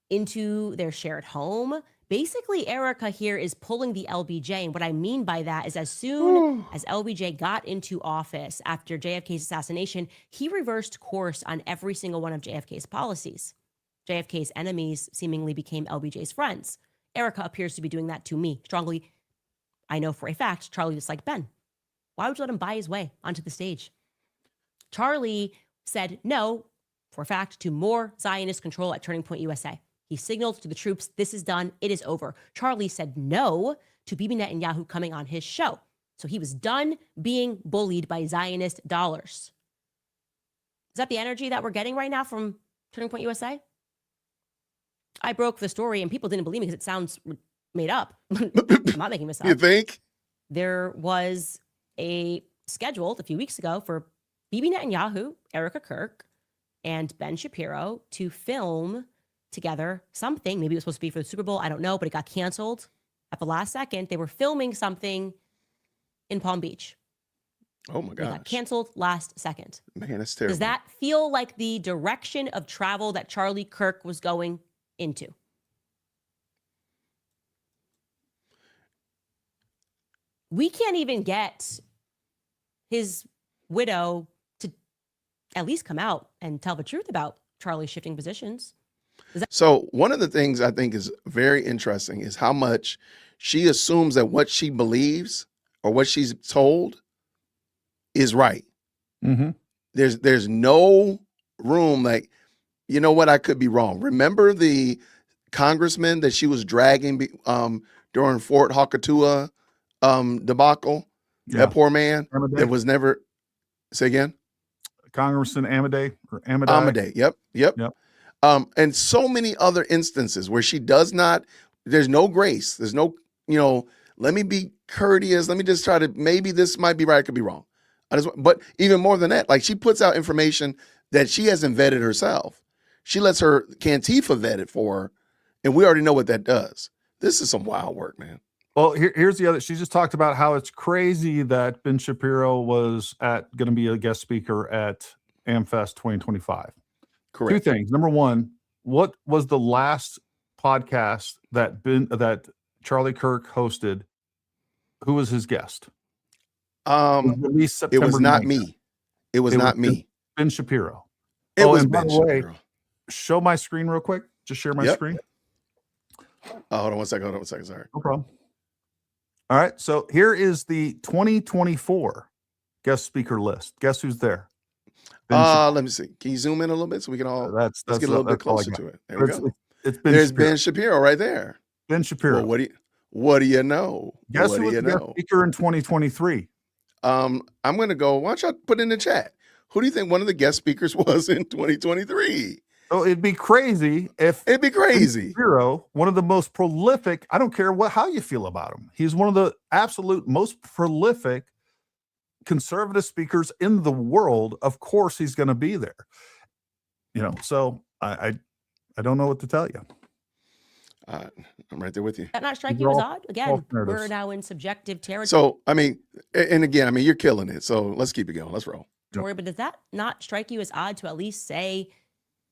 E: into their shared home. Basically, Erica here is pulling the LBJ. And what I mean by that is as soon as LBJ got into office after JFK's assassination, he reversed course on every single one of JFK's policies. JFK's enemies seemingly became LBJ's friends. Erica appears to be doing that to me strongly. I know for a fact Charlie disliked Ben. Why would you let him buy his way onto the stage? Charlie said no, for a fact, to more Zionist control at Turning Point USA. He signaled to the troops, this is done, it is over. Charlie said no to Bibi Netanyahu coming on his show. So he was done being bullied by Zionist dollars. Is that the energy that we're getting right now from Turning Point USA? I broke the story and people didn't believe me because it sounds made up. I'm not making this up.
A: You think?
E: There was a scheduled a few weeks ago for Bibi Netanyahu, Erica Kirk, and Ben Shapiro to film together something. Maybe it was supposed to be for the Super Bowl. I don't know, but it got canceled at the last second. They were filming something in Palm Beach.
A: Oh my gosh.
E: It got canceled last second.
A: Man, that's terrible.
E: Does that feel like the direction of travel that Charlie Kirk was going into? We can't even get his widow to at least come out and tell the truth about Charlie shifting positions.
A: So one of the things I think is very interesting is how much she assumes that what she believes or what she's told is right.
B: Mm-hmm.
A: There's no room like, you know what, I could be wrong. Remember the congressman that she was dragging during Fort Hakatua debacle?
B: Yeah.
A: That poor man
B: Amadei.
A: that was never, say again?
B: Congressman Amadei or Amadei.
A: Amadei, yep. And so many other instances where she does not, there's no grace. There's no, let me be courteous. Let me just try to, maybe this might be right. I could be wrong. But even more than that, like she puts out information that she hasn't vetted herself. She lets her Cantifa vet it for her. And we already know what that does. This is some wild work, man.
B: Well, here's the other. She just talked about how it's crazy that Ben Shapiro was going to be a guest speaker at AmFest 2025.
A: Correct.
B: Two things. Number one, what was the last podcast that Charlie Kirk hosted? Who was his guest? Released September
A: It was not
B: 9th.
A: me. It was not me.
B: Ben Shapiro.
A: It was
B: and by
A: Ben
B: the way,
A: Shapiro.
B: show my screen real quick. Just share my screen.
A: Oh, hold on one second. Sorry.
B: No problem. All right. So here is the 2024 guest speaker list. Guess who's there?
A: Let me see. Can you zoom in a little bit so we can all let's get a little bit closer to it. There we go. There's Ben Shapiro right there.
B: Ben Shapiro.
A: Well, what do you know?
B: Guess who was the guest speaker in 2023?
A: I'm gonna go. Why don't y'all put in the chat? Who do you think one of the guest speakers was in 2023?
B: Oh, it'd be crazy if
A: Ben
B: Shapiro, one of the most prolific. I don't care how you feel about him. He's one of the absolute most prolific conservative speakers in the world. Of course, he's going to be there. So I don't know what to tell you.
A: I'm right there with you.
E: That not strike you as odd? Again, we're now in subjective territory.
A: So, you're killing it. So let's keep it going. Let's roll.
E: But does that not strike you as odd to at least say,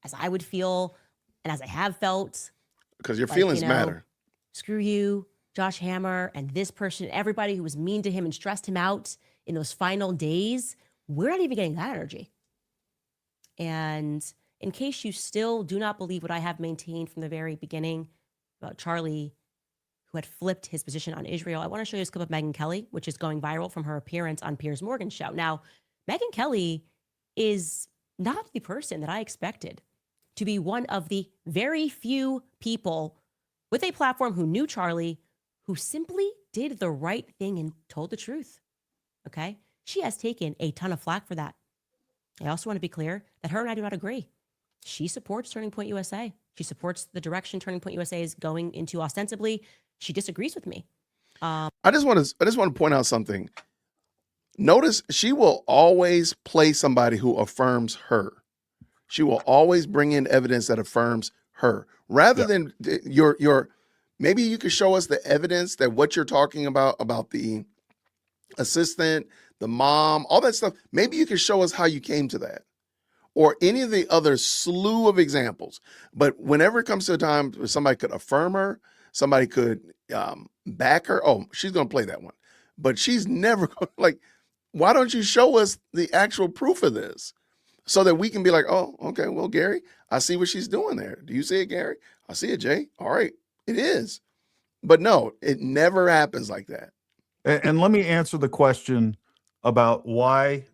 E: as I would feel and as I have felt?
A: Because your feelings matter.
E: Screw you, Josh Hammer, and this person, everybody who was mean to him and stressed him out in those final days. We're not even getting that energy. And in case you still do not believe what I have maintained from the very beginning about Charlie, who had flipped his position on Israel, I want to show you this clip of Megyn Kelly, which is going viral from her appearance on Piers Morgan's show. Now, Megyn Kelly is not the person that I expected to be one of the very few people with a platform who knew Charlie, who simply did the right thing and told the truth. Okay? She has taken a ton of flack for that. I also want to be clear that her and I do not agree. She supports Turning Point USA. She supports the direction Turning Point USA is going into ostensibly. She disagrees with me.
A: I just want to point out something. Notice she will always play somebody who affirms her. She will always bring in evidence that affirms her rather than your maybe you could show us the evidence that what you're talking about the assistant, the mom, all that stuff. Maybe you could show us how you came to that or any of the other slew of examples. But whenever it comes to a time where somebody could affirm her, somebody could back her. Oh, she's going to play that one, but she's never going why don't you show us the actual proof of this so that we can be like, oh, okay, well, Gary, I see what she's doing there. Do you see it, Gary? I see it, Jay. All right, it is. But no, it never happens like that.
B: And let me answer the question about why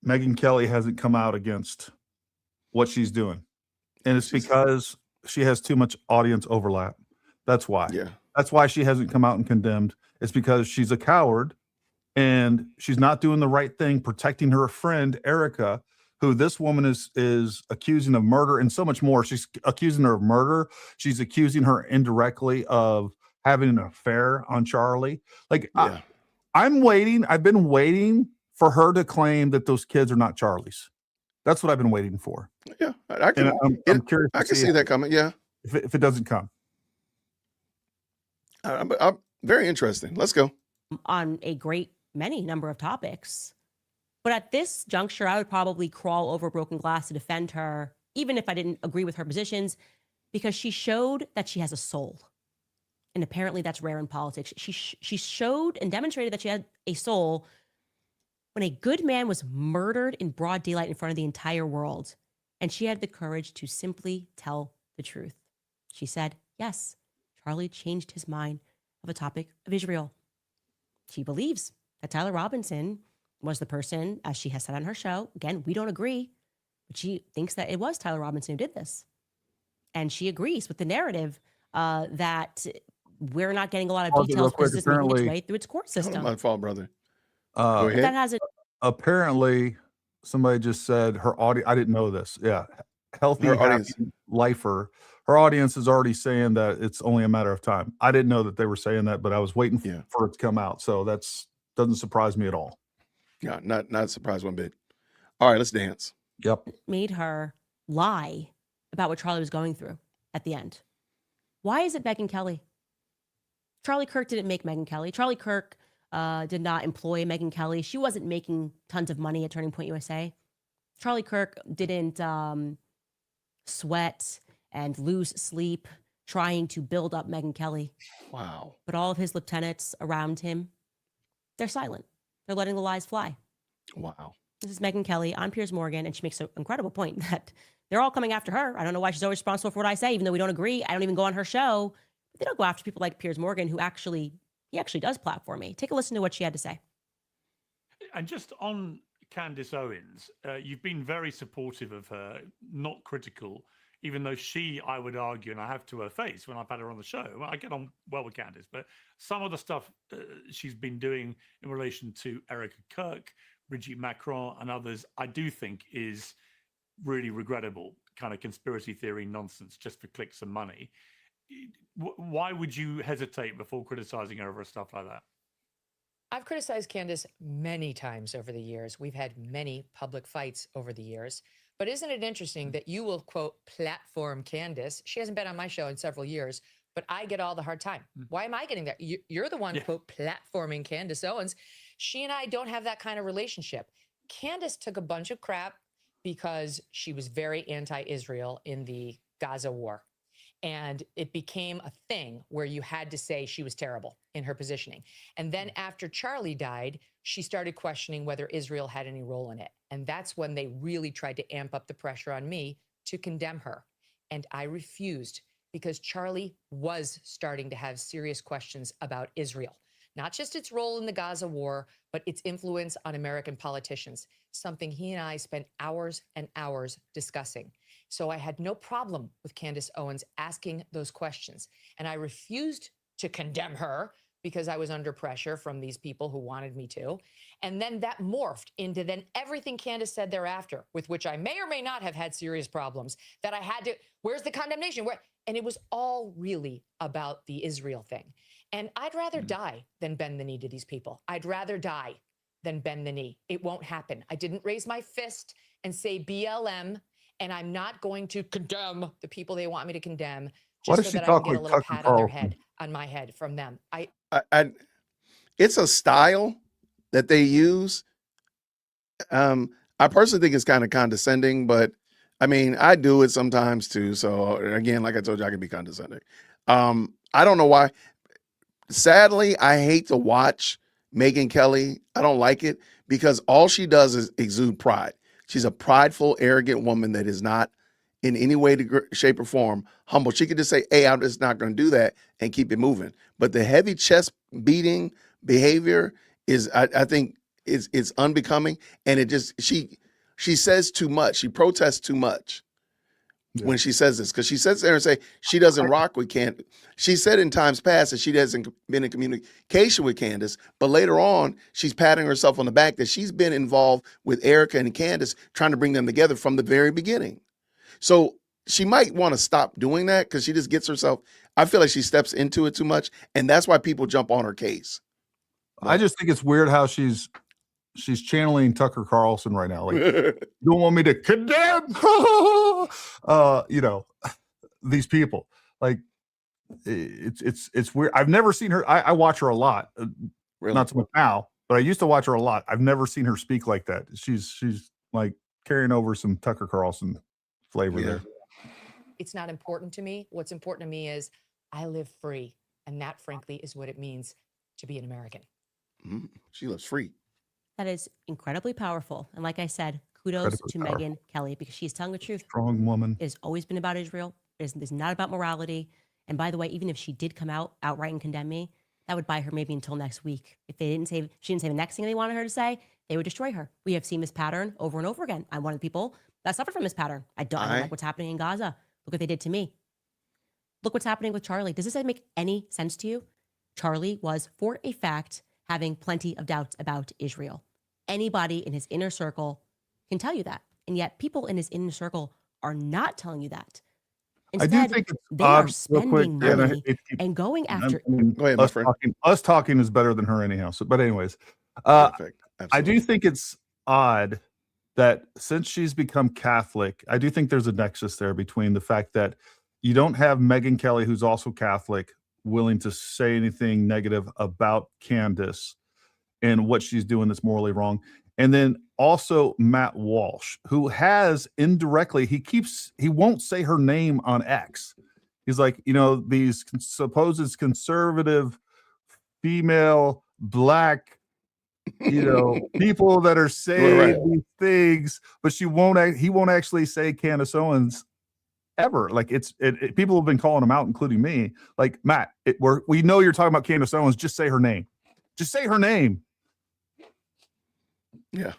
B: Megyn Kelly hasn't come out against what she's doing. And it's because she has too much audience overlap. That's why.
A: Yeah.
B: That's why she hasn't come out and condemned. It's because she's a coward and she's not doing the right thing, protecting her friend, Erica, who this woman is accusing of murder and so much more. She's accusing her of murder. She's accusing her indirectly of having an affair on Charlie. Like,
A: Yeah.
B: I'm waiting. I've been waiting for her to claim that those kids are not Charlie's. That's what I've been waiting for.
A: Yeah. I can.
B: I'm curious.
A: I can see that coming. Yeah.
B: If it doesn't come.
A: I'm very interesting. Let's go.
E: On a great many number of topics. But at this juncture, I would probably crawl over broken glass to defend her, even if I didn't agree with her positions, because she showed that she has a soul. And apparently that's rare in politics. She showed and demonstrated that she had a soul when a good man was murdered in broad daylight in front of the entire world. And she had the courage to simply tell the truth. She said, yes, Charlie changed his mind of a topic of Israel. She believes that Tyler Robinson was the person, as she has said on her show. Again, we don't agree, but she thinks that it was Tyler Robinson who did this. And she agrees with the narrative that we're not getting a lot of details because it's making its way through its court system.
A: My fault, brother. Go ahead.
E: That hasn't.
B: Apparently, somebody just said her audience. I didn't know this. Yeah, healthy, happy lifer. Her audience is already saying that it's only a matter of time. I didn't know that they were saying that, but I was waiting for it to come out. So that's doesn't surprise me at all.
A: Yeah, not surprised one bit. All right, let's dance.
B: Yep.
E: Made her lie about what Charlie was going through at the end. Why is it Megyn Kelly? Charlie Kirk didn't make Megyn Kelly. Charlie Kirk did not employ Megyn Kelly. She wasn't making tons of money at Turning Point USA. Charlie Kirk didn't sweat and lose sleep trying to build up Megyn Kelly.
A: Wow.
E: But all of his lieutenants around him, they're silent. They're letting the lies fly.
A: Wow.
E: This is Megyn Kelly. I'm Piers Morgan, and she makes an incredible point that they're all coming after her. I don't know why she's always responsible for what I say, even though we don't agree. I don't even go on her show. But they don't go after people like Piers Morgan, who actually does platform me. Take a listen to what she had to say.
F: And just on Candace Owens, you've been very supportive of her, not critical, even though she, I would argue, and I have to her face when I've had her on the show, I get on well with Candace, but some of the stuff she's been doing in relation to Erica Kirk, Brigitte Macron, and others, I do think is really regrettable, kind of conspiracy theory nonsense just for clicks and money. Why would you hesitate before criticizing her over stuff like that?
G: I've criticized Candace many times over the years. We've had many public fights over the years. But isn't it interesting that you will, quote, platform Candace? She hasn't been on my show in several years, but I get all the hard time. Why am I getting that? You're the one, quote, platforming Candace Owens. She and I don't have that kind of relationship. Candace took a bunch of crap because she was very anti-Israel in the Gaza war. And it became a thing where you had to say she was terrible in her positioning. And then after Charlie died, she started questioning whether Israel had any role in it. And that's when they really tried to amp up the pressure on me to condemn her. And I refused because Charlie was starting to have serious questions about Israel, not just its role in the Gaza war, but its influence on American politicians, something he and I spent hours and hours discussing. So I had no problem with Candace Owens asking those questions. And I refused to condemn her because I was under pressure from these people who wanted me to. And then that morphed into then everything Candace said thereafter, with which I may or may not have had serious problems, that I had to, where's the condemnation? And it was all really about the Israel thing. And I'd rather die than bend the knee to these people. I'd rather die than bend the knee. It won't happen. I didn't raise my fist and say BLM, and I'm not going to condemn the people they want me to condemn just so that I can get a little pat on their head, on my head from them.
A: It's a style that they use. I personally think it's kind of condescending, but I mean, I do it sometimes too. So again, like I told you, I can be condescending. I don't know why. Sadly, I hate to watch Megyn Kelly. I don't like it because all she does is exude pride. She's a prideful, arrogant woman that is not in any way, shape, or form humble. She could just say, hey, I'm just not going to do that and keep it moving. But the heavy chest beating behavior is, I think, is unbecoming. And it just, she says too much. She protests too much. when she says this, because she sits there and say she doesn't rock with Candace. She said in times past that she hasn't been in communication with Candace, but later on, she's patting herself on the back that she's been involved with Erica and Candace, trying to bring them together from the very beginning. So she might want to stop doing that because she just gets herself, I feel like she steps into it too much, and that's why people jump on her case.
B: I just think it's weird how she's channeling Tucker Carlson right now. Like, you don't want me to condemn, these people. Like, it's weird. I've never seen her. I watch her a lot,
A: Really?
B: not so much now, but I used to watch her a lot. I've never seen her speak like that. She's like carrying over some Tucker Carlson flavor there.
G: It's not important to me. What's important to me is I live free, and that, frankly, is what it means to be an American.
A: She lives free.
E: That is incredibly powerful. And like I said, kudos to Megyn Kelly, because she's telling the truth.
B: Strong woman.
E: It has always been about Israel. It's not about morality. And by the way, even if she did come out outright and condemn me, that would buy her maybe until next week. If she didn't say the next thing they wanted her to say, they would destroy her. We have seen this pattern over and over again. I'm one of the people that suffered from this pattern. I don't like what's happening in Gaza. Look what they did to me. Look what's happening with Charlie. Does this make any sense to you? Charlie was, for a fact, having plenty of doubts about Israel. Anybody in his inner circle can tell you that. And yet people in his inner circle are not telling you that. Instead,
B: I do think it's
E: they
B: odd,
E: are spending money and going after.
A: Go ahead, my friend.
B: Us talking is better than her anyhow. So, but anyways,
A: Perfect.
B: I do think it's odd that since she's become Catholic, I do think there's a nexus there between the fact that you don't have Megyn Kelly, who's also Catholic, willing to say anything negative about Candace and what she's doing that's morally wrong. And then also Matt Walsh, who has indirectly, he won't say her name on X. He's like, these supposed conservative female black, people that are saying these things, but he won't actually say Candace Owens ever. Like people have been calling him out, including me. Like, Matt, we know you're talking about Candace Owens. Just say her name. Just say her name.
A: Yeah.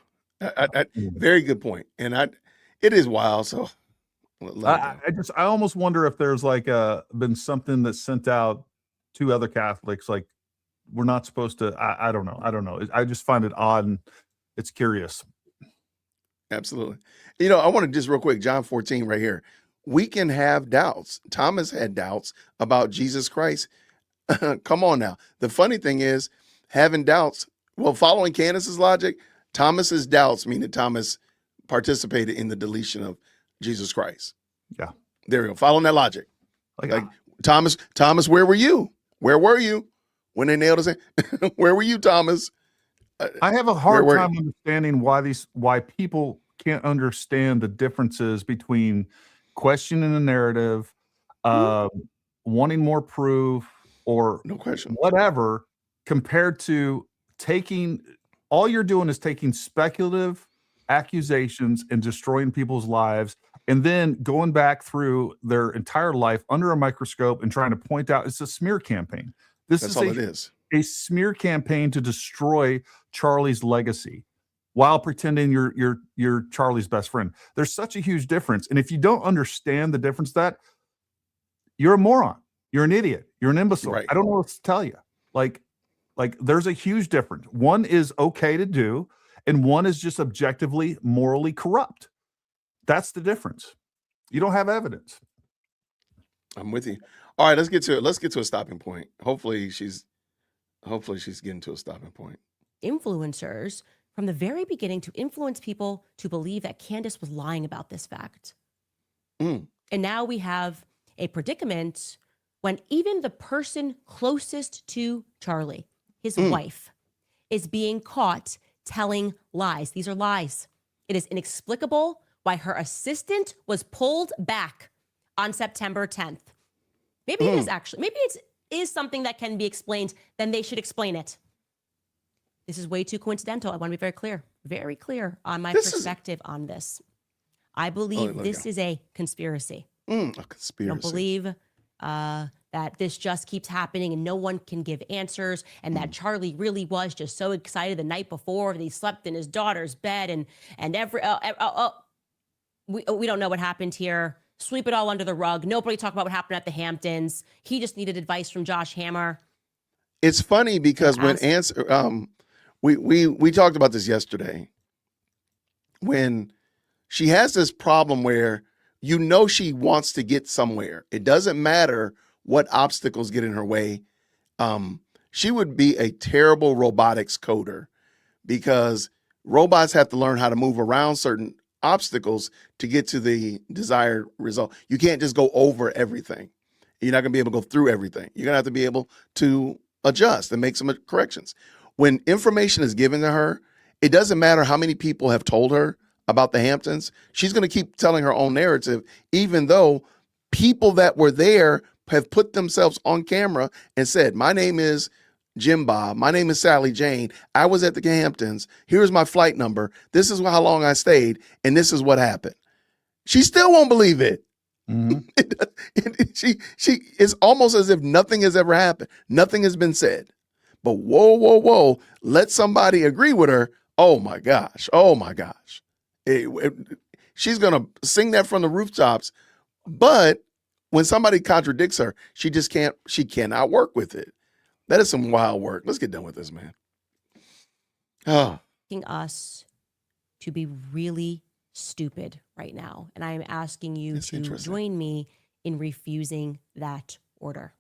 A: Very good point. And it is wild. So
B: I almost wonder if there's been something that's sent out to other Catholics. Like, we're not supposed to, I don't know. I just find it odd and it's curious.
A: Absolutely. I want to just real quick, John 14 right here. We can have doubts. Thomas had doubts about Jesus Christ. Come on now. The funny thing is, having doubts, following Candace's logic, Thomas's doubts mean that Thomas participated in the deletion of Jesus Christ.
B: Yeah.
A: There we go. Following that logic. Like Thomas, where were you? Where were you when they nailed us in? Where were you, Thomas?
B: I have a hard time understanding why people can't understand the differences between questioning the narrative, wanting more proof, or
A: no question,
B: whatever, compared to all you're doing is taking speculative accusations and destroying people's lives, and then going back through their entire life under a microscope and trying to point out it's a smear campaign. That's all it is. A smear campaign to destroy Charlie's legacy while pretending you're Charlie's best friend. There's such a huge difference. And if you don't understand the difference, that you're a moron, you're an idiot, you're an imbecile. Right. I don't know what to tell you. Like there's a huge difference. One is okay to do, and one is just objectively morally corrupt. That's the difference. You don't have evidence.
A: I'm with you. All right, let's get to it. Let's get to a stopping point. Hopefully she's getting to a stopping point.
E: Influencers from the very beginning to influence people to believe that Candace was lying about this fact. And now we have a predicament when even the person closest to Charlie, his wife, is being caught telling lies. These are lies. It is inexplicable why her assistant was pulled back on September 10th. Maybe it is something that can be explained, then they should explain it. This is way too coincidental. I want to be very clear on my perspective on this. I believe this is a conspiracy.
A: A conspiracy.
E: I don't believe that this just keeps happening and no one can give answers, and that Charlie really was just so excited the night before that he slept in his daughter's bed, and we don't know what happened here. sweep it all under the rug. Nobody talk about what happened at the Hamptons. He just needed advice from Josh Hammer.
A: It's funny because when we talked about this yesterday, when she has this problem where she wants to get somewhere. It doesn't matter what obstacles get in her way. She would be a terrible robotics coder because robots have to learn how to move around certain obstacles to get to the desired result. You can't just go over everything. You're not going to be able to go through everything. You're going to have to be able to adjust and make some corrections. When information is given to her, it doesn't matter how many people have told her about the Hamptons. She's going to keep telling her own narrative, even though people that were there have put themselves on camera and said, my name is Jim Bob. My name is Sally Jane. I was at the Hamptons. Here's my flight number. This is how long I stayed. And this is what happened. She still won't believe it. Mm-hmm. She it's almost as if nothing has ever happened. Nothing has been said. But whoa. Let somebody agree with her. Oh my gosh. She's going to sing that from the rooftops. But when somebody contradicts her, she cannot work with it. That is some wild work. Let's get done with this, man. Oh.
E: Asking us to be really stupid right now. And I'm asking you to join me in refusing that order.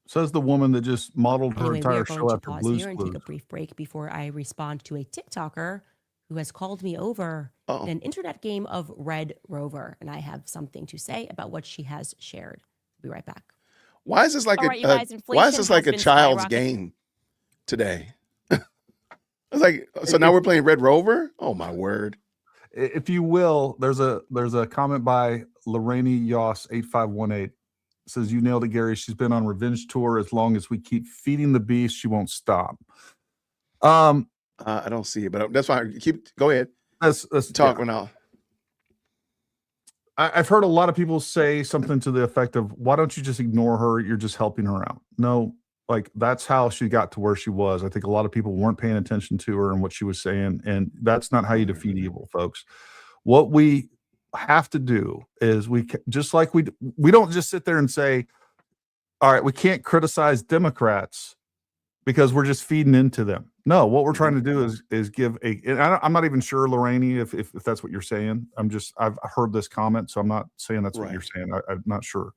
B: Says the woman that just modeled her entire show after
E: pause
B: Blue's
E: here and take a brief break before I respond to a TikToker who has called me over in an internet game of Red Rover. And I have something to say about what she has shared. We'll be right back.
A: Why is this like a child's game today? It's like, so now we're playing Red Rover? Oh my word.
B: If you will, there's a comment by Lorraine Yoss 8518. It says, you nailed it, Gary. She's been on revenge tour. As long as we keep feeding the beast, she won't stop.
A: I don't see it, but that's fine. Go ahead.
B: Let's
A: talk now.
B: I've heard a lot of people say something to the effect of, why don't you just ignore her? You're just helping her out. No, like that's how she got to where she was. I think a lot of people weren't paying attention to her and what she was saying. And that's not how you defeat evil, folks. What we have to do is we don't just sit there and say, all right, we can't criticize Democrats because we're just feeding into them. No, what we're trying to do is give I'm not even sure, Lorraine, if that's what you're saying. I've heard this comment, so I'm not saying that's what you're saying. I'm not sure.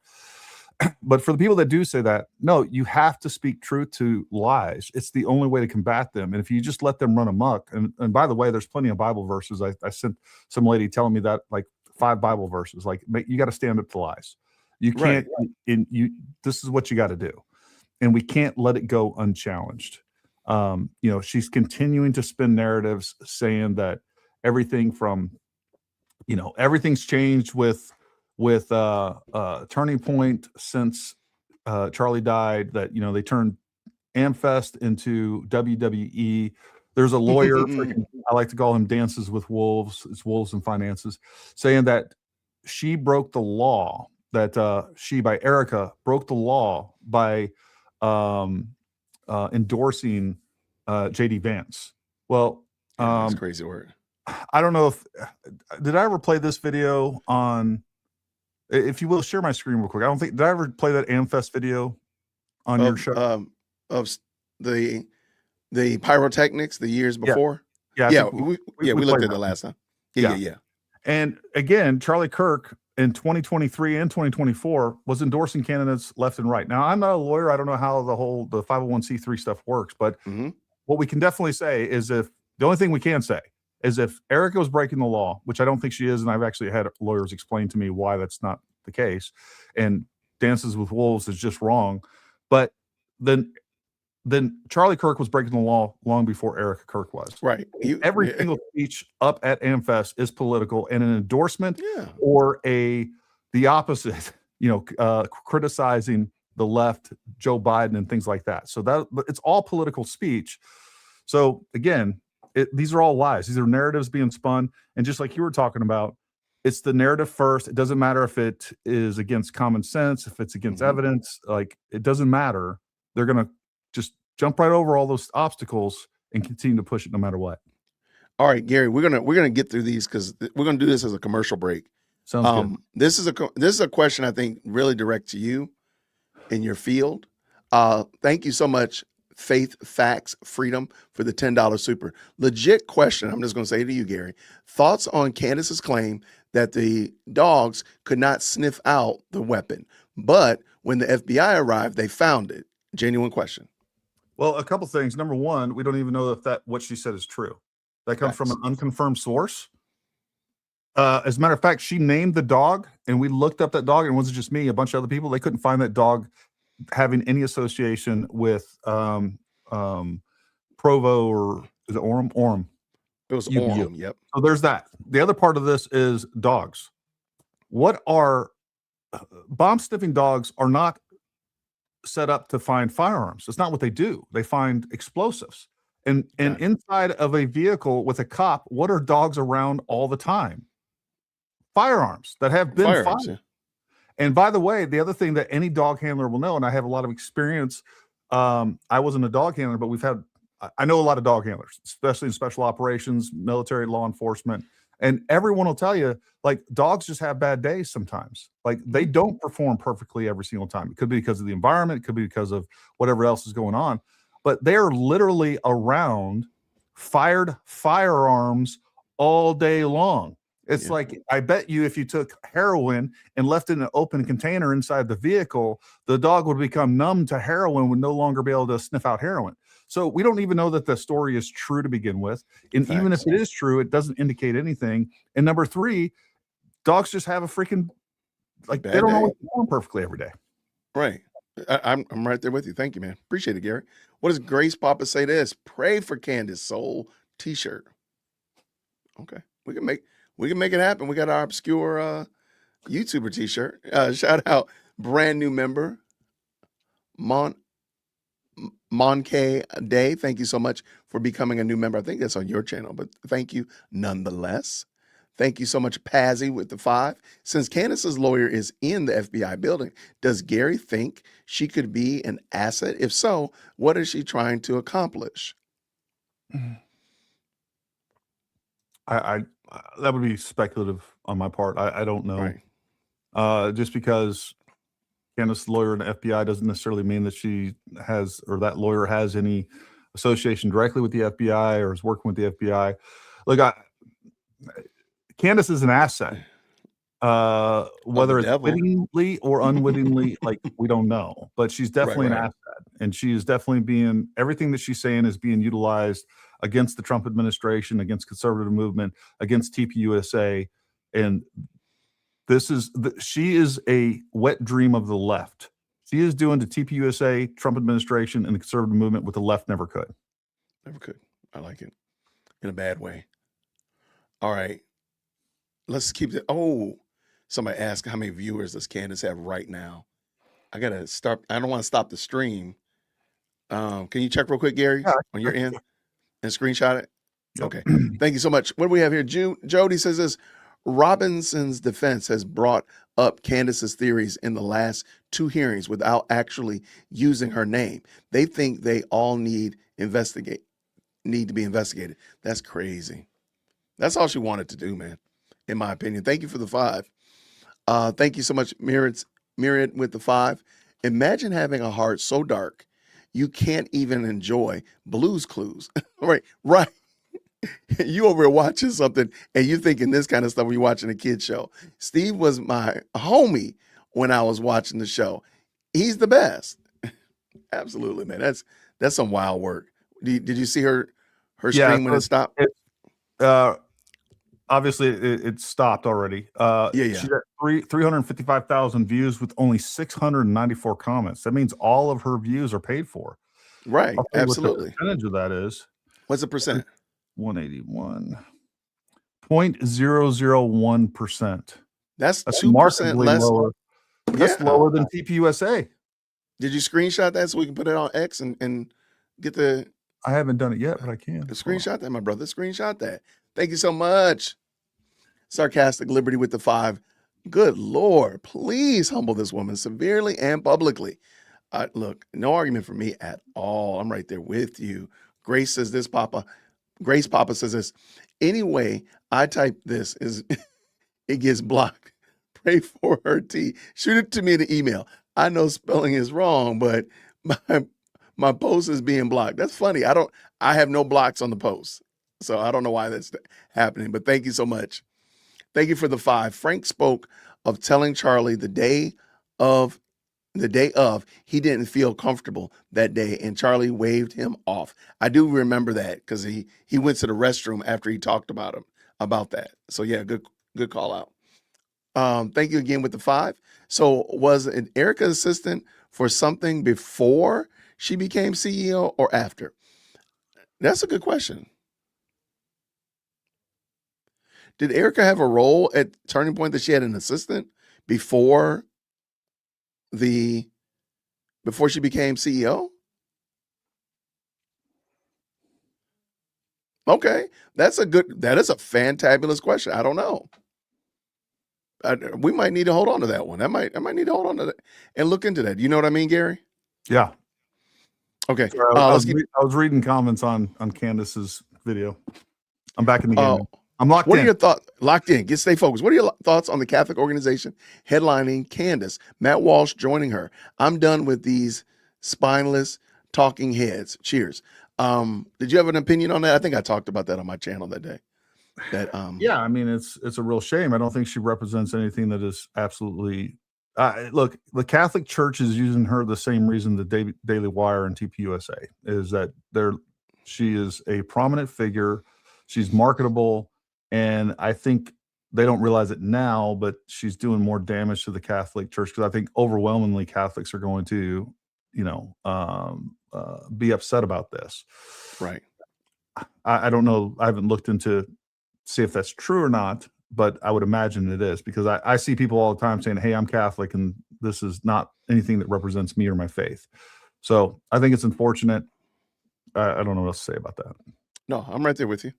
B: But for the people that do say that, no, you have to speak truth to lies. It's the only way to combat them. And if you just let them run amok, and by the way, there's plenty of Bible verses. I sent some lady telling me that, like 5 Bible verses, like you got to stand up to lies. You can't, this is what you got to do. And we can't let it go unchallenged. She's continuing to spin narratives saying that everything from, everything's changed with Turning Point since Charlie died, that, they turned AmFest into WWE. There's a lawyer, I like to call him Dances with Wolves, it's Wolves and Finances, saying that she broke the law, that she, by Erica, broke the law by endorsing JD Vance. Well,
A: that's crazy word.
B: I don't know did I ever play this video on, if you will, share my screen real quick. Did I ever play that AmFest video on your show?
A: Of the pyrotechnics the years before?
B: We
A: looked at it last time. Yeah.
B: And again, Charlie Kirk in 2023 and 2024 was endorsing candidates left and right. Now, I'm not a lawyer. I don't know how the 501c3 stuff works, but what we can definitely say is the only thing we can say is if Erica was breaking the law, which I don't think she is, and I've actually had lawyers explain to me why that's not the case, and Dances with Wolves is just wrong, but then Charlie Kirk was breaking the law long before Erica Kirk was.
A: Right.
B: Every single speech up at AmFest is political, and an endorsement or the opposite, criticizing the left, Joe Biden and things like that. So that it's all political speech. So again, these are all lies. These are narratives being spun. And just like you were talking about, it's the narrative first. It doesn't matter if it is against common sense, if it's against evidence, like it doesn't matter. They're going to just jump right over all those obstacles and continue to push it no matter what.
A: All right, Gary, we're gonna get through these because we're gonna do this as a commercial break.
B: Sounds good.
A: This is a question I think really direct to you in your field. Thank you so much, Faith, Facts, Freedom, for the $10 super. Legit question. I'm just going to say to you, Gary. Thoughts on Candace's claim that the dogs could not sniff out the weapon, but when the FBI arrived, they found it. Genuine question.
B: Well, a couple things. Number one, we don't even know if what she said is true. That comes from an unconfirmed source. As a matter of fact, she named the dog, and we looked up that dog, and it wasn't just me, a bunch of other people. They couldn't find that dog having any association with Provo, or is it Orem? Orem.
A: It was Orem, yep.
B: So there's that. The other part of this is dogs. What are bomb sniffing dogs are not set up to find firearms. It's not what they do. They find explosives. And inside of a vehicle with a cop, what are dogs around all the time? Firearms that have been fired. Yeah. And by the way, the other thing that any dog handler will know, and I have a lot of experience, I wasn't a dog handler, but I know a lot of dog handlers, especially in special operations, military, law enforcement. And everyone will tell you, like, dogs just have bad days sometimes. Like, they don't perform perfectly every single time. It could be because of the environment. It could be because of whatever else is going on. But they're literally around fired firearms all day long. It's like, I bet you if you took heroin and left it in an open container inside the vehicle, the dog would become numb to heroin, would no longer be able to sniff out heroin. So we don't even know that the story is true to begin with. And even if it is true, it doesn't indicate anything. And number three, dogs just have a freaking, like, they don't always perform perfectly every day.
A: Right. I'm right there with you. Thank you, man. Appreciate it, Gary. What does Grace Papa say to this? Pray for Candace Soul t-shirt. Okay. We can make it happen. We got our obscure YouTuber t-shirt. Shout out brand new member, Monk Day. Thank you so much for becoming a new member. I think that's on your channel, but thank you nonetheless. Thank you so much, Pazzy, with the 5. Since Candace's lawyer is in the FBI building, does Gary think she could be an asset? If so, what is she trying to accomplish?
B: That would be speculative on my part. I don't know. Right. Just because Candace's lawyer in the FBI doesn't necessarily mean that she has, or that lawyer has, any association directly with the FBI or is working with the FBI. Look, Candace is an asset, whether it's wittingly or unwittingly, like, we don't know, but she's definitely an asset, and she is definitely everything that she's saying is being utilized against the Trump administration, against conservative movement, against TPUSA. And she is a wet dream of the left. She is doing the TPUSA, Trump administration, and the conservative movement what the left never could.
A: Never could. I like it. In a bad way. All right. Let's keep it. Oh, somebody asked how many viewers does Candace have right now? I got to start. I don't want to stop the stream. Can you check real quick, Gary, on your end and screenshot it?
B: Yep.
A: Okay. Thank you so much. What do we have here? Jody says this: Robinson's defense has brought up Candace's theories in the last 2 hearings without actually using her name. They think they all need to be investigated. That's crazy. That's all she wanted to do, man, in my opinion. Thank you for the 5. Thank you so much, Myriad with the 5. Imagine having a heart so dark you can't even enjoy Blue's Clues. Right. You over here watching something and you thinking this kind of stuff when you're watching a kid show. Steve was my homie when I was watching the show. He's the best. Absolutely, man. That's some wild work. Did you see her screen when it stopped?
B: Obviously it stopped already. She got 355,000 views with only 694 comments. That means all of her views are paid for.
A: Right. Absolutely.
B: What the percentage of that is?
A: What's the percent?
B: 181.001%.
A: That's 2% less.
B: Lower. That's lower than TPUSA.
A: Did you screenshot that so we can put it on X and get the?
B: I haven't done it yet, but I can.
A: Screenshot that, my brother. Screenshot that. Thank you so much. Sarcastic Liberty with the 5. Good Lord, please humble this woman severely and publicly. Look, no argument for me at all. I'm right there with you. Grace says this, Papa. Grace Papa says this. Anyway, I type this it gets blocked. Pray for her T. Shoot it to me in an email. I know spelling is wrong, but my post is being blocked. That's funny. I have no blocks on the post. So I don't know why that's happening, but thank you so much. Thank you for the 5. Frank spoke of telling Charlie the day of he didn't feel comfortable that day, and Charlie waved him off. I do remember that because he went to the restroom after he talked about that. So yeah, good call out. Thank you again with the 5. So was an Erica assistant for something before she became CEO or after? That's a good question. Did Erica have a role at Turning Point that she had an assistant before she became CEO? Okay, that is a fantabulous question. I don't know. We might need to hold on to that one. I might need to hold on to that and look into that. You know what I mean, Gary?
B: Yeah.
A: Okay.
B: Sorry, I was reading comments on Candace's video. I'm back in the game. I'm locked in.
A: What are your thoughts? Locked in. Stay focused. What are your thoughts on the Catholic organization headlining Candace? Matt Walsh joining her. I'm done with these spineless talking heads. Cheers. Did you have an opinion on that? I think I talked about that on my channel that day.
B: Yeah, I mean, it's a real shame. I don't think she represents anything that is absolutely. Look, the Catholic Church is using her the same reason the Daily Wire and TPUSA is that she is a prominent figure. She's marketable. And I think they don't realize it now, but she's doing more damage to the Catholic Church because I think overwhelmingly Catholics are going to, be upset about this.
A: Right.
B: I don't know. I haven't looked into see if that's true or not, but I would imagine it is because I see people all the time saying, "Hey, I'm Catholic, and this is not anything that represents me or my faith." So I think it's unfortunate. I don't know what else to say about that.
A: No, I'm right there with you.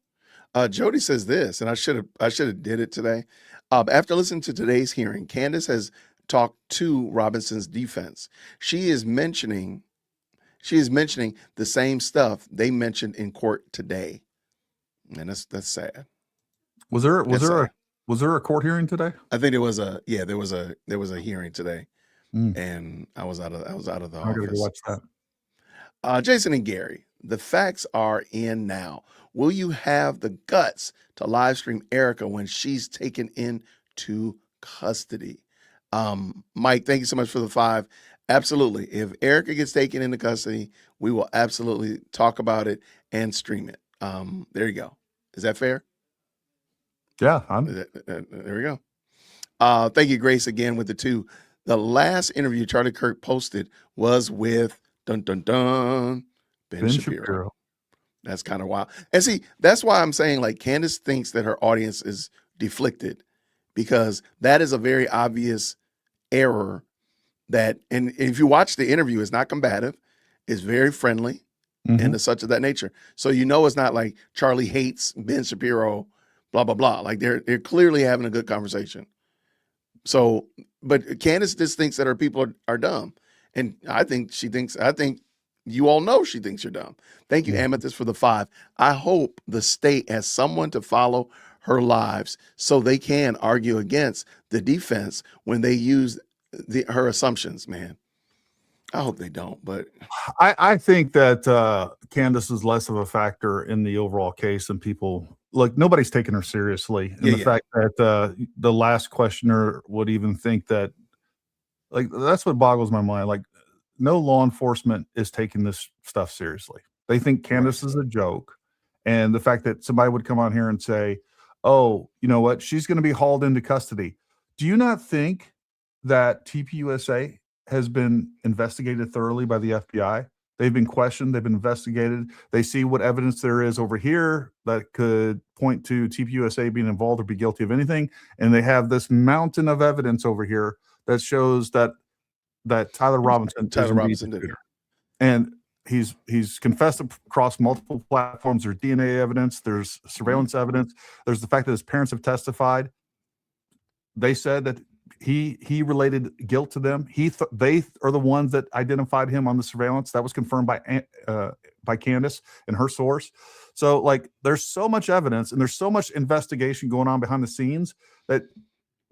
A: Jody says this, and I should have did it today. After listening to today's hearing, Candace has talked to Robinson's defense. She is mentioning the same stuff they mentioned in court today, and that's sad.
B: Was there a court hearing today?
A: I think there was a hearing today, and I was out of the office.
B: I gotta go watch that.
A: Jason and Gary, the facts are in now. Will you have the guts to live stream Erica when she's taken into custody? Mike, thank you so much for the 5. Absolutely. If Erica gets taken into custody, we will absolutely talk about it and stream it. There you go. Is that fair?
B: Yeah.
A: There we go. Thank you, Grace, again with the 2. The last interview Charlie Kirk posted was with Ben Shapiro. That's kind of wild. And see, that's why I'm saying like Candace thinks that her audience is deflected because that is a very obvious error and if you watch the interview, it's not combative. It's very friendly and such of that nature. So it's not like Charlie hates Ben Shapiro, blah, blah, blah. Like they're clearly having a good conversation. So, but Candace just thinks that her people are dumb. And I think you all know she thinks you're dumb. Thank you, Amethyst, for the 5. I hope the state has someone to follow her lives so they can argue against the defense when they use her assumptions, man. I hope they don't, but
B: I think that Candace is less of a factor in the overall case than people. Look, nobody's taking her seriously. And the fact that the last questioner would even think that, like, that's what boggles my mind. Like, no law enforcement is taking this stuff seriously. They think Candace is a joke. And the fact that somebody would come on here and say, oh, you know what? She's going to be hauled into custody. Do you not think that TPUSA has been investigated thoroughly by the FBI? They've been questioned. They've been investigated. They see what evidence there is over here that could point to TPUSA being involved or be guilty of anything. And they have this mountain of evidence over here that shows that Tyler Robinson did it. And he's confessed across multiple platforms. There's DNA evidence. There's surveillance evidence. There's the fact that his parents have testified. They said that he related guilt to them. They are the ones that identified him on the surveillance. That was confirmed by Candace and her source. So, like, there's so much evidence and there's so much investigation going on behind the scenes that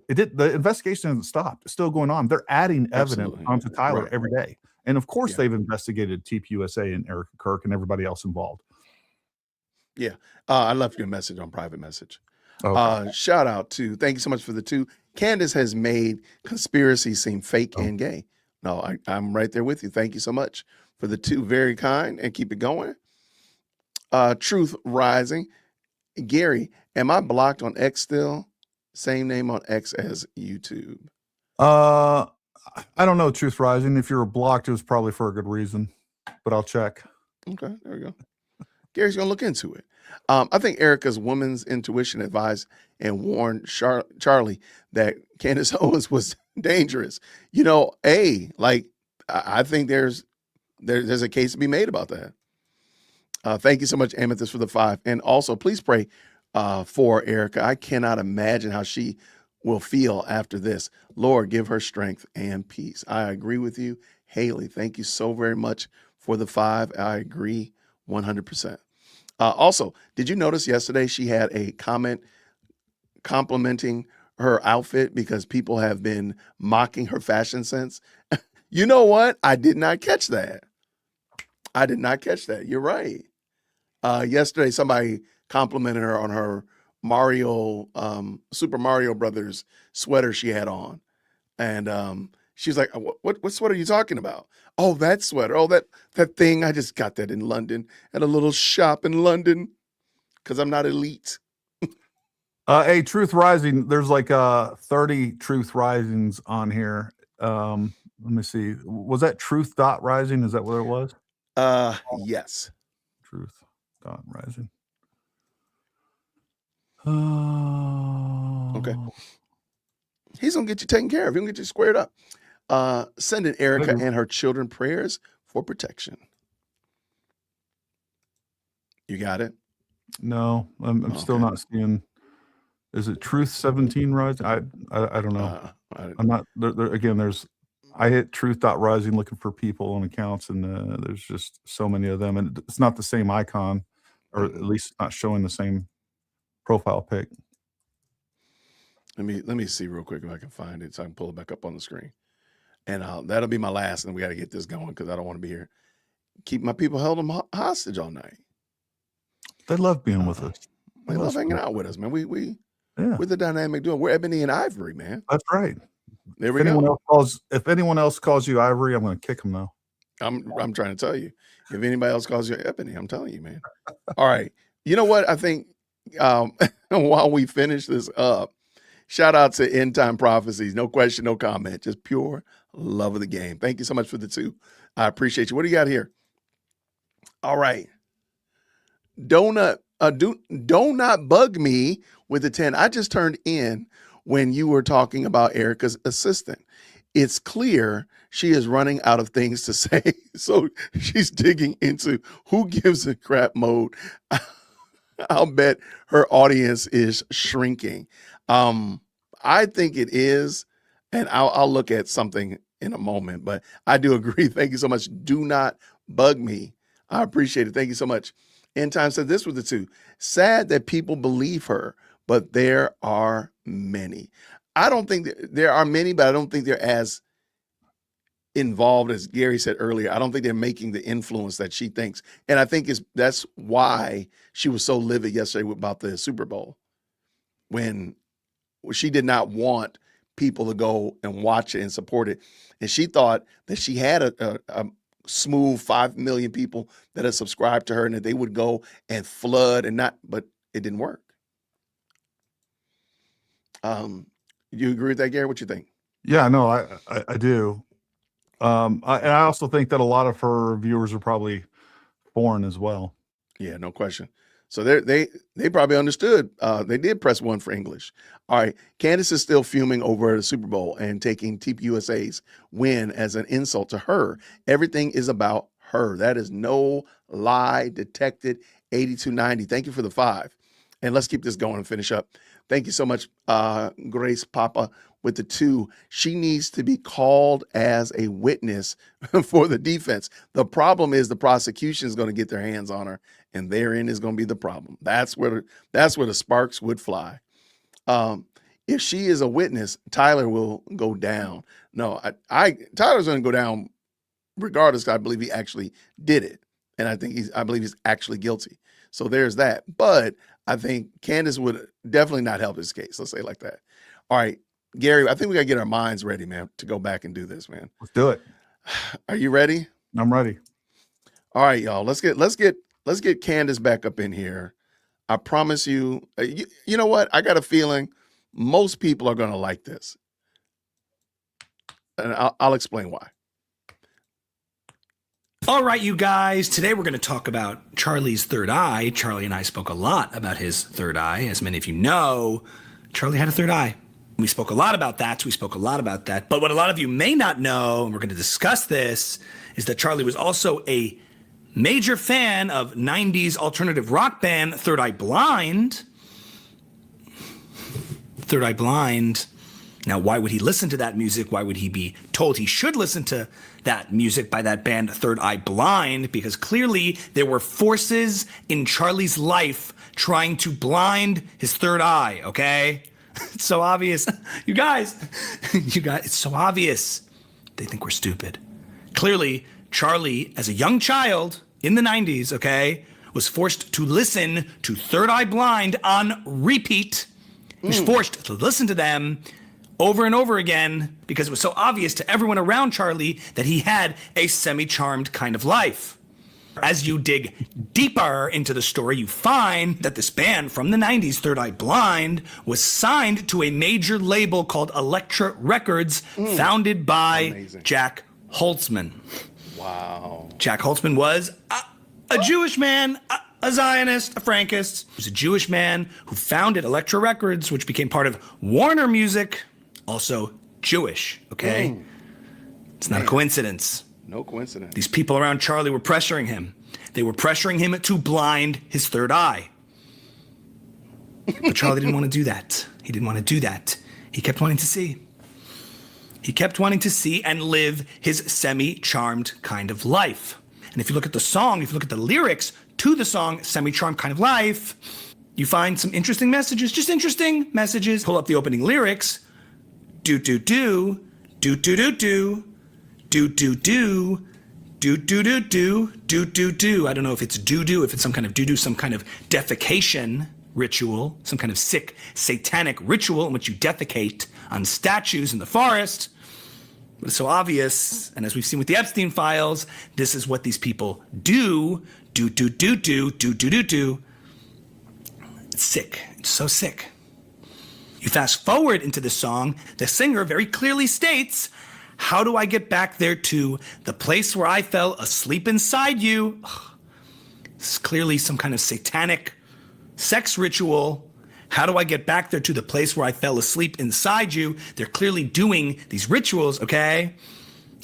B: The investigation hasn't stopped. It's still going on. They're adding evidence
A: Absolutely.
B: onto Tyler
A: Right.
B: every day. And of course
A: Yeah.
B: they've investigated TPUSA and Erica Kirk and everybody else involved.
A: Yeah. I left you a message on private message.
B: Okay.
A: Shout out to, thank you so much for the 2. Candace has made conspiracy seem fake and gay. No, I'm right there with you. Thank you so much for the 2. Very kind, and keep it going. Truth Rising. Gary, am I blocked on X still? Same name on X as YouTube.
B: I don't know, Truth Rising. If you were blocked, it was probably for a good reason, but I'll check.
A: Okay, there we go. Gary's going to look into it. I think Erica's woman's intuition advised and warned Charlie that Candace Owens was dangerous. You know, I think there's a case to be made about that. Thank you so much, Amethyst, for the 5. And also, please pray for Erica. I cannot imagine how she will feel after this. Lord, give her strength and peace. I agree with you. Haley, thank you so very much for the 5. I agree 100%. Also, did you notice yesterday she had a comment complimenting her outfit because people have been mocking her fashion sense? You know what? I did not catch that. You're right. Yesterday, somebody complimented her on her Super Mario Brothers sweater she had on. And she's like, what sweater are you talking about? Oh, that sweater. Oh, that thing. I just got that in London at a little shop in London because I'm not elite.
B: Hey, Truth Rising, there's like 30 Truth Risings on here. Let me see. Was that Truth.Rising? Is that what it was?
A: Yes.
B: Truth.Rising.
A: Okay. He's going to get you taken care of. He's going to get you squared up. Sending Erica and her children prayers for protection. You got it?
B: No, I'm still not seeing. Is it Truth 17 Rising? I don't know. I'm not there. Again, I hit Truth.Rising looking for people and accounts, and there's just so many of them, and it's not the same icon, or at least not showing the same profile pic.
A: Let me see real quick if I can find it so I can pull it back up on the screen. And that'll be my last, and we got to get this going because I don't want to be here. Keep my people held them hostage all night.
B: They love being with us.
A: They love hanging out with us, man. We're the dynamic duo. We're ebony and ivory, man.
B: That's right.
A: There we go.
B: If anyone else calls you ivory, I'm going to kick them though.
A: I'm trying to tell you. If anybody else calls you ebony, I'm telling you, man. All right. You know what? I think while we finish this up, shout out to End Time Prophecies. No question, no comment. Just pure love of the game. Thank you so much for the 2. I appreciate you. What do you got here? All right. Do not bug me with the 10. I just turned in when you were talking about Erica's assistant. It's clear she is running out of things to say. So she's digging into who gives a crap mode. I'll bet her audience is shrinking. I think it is, and I'll look at something in a moment, but I do agree. Thank you so much. Do not bug me. I appreciate it. Thank you so much. End Time said this was the 2. Sad that people believe her, but there are many. I don't think there are many, but I don't think they're as involved as Gary said earlier. I don't think they're making the influence that she thinks. And I think that's why she was so livid yesterday about the Super Bowl, when she did not want people to go and watch it and support it. And she thought that she had a smooth 5 million people that had subscribed to her and that they would go and flood but it didn't work. You agree with that, Gary? What you think?
B: Yeah, no, I do. And I also think that a lot of her viewers are probably foreign as well.
A: Yeah, no question. So they probably understood. They did press 1 for English. All right. Candace is still fuming over the Super Bowl and taking TPUSA's win as an insult to her. Everything is about her. That is no lie detected. 8290. Thank you for the 5. And let's keep this going and finish up. Thank you so much, Grace Papa, with the 2. She needs to be called as a witness for the defense. The problem is the prosecution is going to get their hands on her, and therein is going to be the problem. That's where the sparks would fly. If if she is a witness, Tyler will go down. No, Tyler's going to go down regardless. I believe he actually did it, and I believe he's actually guilty. So there's that. But I think Candace would definitely not help his case. Let's say it like that. All right, Gary, I think we got to get our minds ready, man, to go back and do this, man.
B: Let's do it.
A: Are you ready?
B: I'm ready.
A: All right, y'all. Let's get Candace back up in here. I promise you. You know what? I got a feeling most people are going to like this, and I'll explain why.
H: All right, you guys, today we're going to talk about Charlie's third eye. Charlie and I spoke a lot about his third eye. As many of you know, Charlie had a third eye. We spoke a lot about that. But what a lot of you may not know, and we're going to discuss this, is that Charlie was also a major fan of 90s alternative rock band Third Eye Blind. Third Eye Blind. Now, why would he listen to that music? Why would he be told he should listen to that music by that band Third Eye Blind? Because clearly there were forces in Charlie's life trying to blind his third eye, okay? It's so obvious. You guys, it's so obvious. They think we're stupid. Clearly, Charlie, as a young child in the 90s, okay, was forced to listen to Third Eye Blind on repeat. He was forced to listen to them over and over again because it was so obvious to everyone around Charlie that he had a semi-charmed kind of life. As you dig deeper into the story, you find that this band from the 90s, Third Eye Blind, was signed to a major label called Elektra Records, founded by Jack Holtzman.
A: Wow.
H: Jack Holtzman was a Jewish man, a Zionist, a Frankist. He was a Jewish man who founded Elektra Records, which became part of Warner Music, also Jewish, okay? It's not a coincidence.
A: No coincidence.
H: These people around Charlie were pressuring him. They were pressuring him to blind his third eye. But Charlie didn't want to do that. He didn't want to do that. He kept wanting to see. He kept wanting to see and live his semi-charmed kind of life. And if you look at the song, if you look at the lyrics to the song Semi-Charmed Kind of Life, you find some interesting messages, just interesting messages. Pull up the opening lyrics. Do-do-do, do-do-do-do, do-do-do, do-do-do-do, do-do-do. I don't know if it's do-do, if it's some kind of do-do, some kind of defecation ritual, some kind of sick satanic ritual in which you defecate on statues in the forest. But it's so obvious, and as we've seen with the Epstein files, this is what these people do. Do-do-do-do, It's sick. It's so sick. You fast forward into the song, the singer very clearly states, how do I get back there to the place where I fell asleep inside you? This is clearly some kind of satanic sex ritual. How do I get back there to the place where I fell asleep inside you? They're clearly doing these rituals, okay?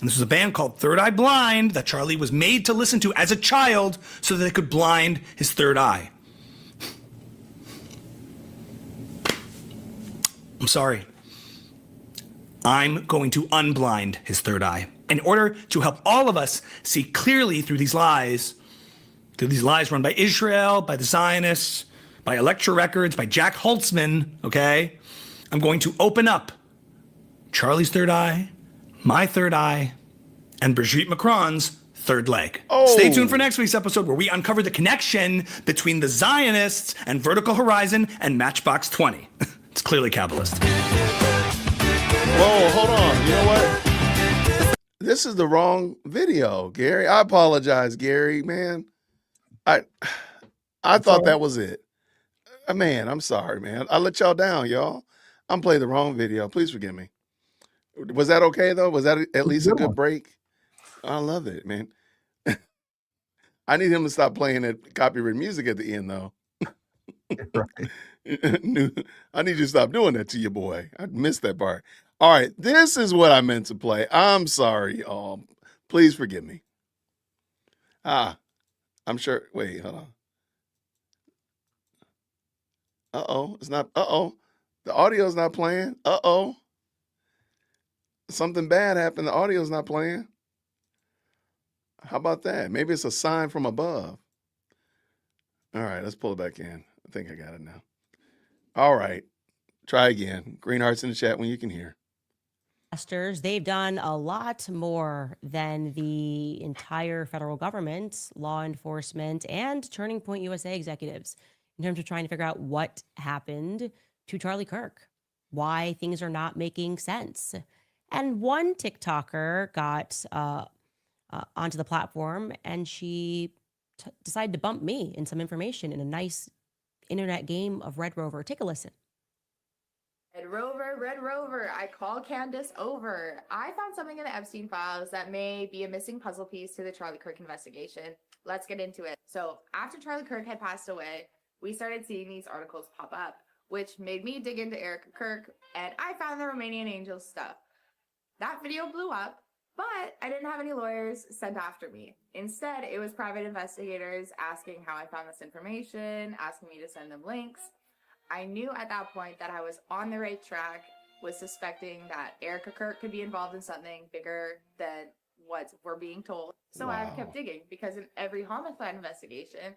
H: And this was a band called Third Eye Blind that Charlie was made to listen to as a child so that they could blind his third eye. I'm sorry. I'm going to unblind his third eye in order to help all of us see clearly through these lies run by Israel, by the Zionists, by Elektra Records, by Jack Holtzman, okay? I'm going to open up Charlie's third eye, my third eye, and Brigitte Macron's third leg.
A: Oh.
H: Stay tuned for next week's episode where we uncover the connection between the Zionists and Vertical Horizon and Matchbox 20. It's clearly Kabbalist.
A: Whoa, hold on. You know what? This is the wrong video, Gary. I apologize, Gary, man. I thought that was it. Man, I'm sorry, man. I let y'all down, y'all. I'm playing the wrong video. Please forgive me. Was that okay, though? Was that at least a good break? I love it, man. I need him to stop playing that copyrighted music at the end, though.
B: Right.
A: I need you to stop doing that to your boy. I missed that part. All right, this is what I meant to play. I'm sorry, y'all. Please forgive me. I'm sure. Wait, hold on. Uh-oh. It's not. Uh-oh. The audio's not playing. Uh-oh. Something bad happened. The audio's not playing. How about that? Maybe it's a sign from above. All right, let's pull it back in. I think I got it now. All right. Try again. Green hearts in the chat when you can hear.
E: They've done a lot more than the entire federal government, law enforcement, and Turning Point USA executives in terms of trying to figure out what happened to Charlie Kirk, why things are not making sense. And one TikToker got onto the platform, and she decided to bump me in some information in a nice internet game of Red Rover. Take a listen.
I: Red Rover, I call Candace over. I found something in the Epstein files that may be a missing puzzle piece to the Charlie Kirk investigation. Let's get into it. So after Charlie Kirk had passed away, we started seeing these articles pop up, which made me dig into Erica Kirk, and I found the Romanian Angels stuff. That video blew up, but I didn't have any lawyers sent after me. Instead, it was private investigators asking how I found this information, asking me to send them links. I knew at that point that I was on the right track, was suspecting that Erica Kirk could be involved in something bigger than what we're being told. So I kept digging, because in every homicide investigation,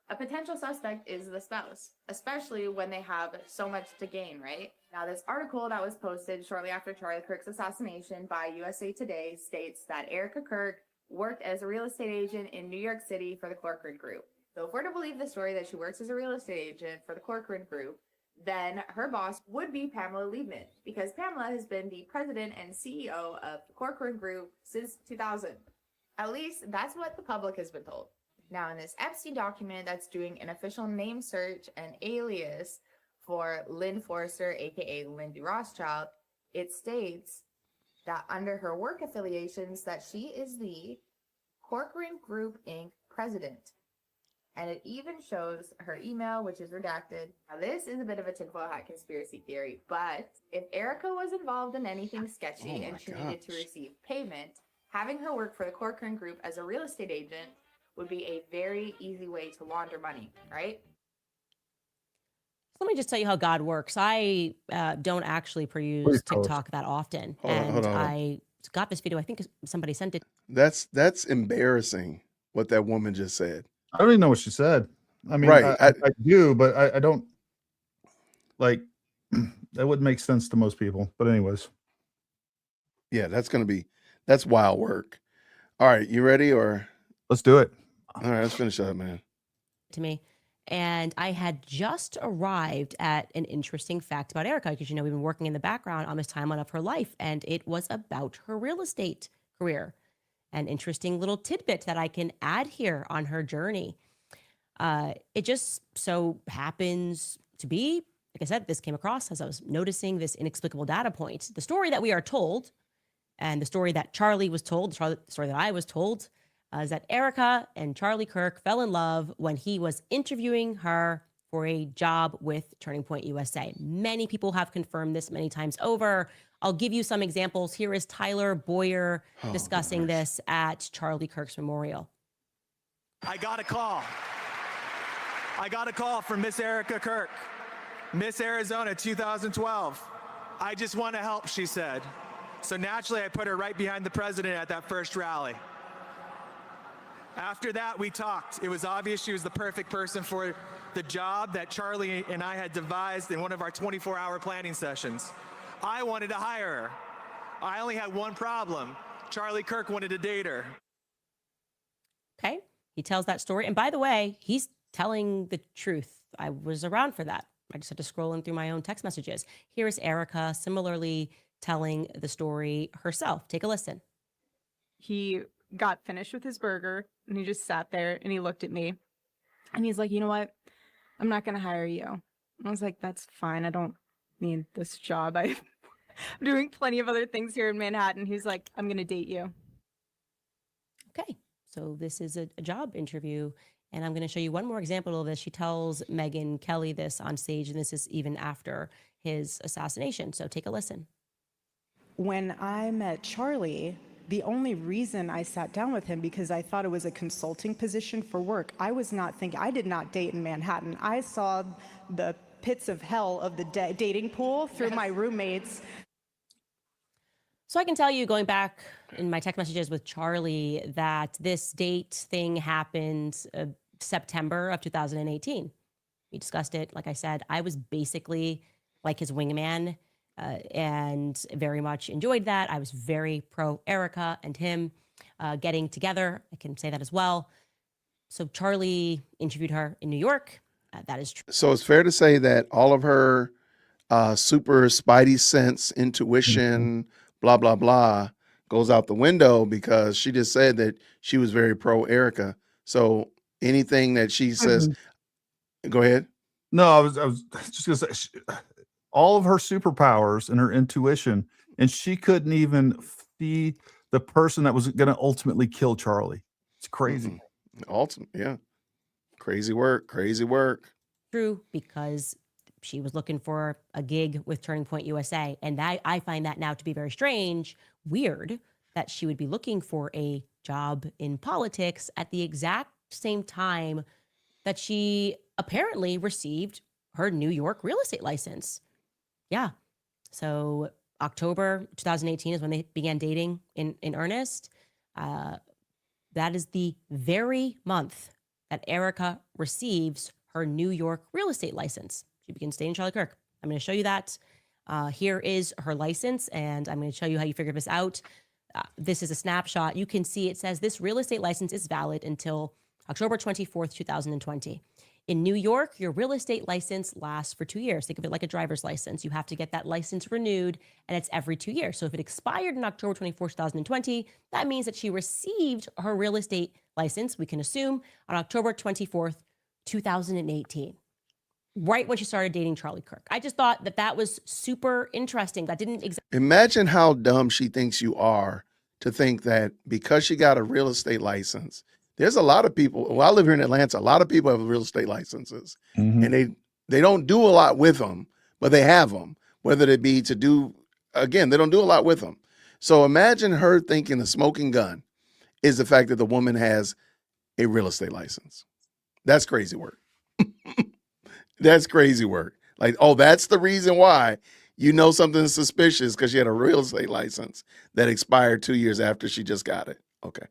I: a potential suspect is the spouse, especially when they have so much to gain, right? Now, this article that was posted shortly after Charlie Kirk's assassination by USA Today states that Erica Kirk worked as a real estate agent in New York City for the Corcoran Group. So if we're to believe the story that she works as a real estate agent for the Corcoran Group, then her boss would be Pamela Liebman, because Pamela has been the president and CEO of the Corcoran Group since 2000. At least that's what the public has been told. Now, in this Epstein document that's doing an official name search and alias for Lynn Forster, aka Lindy Rothschild, it states that under her work affiliations that she is the Corcoran Group Inc. president. And it even shows her email, which is redacted. Now, this is a bit of a tinfoil hat conspiracy theory, but if Erica was involved in anything sketchy and she needed to receive payment, having her work for the Corcoran Group as a real estate agent would be a very easy way to launder money, right?
E: Let me just tell you how God works. I don't actually peruse TikTok that often.
A: Hold on.
E: I got this video. I think somebody sent it.
A: That's embarrassing what that woman just said.
B: I don't even know what she said. I mean,
A: Right.
B: I do, but I don't like that wouldn't make sense to most people. But anyways.
A: Yeah, that's wild work. All right, you ready or?
B: Let's do it.
A: All right, let's finish up, man.
E: To me. And I had just arrived at an interesting fact about Erica, because, we've been working in the background on this timeline of her life, and it was about her real estate career. An interesting little tidbit that I can add here on her journey. It just so happens to be, like I said, this came across as I was noticing this inexplicable data point. The story that we are told, and the story that Charlie was told, the story that I was told, is that Erica and Charlie Kirk fell in love when he was interviewing her for a job with Turning Point USA. Many people have confirmed this many times over. I'll give you some examples. Here is Tyler Boyer discussing this at Charlie Kirk's memorial.
J: I got a call from Miss Erica Kirk, Miss Arizona 2012. I just want to help, she said. So naturally, I put her right behind the president at that first rally. After that, we talked. It was obvious she was the perfect person for the job that Charlie and I had devised in one of our 24-hour planning sessions. I wanted to hire her. I only had one problem. Charlie Kirk wanted to date her.
E: Okay, he tells that story. And by the way, he's telling the truth. I was around for that. I just had to scroll in through my own text messages. Here is Erica similarly telling the story herself. Take a listen.
K: He got finished with his burger and he just sat there and he looked at me and he's like, you know what? I'm not going to hire you. And I was like, that's fine. I don't need this job. I'm doing plenty of other things here in Manhattan. He's like, I'm going to date you.
E: Okay, so this is a job interview. And I'm going to show you one more example of this. She tells Megyn Kelly this on stage, and this is even after his assassination. So take a listen.
L: When I met Charlie, the only reason I sat down with him because I thought it was a consulting position for work. I did not date in Manhattan. I saw the pits of hell of the dating pool through my roommates.
E: So I can tell you, going back in my text messages with Charlie, that this date thing happened September of 2018. We discussed it. Like I said, I was basically like his wingman, and very much enjoyed that. I was very pro Erica and him getting together. I can say that as well. So Charlie interviewed her in New York. That is true.
A: So it's fair to say that all of her super spidey sense, intuition, blah, blah, blah, goes out the window because she just said that she was very pro Erica. So anything that she says, go ahead.
B: No, I was just going to say, all of her superpowers and her intuition, and she couldn't even see the person that was going to ultimately kill Charlie. It's crazy.
A: Yeah. Crazy work.
E: True, because she was looking for a gig with Turning Point USA. And I find that now to be very strange, weird, that she would be looking for a job in politics at the exact same time that she apparently received her New York real estate license. Yeah. So October 2018 is when they began dating in earnest. That is the very month that Erica receives her New York real estate license. She begins dating Charlie Kirk. I'm going to show you that. Here is her license, and I'm going to show you how you figure this out. This is a snapshot. You can see it says this real estate license is valid until October 24th, 2020. In New York, your real estate license lasts for 2 years. Think of it like a driver's license. You have to get that license renewed, and it's every 2 years. So if it expired on October 24th, 2020, that means that she received her real estate license, we can assume, on October 24th, 2018, right when she started dating Charlie Kirk. I just thought that was super interesting. That didn't exactly.
A: Imagine how dumb she thinks you are to think that because she got a real estate license, there's a lot of people. Well, I live here in Atlanta. A lot of people have real estate licenses, and they don't do a lot with them, but they have them. Whether it be to do, again, they don't do a lot with them. So imagine her thinking the smoking gun is the fact that the woman has a real estate license. That's crazy work. That's crazy work. Like, oh, that's the reason why you know something's suspicious, because she had a real estate license that expired 2 years after she just got it. Okay.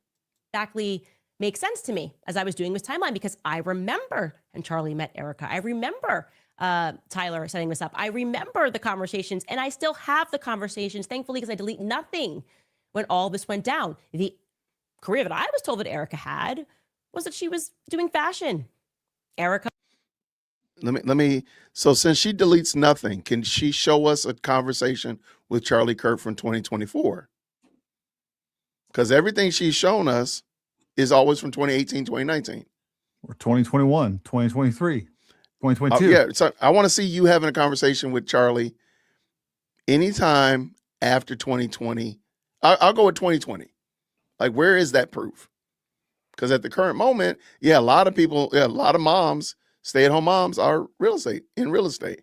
E: Exactly. Makes sense to me as I was doing this timeline, because I remember, and Charlie met Erica. I remember Tyler setting this up. I remember the conversations, and I still have the conversations, thankfully, because I delete nothing when all this went down. The career that I was told that Erica had was that she was doing fashion. Erica.
A: Let me. So since she deletes nothing, can she show us a conversation with Charlie Kirk from 2024? Because everything she's shown us is always from 2018, 2019.
B: Or 2021, 2023, 2022.
A: Yeah, so I want to see you having a conversation with Charlie anytime after 2020. I'll go with 2020. Like, where is that proof? Because at the current moment, a lot of people, a lot of moms, stay-at-home moms are in real estate.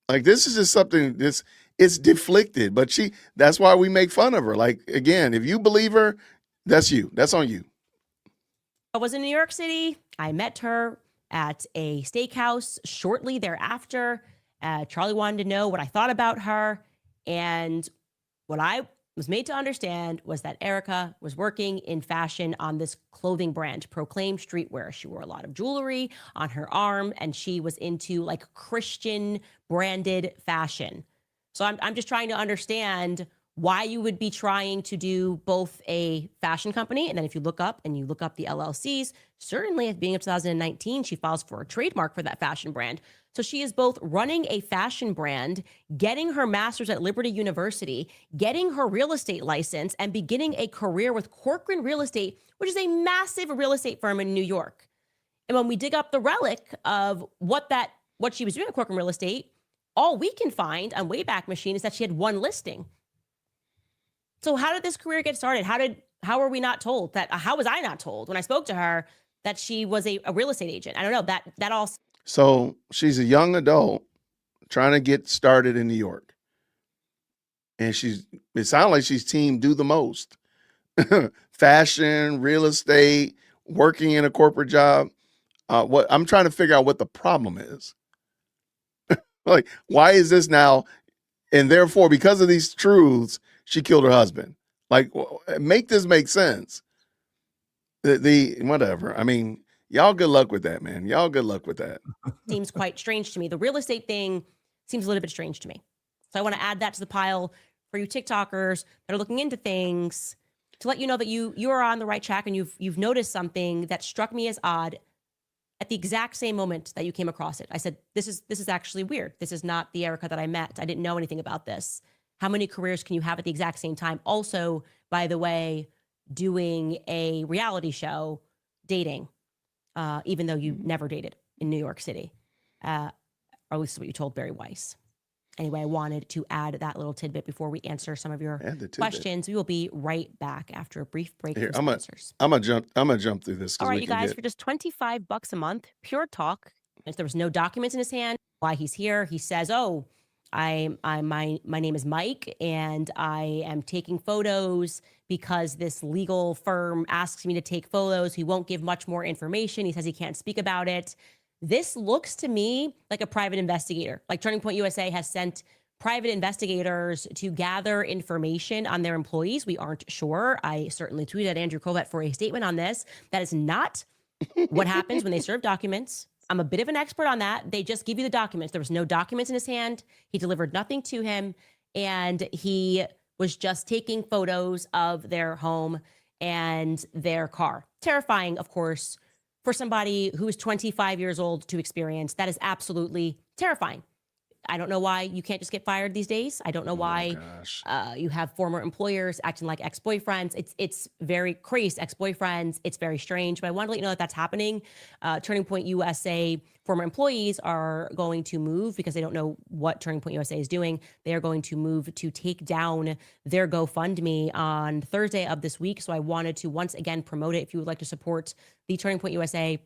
A: Like, this is just something it's deflected, but that's why we make fun of her. Like, again, if you believe her, that's you. That's on you.
E: I was in New York City. I met her at a steakhouse shortly thereafter. Charlie wanted to know what I thought about her. And what I was made to understand was that Erica was working in fashion on this clothing brand, Proclaim Streetwear. She wore a lot of jewelry on her arm, and she was into like Christian branded fashion. So I'm just trying to understand why you would be trying to do both a fashion company, and then if you look up the LLCs, certainly at being of 2019, she files for a trademark for that fashion brand. So she is both running a fashion brand, getting her master's at Liberty University, getting her real estate license, and beginning a career with Corcoran Real Estate, which is a massive real estate firm in New York. And when we dig up the relic of what she was doing at Corcoran Real Estate, all we can find on Wayback Machine is that she had one listing. So how did this career get started? How were we not told that? How was I not told when I spoke to her that she was a real estate agent? I don't know, that all.
A: So she's a young adult trying to get started in New York. And it sounds like she's team do the most. Fashion, real estate, working in a corporate job. What I'm trying to figure out what the problem is. Like, why is this now? And therefore, because of these truths, she killed her husband. Like, make this make sense. The whatever. I mean, y'all good luck with that, man. Y'all good luck with that.
E: Seems quite strange to me. The real estate thing seems a little bit strange to me. So I want to add that to the pile for you TikTokers that are looking into things, to let you know that you are on the right track, and you've noticed something that struck me as odd at the exact same moment that you came across it. I said, this is actually weird. This is not the Erica that I met. I didn't know anything about this. How many careers can you have at the exact same time? Also, by the way, doing a reality show, dating, even though you never dated in New York City, or at least what you told Barry Weiss. Anyway, I wanted to add that little tidbit before we answer some of your questions. We will be right back after a brief break.
A: Here,
E: from sponsors.
A: I'm gonna jump through this.
E: All right, you guys, for just $25 a month, Pure Talk. If there was no documents in his hand, why he's here, he says, "Oh, my name is Mike, and I am taking photos because this legal firm asks me to take photos. He won't give much more information. He says he can't speak about it." This looks to me like a private investigator. Like Turning Point USA has sent private investigators to gather information on their employees. We aren't sure. I certainly tweeted at Andrew Kovett for a statement on this. That is not what happens when they serve documents. I'm a bit of an expert on that. They just give you the documents. There was no documents in his hand. He delivered nothing to him. And he was just taking photos of their home and their car. Terrifying, of course, for somebody who is 25 years old to experience. That is absolutely terrifying. I don't know why you can't just get fired these days. I don't know why you have former employers acting like ex-boyfriends. It's very crazy, ex-boyfriends. It's very strange, but I want to let you know that that's happening. Turning Point USA former employees are going to move because they don't know what Turning Point USA is doing. They are going to move to take down their GoFundMe on Thursday of this week. So I wanted to once again promote it. If you would like to support the Turning Point USA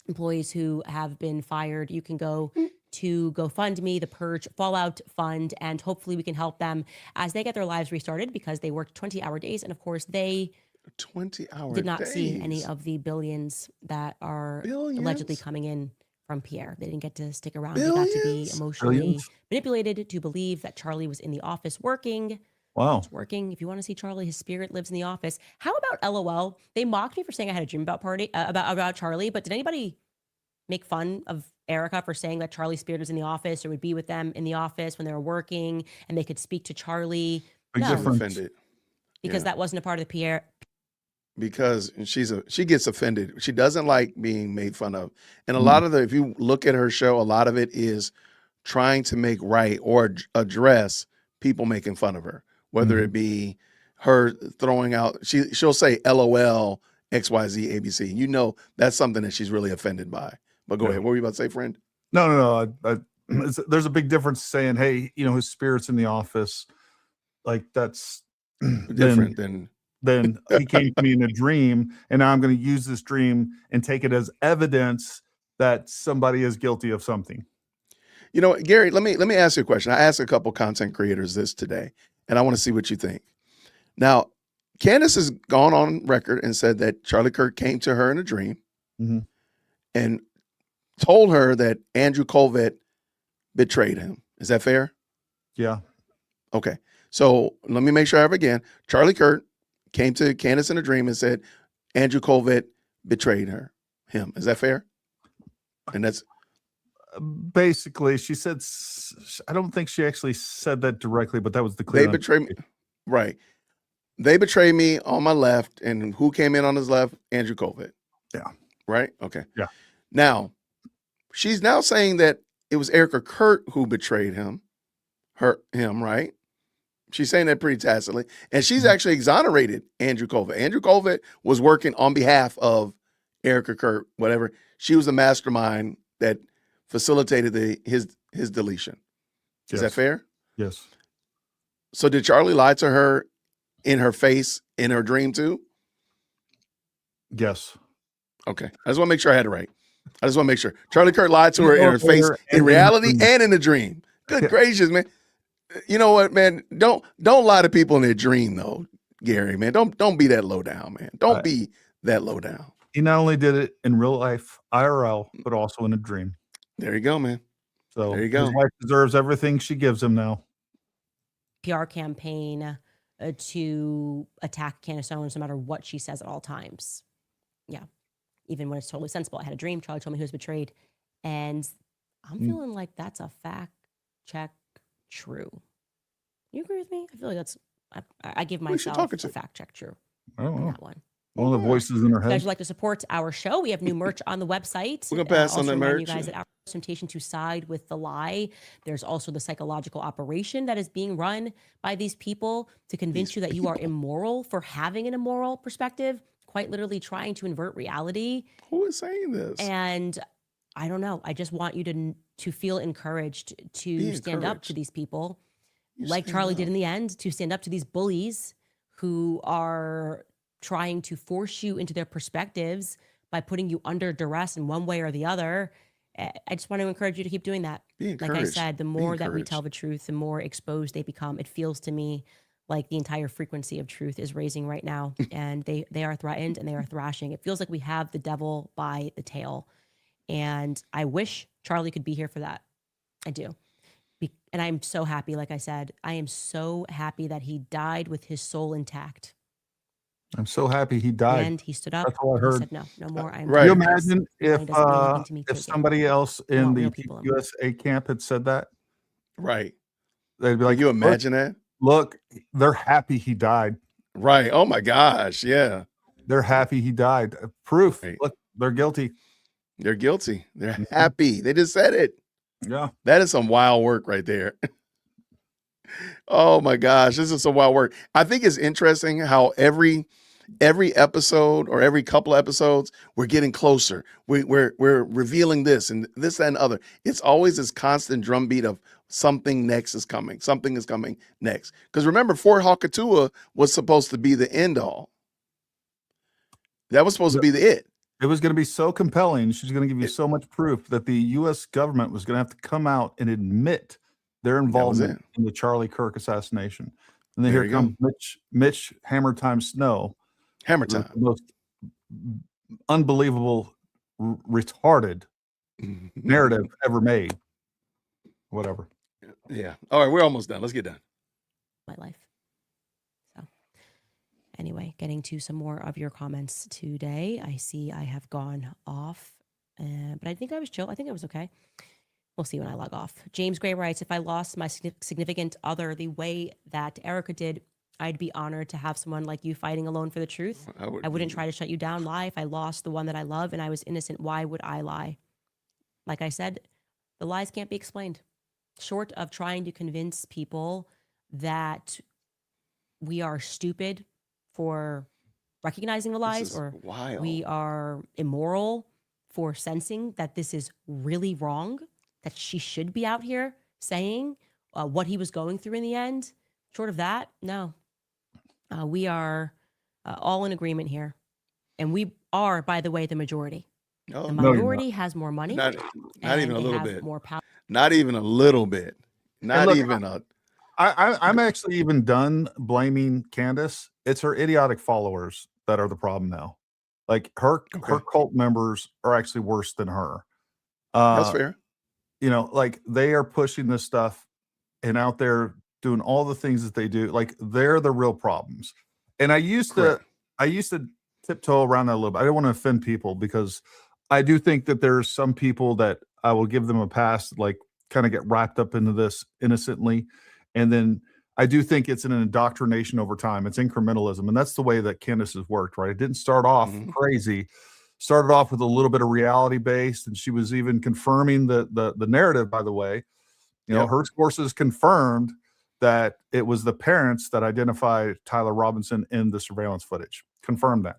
E: employees who have been fired, you can go to GoFundMe, the Purge Fallout Fund, and hopefully we can help them as they get their lives restarted, because they worked 20-hour days, and of course they
A: 20-hour
E: did not
A: days.
E: see any of the billions that are allegedly coming in from Pierre. They didn't get to stick around. They got to be emotionally manipulated to believe that Charlie was in the office working.
B: Wow.
E: It's working. If you want to see Charlie, his spirit lives in the office. How about LOL? They mocked me for saying I had a dream about Charlie, but did anybody make fun of Erica for saying that Charlie's spirit was in the office or would be with them in the office when they were working and they could speak to Charlie?
B: Big difference.
A: Offended.
E: Because that wasn't a part of the Pierre.
A: Because she gets offended. She doesn't like being made fun of. And a lot of if you look at her show, a lot of it is trying to make right or address people making fun of her, whether it be her throwing out, she'll say LOL, XYZ, ABC. You know, that's something that she's really offended by. But go ahead. What were you about to say, friend?
B: No. There's a big difference saying, hey, his spirit's in the office. Like that's
A: different than
B: he came to me in a dream, and now I'm going to use this dream and take it as evidence that somebody is guilty of something.
A: Gary, let me ask you a question. I asked a couple content creators this today, and I want to see what you think. Now, Candace has gone on record and said that Charlie Kirk came to her in a dream and told her that Andrew Kovett betrayed him. Is that fair?
B: Yeah.
A: Okay. So let me make sure I have it again. Charlie Kirk came to Candace in a dream and said Andrew Kovett betrayed him. Is that fair? And that's
B: basically, she said, I don't think she actually said that directly, but that was the clear.
A: They betrayed me. Right. They betrayed me on my left, and who came in on his left? Andrew Kovett.
B: Yeah.
A: Right? Okay.
B: Yeah.
A: Now, she's now saying that it was Erica Kurt who betrayed him, right? She's saying that pretty tacitly. And she's actually exonerated Andrew Kovett. Andrew Kovett was working on behalf of Erica Kurt, whatever. She was the mastermind that facilitated his deletion. Is that fair?
B: Yes.
A: So did Charlie lie to her in her face in her dream too?
B: Yes.
A: Okay. I just want to make sure I had it right. I just want to make sure. Charlie Kirk lied to her in her face in reality and in the dream. Good gracious, man. You know what, man? Don't lie to people in their dream though, Gary, man. Don't be that low down, man. Don't be that low down.
B: He not only did it in real life, IRL, but also in a dream.
A: There you go, man.
B: So
A: there you go.
B: His wife deserves everything she gives him now.
E: PR campaign to attack Candace Owens no matter what she says at all times. Yeah. Even when it's totally sensible. I had a dream. Charlie told me he was betrayed. And I'm feeling like that's a fact check true. You agree with me? I feel like that's, I give
A: Who is she
E: myself
A: talking
E: a
A: to?
E: fact check true
B: I don't
E: on
B: know.
E: that one.
B: One of the voices in her
E: If you guys
B: head.
E: would like to support our show, we have new merch on the website.
A: We're gonna pass on
E: also
A: that
E: remind
A: merch.
E: you guys that our temptation to side with the lie. There's also the psychological operation that is being run by these people to convince you that you are immoral for having an immoral perspective, quite literally trying to invert reality.
A: Who is saying this?
E: And I don't know. I just want you to feel encouraged to
A: Be
E: stand up to
A: encouraged.
E: these people,
A: You
E: like
A: stand
E: Charlie
A: up.
E: did in the end, to stand up to these bullies who are trying to force you into their perspectives by putting you under duress in one way or the other. I just want to encourage you to keep doing that.
A: Be
E: Like I
A: encouraged.
E: said, the
A: Be
E: more that we
A: encouraged.
E: tell the truth, the more exposed they become. It feels to me like the entire frequency of truth is raising right now, and they are threatened and they are thrashing. It feels like we have the devil by the tail, and I wish Charlie could be here for that. I do. And I'm so happy, like I said, I am so happy that he died with his soul intact.
B: I'm so happy he died.
E: And he stood up.
B: That's all I
E: He
B: heard.
E: said, no more. I'm
A: right.
B: Can you
E: done with this.
B: imagine
E: Lying doesn't mean anything to me.
B: if
E: Take it.
B: somebody else
E: I
B: in
E: want
B: the
E: real people in my life.
B: TPUSA camp had said that?
A: Right.
B: They'd be
A: Can
B: like,
A: you imagine that?
B: look, they're happy he died.
A: Right. Oh my gosh. Yeah.
B: They're happy he died. Proof.
A: Right.
B: Look, they're guilty.
A: They're guilty. They're
B: Mhm.
A: happy. They just said it.
B: Yeah.
A: That is some wild work right there. Oh my gosh. This is some wild work. I think it's interesting how every episode or every couple of episodes, we're getting closer. We're revealing this and this and other. It's always this constant drumbeat of something next is coming. Something is coming next. Because remember, Fort Hawkatuah was supposed to be the end all. That was supposed to be the it.
B: It was going to be so compelling. She's going to give you so much proof that the U.S. government was going to have to come out and admit their involvement
A: it.
B: in the Charlie Kirk assassination. And then
A: There
B: here
A: you
B: comes Mitch Hammer Time Snow.
A: Hammer
B: the
A: time.
B: most unbelievable, retarded narrative ever made. Whatever.
A: Yeah. All right. We're almost done. Let's get done.
E: My life. So anyway, getting to some more of your comments today. I see I have gone off, but I think I was chill. I think I was okay. We'll see when I log off. James Gray writes, if I lost my significant other the way that Erica did, I'd be honored to have someone like you fighting alone for the truth. I wouldn't try to shut you down, lie. If I lost the one that I love and I was innocent, why would I lie? Like I said, the lies can't be explained. Short of trying to convince people that we are stupid for recognizing the
A: This
E: lies,
A: is
E: or
A: wild.
E: we are immoral for sensing that this is really wrong, that she should be out here saying what he was going through in the end. Short of that, no. We are all in agreement here. And we are, by the way, the majority.
A: Oh,
E: The
B: No, you're
E: minority has more money.
A: not
E: and
A: even a
E: they
A: little
E: have
A: bit.
E: more power.
A: Not even a little bit. Not
B: look,
A: even a.
B: I'm actually even done blaming Candace. It's her idiotic followers that are the problem now. Like her cult members are actually worse than her.
A: That's fair.
B: You know, like they are pushing this stuff and out there doing all the things that they do. Like they're the real problems. And I used
A: Correct.
B: to tiptoe around that a little bit. I don't want to offend people because I do think that there's some people that I will give them a pass, like kind of get wrapped up into this innocently. And then I do think it's an indoctrination over time. It's incrementalism. And that's the way that Candace has worked, right? It didn't start off crazy. Started off with a little bit of reality based. And she was even confirming the narrative, by the way. You know, her sources confirmed that it was the parents that identified Tyler Robinson in the surveillance footage. Confirmed that.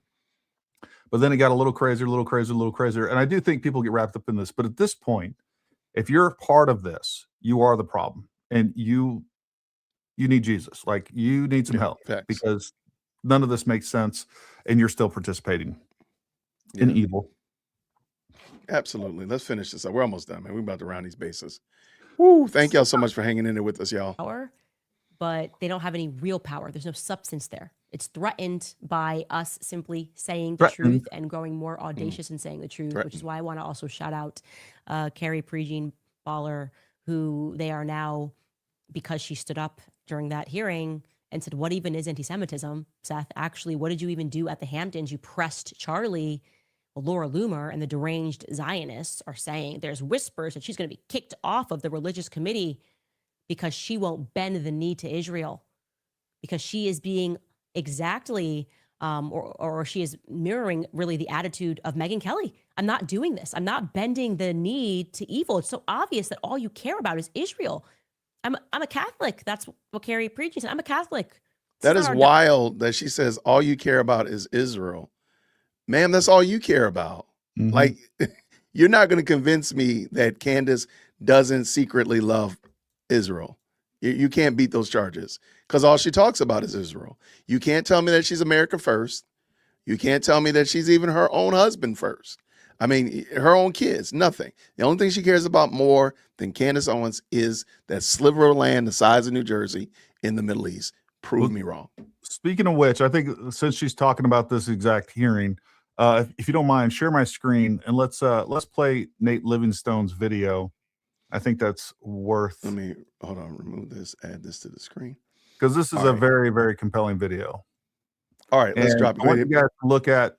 B: But then it got a little crazier, a little crazier, a little crazier. And I do think people get wrapped up in this. But at this point, if you're a part of this, you are the problem. And you need Jesus. Like you need some help because none of this makes sense. And you're still participating in evil.
A: Absolutely. Let's finish this up. We're almost done, man. We're about to round these bases. Woo. Thank y'all so much for hanging in there with us, y'all.
E: Power, but they don't have any real power. There's no substance there. It's threatened by us simply saying the truth and growing more audacious in saying the truth, which is why I want to also shout out Carrie Prejean Baller, who they are now, because she stood up during that hearing and said, what even is anti-Semitism, Seth? Actually, what did you even do at the Hamptons? You pressed Charlie. Well, Laura Loomer and the deranged Zionists are saying there's whispers that she's going to be kicked off of the religious committee. because she won't bend the knee to Israel, because she is being exactly, or she is mirroring really the attitude of Megyn Kelly. I'm not doing this. I'm not bending the knee to evil. It's so obvious that all you care about is Israel. I'm a Catholic. That's what Carrie preaches. I'm a Catholic.
A: That is wild that she says all you care about is Israel. Ma'am, that's all you care about.
B: Mm-hmm.
A: Like, you're not going to convince me that Candace doesn't secretly love Israel. You can't beat those charges because all she talks about is Israel. You can't tell me that she's America first. You can't tell me that she's even her own husband first. I mean, her own kids, nothing. The only thing she cares about more than Candace Owens is that sliver of land the size of New Jersey in the Middle East. Prove me wrong.
B: Speaking of which, I think since she's talking about this exact hearing, if you don't mind, share my screen and let's play Nate Livingstone's video. I think that's worth.
A: Let me hold on, remove this, add this to the screen
B: because this is a very, very compelling video.
A: All right, let's drop it.
B: I want you guys to look at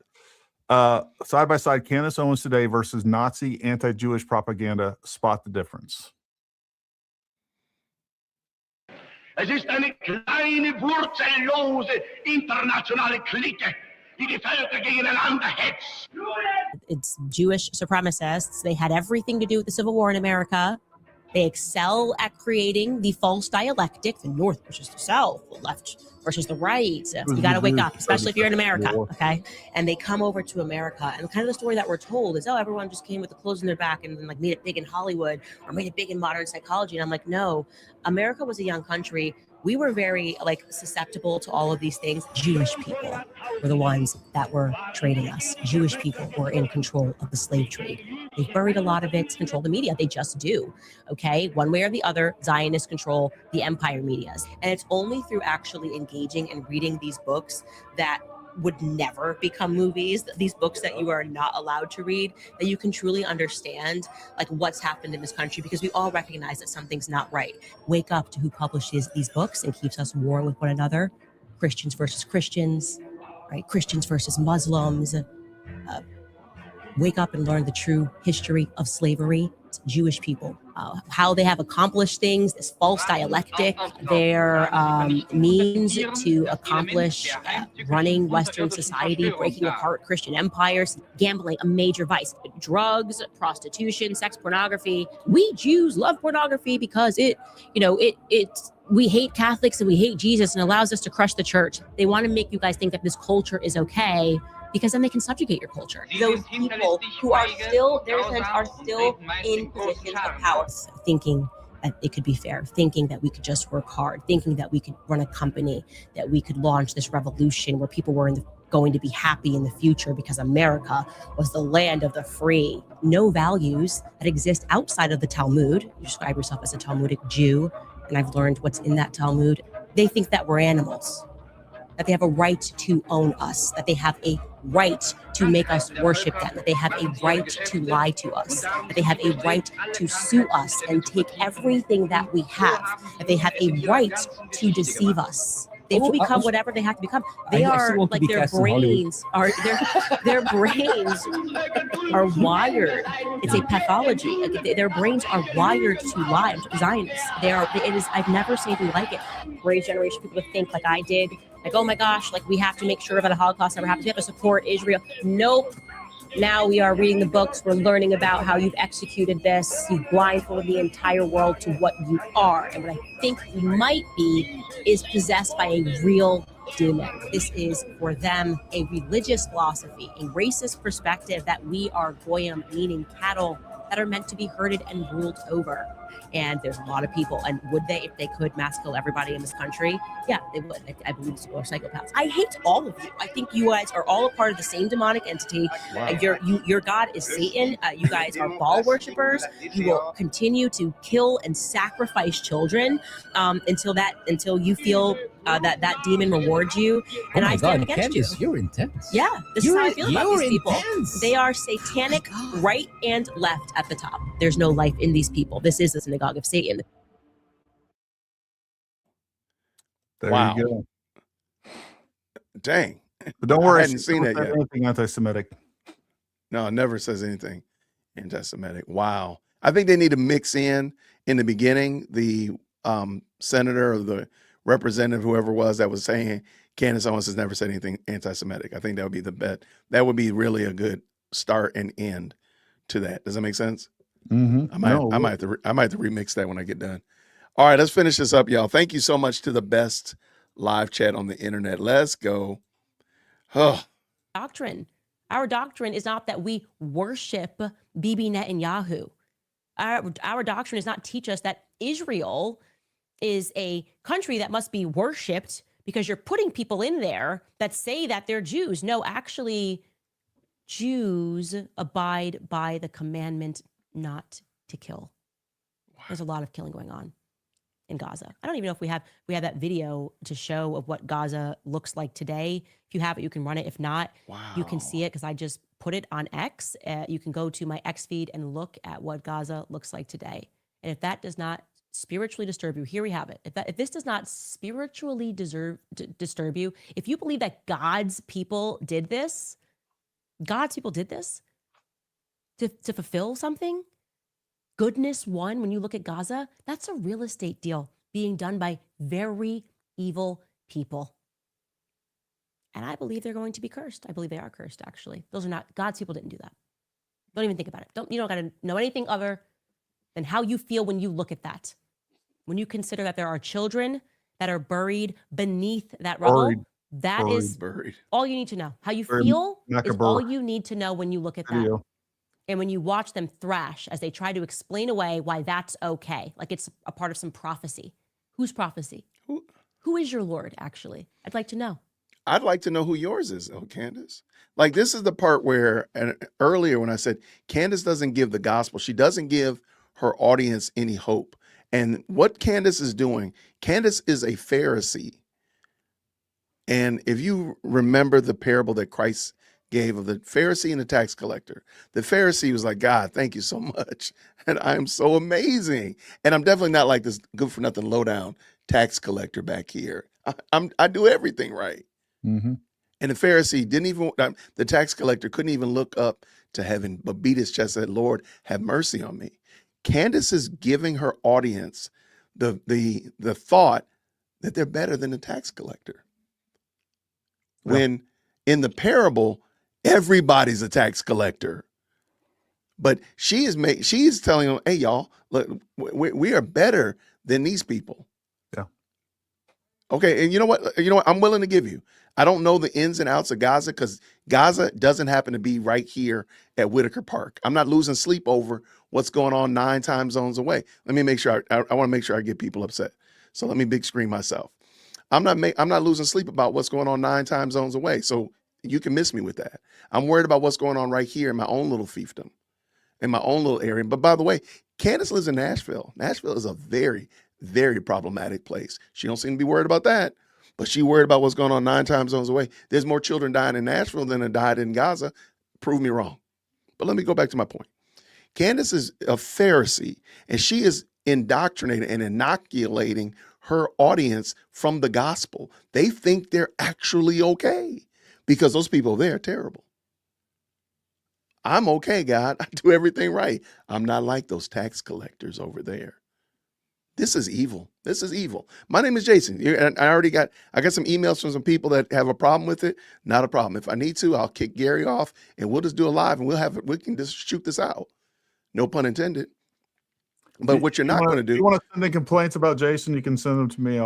B: side by side Candace Owens today versus Nazi anti-Jewish propaganda. Spot the difference.
M: Es ist eine kleine, wurzellose internationale Clique, die die Völker gegeneinander hetzt.
E: It's Jewish supremacists. They had everything to do with the Civil War in America. They excel at creating the false dialectic, the North versus the South, the left versus the right. You got to wake up, especially if you're in America, okay? And they come over to America, and kind of the story that we're told is, oh, everyone just came with the clothes in their back and like made it big in Hollywood or made it big in modern psychology. And I'm like, no, America was a young country. We were very like susceptible to all of these things. Jewish people were the ones that were trading us. Jewish people were in control of the slave trade. They buried a lot of it, control the media. They just do. Okay. One way or the other, Zionists control the empire medias. And it's only through actually engaging and reading these books that would never become movies, these books that you are not allowed to read, that you can truly understand like what's happened in this country, because we all recognize that something's not right. Wake up to who publishes these books and keeps us warring with one another. Christians versus Christians, right? Christians versus Muslims. Wake up and learn the true history of slavery. It's Jewish people, how they have accomplished things, this false dialectic, their means to accomplish running Western society, breaking apart Christian empires, gambling, a major vice, drugs, prostitution, sex, pornography. We Jews love pornography because we hate Catholics and we hate Jesus and allows us to crush the church. They want to make you guys think that this culture is okay, because then they can subjugate your culture. Those people who are still, are still in positions of power, thinking that it could be fair, thinking that we could just work hard, thinking that we could run a company, that we could launch this revolution where people were going to be happy in the future because America was the land of the free. No values that exist outside of the Talmud. You describe yourself as a Talmudic Jew, and I've learned what's in that Talmud. They think that we're animals, that they have a right to own us, that they have a right to make us worship them, that they have a right to lie to us, that they have a right to sue us and take everything that we have, that they have a right to deceive us. They will become whatever they have to become. They are like their brains are wired. It's a pathology. Their brains are wired to lie. Zionists. I've never seen anything like it. Raised generation people to think like I did. Like, oh my gosh, like we have to make sure that a Holocaust never happens. We have to support Israel. Nope. Now we are reading the books. We're learning about how you've executed this. You've blindfolded the entire world to what you are. And what I think you might be is possessed by a real demon. This is for them a religious philosophy, a racist perspective that we are goyim, meaning cattle that are meant to be herded and ruled over. And there's a lot of people, and would they, if they could, mass kill everybody in this country? Yeah, they would. I believe people are psychopaths. I hate all of you. I think you guys are all a part of the same demonic entity. Wow. Your God is Satan. You guys are Baal worshippers. You will continue to kill and sacrifice children until you feel that demon rewards you. And I stand against
N: Candace, you're intense.
E: Yeah, this is how I feel about these people. They are satanic, right and left at the top. There's no life in these people. This is the synagogue of Satan.
B: There
A: wow.
B: you go.
A: Dang.
B: But don't worry,
A: I hadn't seen that yet.
B: Anything anti-Semitic.
A: No, it never says anything anti-Semitic. Wow. I think they need to mix in the beginning, the senator or the representative, whoever it was, that was saying Candace Owens has never said anything anti-Semitic. I think that would be the bet. That would be really a good start and end to that. Does that make sense?
B: Mm-hmm.
A: I might have to remix that when I get done. All right, let's finish this up, y'all. Thank you so much to the best live chat on the internet. Let's go. Oh.
E: Doctrine. Our doctrine is not that we worship Bibi Netanyahu. Our doctrine does not teach us that Israel is a country that must be worshipped because you're putting people in there that say that they're Jews. No, actually, Jews abide by the commandment not to kill. There's a lot of killing going on in Gaza. I don't even know if we have that video to show of what Gaza looks like today. If you have it, you can run it. If not, you can see it because I just put it on X. You can go to my X feed and look at what Gaza looks like today. And if that does not spiritually disturb you, here we have it. If this does not spiritually disturb you, if you believe that God's people did this to fulfill something, goodness won. When you look at Gaza, that's a real estate deal being done by very evil people. And I believe they're going to be cursed. I believe they are cursed, actually. Those are not, God's people didn't do that. Don't even think about it. You don't got to know anything other than how you feel when you look at that. When you consider that there are children that are buried beneath that rubble, that is all you need to know. How you feel is all you need to know when you look at that. And when you watch them thrash as they try to explain away why that's okay, like it's a part of some prophecy. Whose prophecy? Who is your Lord, actually? I'd like to know.
A: I'd like to know who yours is, though, Candace. Like, this is the part where, and earlier when I said Candace doesn't give the gospel, she doesn't give her audience any hope. And what Candace is doing, Candace is a Pharisee. And if you remember the parable that Christ gave of the Pharisee and the tax collector, the Pharisee was like, God, thank you so much. And I'm so amazing. And I'm definitely not like this good for nothing low down tax collector back here. I do everything right.
B: Mm-hmm.
A: And the Pharisee didn't even, the tax collector couldn't even look up to heaven, but beat his chest and said, Lord, have mercy on me. Candace is giving her audience the thought that they're better than the tax collector. Yeah. When in the parable, everybody's a tax collector. But she is telling them, hey, y'all, look, we are better than these people.
B: Yeah.
A: Okay, and you know what? I'm willing to give you. I don't know the ins and outs of Gaza because Gaza doesn't happen to be right here at Whitaker Park. I'm not losing sleep over what's going on 9 time zones away. Let me make sure I want to make sure I get people upset. So let me big screen myself. I'm not losing sleep about what's going on 9 time zones away. So you can miss me with that. I'm worried about what's going on right here in my own little fiefdom, in my own little area. But by the way, Candace lives in Nashville. Nashville is a very, very problematic place. She don't seem to be worried about that. But she worried about what's going on 9 time zones away. There's more children dying in Nashville than have died in Gaza. Prove me wrong. But let me go back to my point. Candace is a Pharisee, and she is indoctrinating and inoculating her audience from the gospel. They think they're actually okay because those people there are terrible. I'm okay, God. I do everything right. I'm not like those tax collectors over there. This is evil. This is evil. My name is Jason. And I got some emails from some people that have a problem with it. Not a problem. If I need to, I'll kick Gary off and we'll just do a live and we can just shoot this out. No pun intended. But what you're not going to do.
B: You want to send in complaints about Jason, you can send them to me.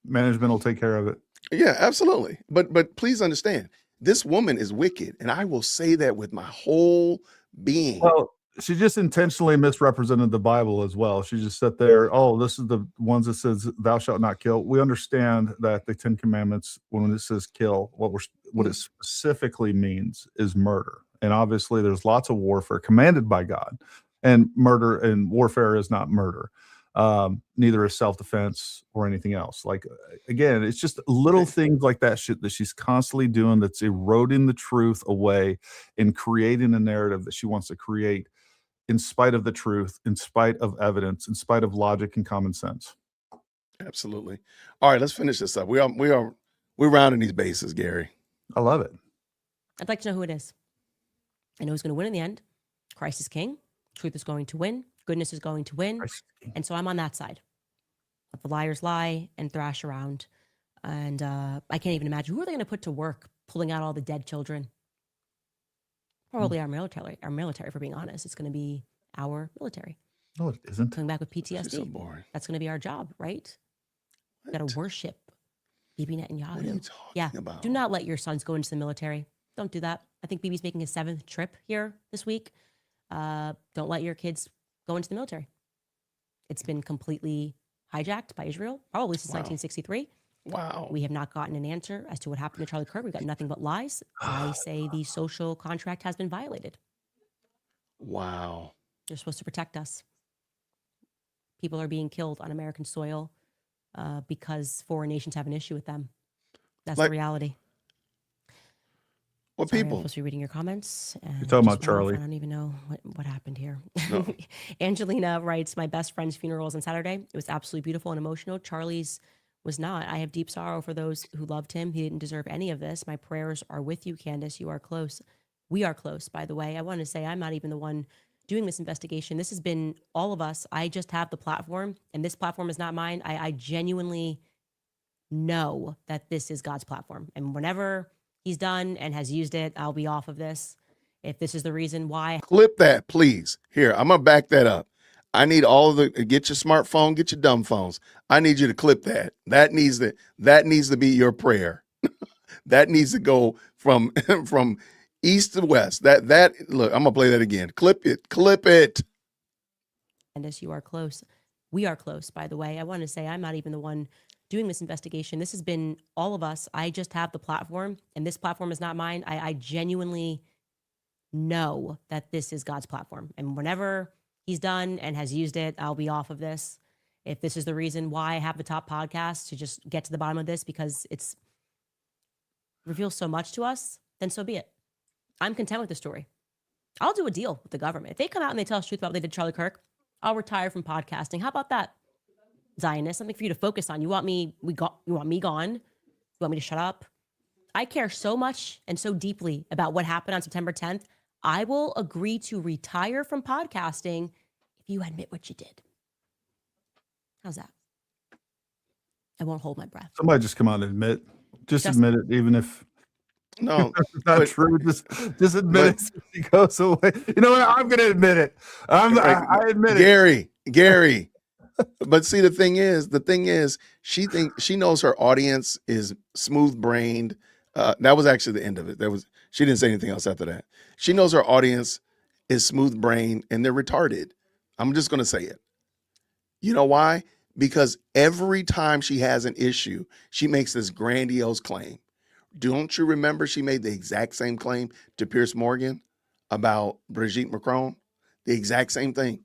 B: Management will take care of it.
A: Yeah, absolutely. But please understand, this woman is wicked. And I will say that with my whole being.
B: Well, she just intentionally misrepresented the Bible as well. She just sat there, this is the ones that says thou shalt not kill. We understand that the 10 Commandments, when it says kill, what it specifically means is murder. And obviously there's lots of warfare commanded by God, and murder and warfare is not murder. Neither is self-defense or anything else. Like, again, it's just little things like that shit that she's constantly doing that's eroding the truth away and creating a narrative that she wants to create in spite of the truth, in spite of evidence, in spite of logic and common sense.
A: Absolutely. All right, let's finish this up. We're rounding these bases, Gary.
B: I love it.
E: I'd like to know who it is. I know who's going to win in the end. Christ is king. Truth is going to win. Goodness is going to win. And so I'm on that side. Let the liars lie and thrash around. And I can't even imagine who are they going to put to work pulling out all the dead children. Probably our military. Our military, if we're being honest, it's going to be our military.
B: No, it isn't.
E: Coming back with PTSD.
A: She's so boring.
E: That's going to be our job, right? You got to worship Bibi Netanyahu.
A: What are you talking about?
E: Do not let your sons go into the military. Don't do that. I think Bibi's making his 7th trip here this week. Don't let your kids go into the military. It's been completely hijacked by Israel, probably since 1963.
A: Wow.
E: We have not gotten an answer as to what happened to Charlie Kirk. We've got nothing but lies. I say the social contract has been violated.
A: Wow.
E: They're supposed to protect us. People are being killed on American soil because foreign nations have an issue with them. That's the reality.
A: What
E: Sorry,
A: people?
E: I'm supposed to be reading your comments.
B: You're talking about
E: just went off.
B: Charlie.
E: I don't even know what happened here.
A: No.
E: Angelina writes, my best friend's funeral was on Saturday. It was absolutely beautiful and emotional. Charlie's was not. I have deep sorrow for those who loved him. He didn't deserve any of this. My prayers are with you, Candace. You are close. We are close, by the way. I want to say I'm not even the one doing this investigation. This has been all of us. I just have the platform, and this platform is not mine. I genuinely know that this is God's platform. And whenever he's done and has used it, I'll be off of this. If this is the reason why.
A: Clip that, please. Here, I'm going to back that up. I need all of the, get your smartphone, get your dumb phones. I need you to clip that. That needs to be your prayer. That needs to go from east to west. Look, I'm going to play that again. Clip it.
E: Candace, you are close. We are close, by the way. I want to say I'm not even the one doing this investigation. This has been all of us. I just have the platform, and this platform is not mine. I genuinely know that this is God's platform. And whenever he's done and has used it, I'll be off of this. If this is the reason why I have the top podcast to just get to the bottom of this because it's reveals so much to us, then so be it. I'm content with the story. I'll do a deal with the government. If they come out and they tell us the truth about what they did to Charlie Kirk, I'll retire from podcasting. How about that? Zionist, something for you to focus on. You want me gone? You want me to shut up? I care so much and so deeply about what happened on September 10th. I will agree to retire from podcasting if you admit what you did. How's that? I won't hold my breath.
B: Somebody just come out and admit it, even if
A: no,
B: it's not true. Just admit it. So he goes away. You know what? I'm going to admit it. I admit
A: it. Gary. But see, the thing is, she knows her audience is smooth brained. That was actually the end of it. She didn't say anything else after that. She knows her audience is smooth brained and they're retarded. I'm just going to say it. You know why? Because every time she has an issue, she makes this grandiose claim. Don't you remember she made the exact same claim to Piers Morgan about Brigitte Macron? The exact same thing.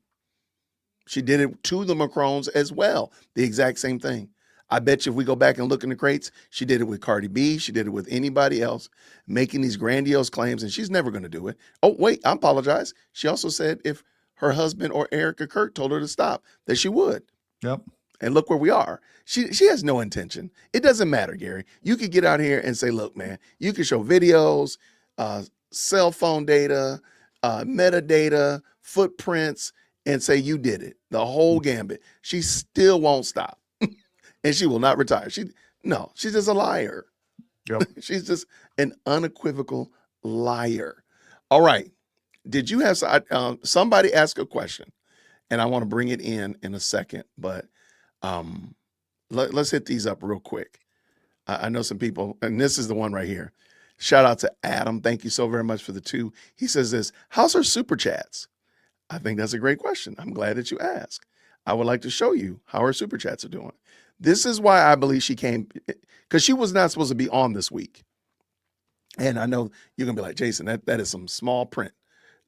A: She did it to the Macrons as well. The exact same thing. I bet you if we go back and look in the crates, she did it with Cardi B. She did it with anybody else, making these grandiose claims, and she's never going to do it. Oh, wait, I apologize. She also said if her husband or Erica Kirk told her to stop, that she would.
B: Yep.
A: And look where we are. She has no intention. It doesn't matter, Gary. You could get out here and say, look, man, you can show videos, cell phone data, metadata, footprints, and say you did it, the whole gambit. She still won't stop. And she will not retire. She's just a liar.
B: Yep.
A: She's just an unequivocal liar. All right. Did you have somebody ask a question? And I want to bring it in a second, but let's hit these up real quick. I know some people, and this is the one right here. Shout out to Adam. Thank you so very much for the 2. He says this, how's her super chats? I think that's a great question. I'm glad that you asked. I would like to show you how her super chats are doing. This is why I believe she came, because she was not supposed to be on this week. And I know you're going to be like, Jason, that is some small print.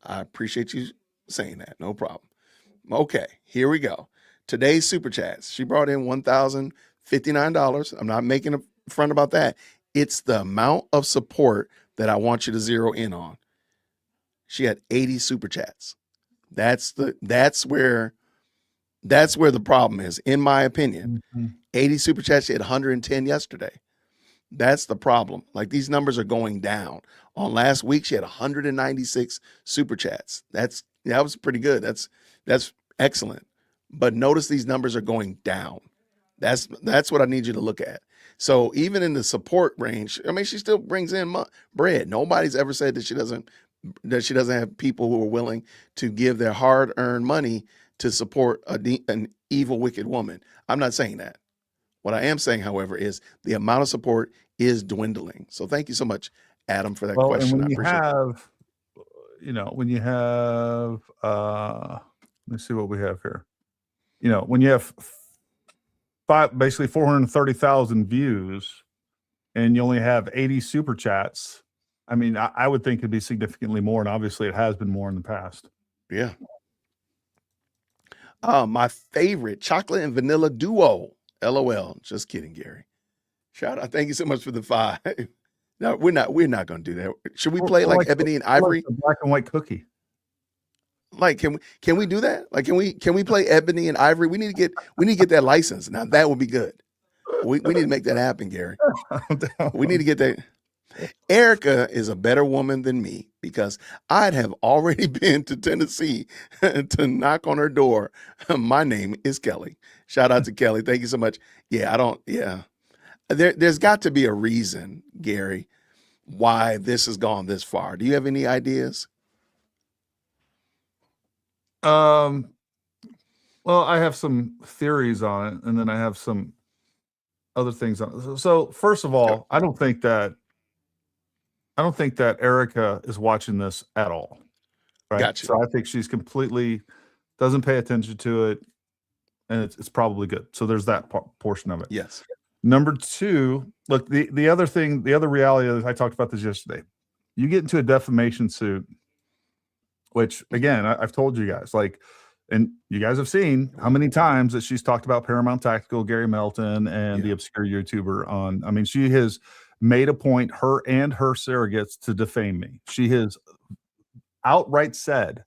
A: I appreciate you saying that. No problem. Okay, here we go. Today's super chats. She brought in $1,059. I'm not making a front about that. It's the amount of support that I want you to zero in on. She had 80 super chats. That's where the problem is, in my opinion. 80 super chats. She had 110 yesterday. That's the problem. Like, these numbers are going down. On last week, she had 196 super chats. That was pretty good. That's excellent. But notice these numbers are going down. That's what I need you to look at. So even in the support range, I mean, she still brings in bread. Nobody's ever said that she doesn't have people who are willing to give their hard-earned money to support an evil, wicked woman. I'm not saying that. What I am saying, however, is the amount of support is dwindling. So thank you so much, Adam, for that question.
B: And
A: I appreciate it.
B: when you have, let's see what we have here. When you have basically 430,000 views and you only have 80 super chats, I mean, I would think it'd be significantly more, and obviously it has been more in the past.
A: Yeah. My favorite, chocolate and vanilla duo. LOL. Just kidding, Gary. Shout out. Thank you so much for the 5. No, we're not going to do that. Should we play like Ebony and Ivory?
B: Like the black and white cookie.
A: Like, can we do that? Like, can we play Ebony and Ivory? We need to get that license. Now that would be good. We need to make that happen, Gary. We need to get that. Erica is a better woman than me because I'd have already been to Tennessee to knock on her door. My name is Kelly. Shout out to Kelly. Thank you so much. Yeah. There's got to be a reason, Gary, why this has gone this far. Do you have any ideas?
B: Well, I have some theories on it, and then I have some other things on it. So first of all, I don't think that Erica is watching this at all. Right.
A: Gotcha.
B: So I think she's completely doesn't pay attention to it, and it's probably good. So there's that portion of it.
A: Yes.
B: Number 2, look, the other thing, the other reality is I talked about this yesterday. You get into a defamation suit, which again, I've told you guys, like, and you guys have seen how many times that she's talked about Paramount Tactical, Gary Melton, and the obscure YouTuber on. I mean, she has made a point, her and her surrogates, to defame me. She has outright said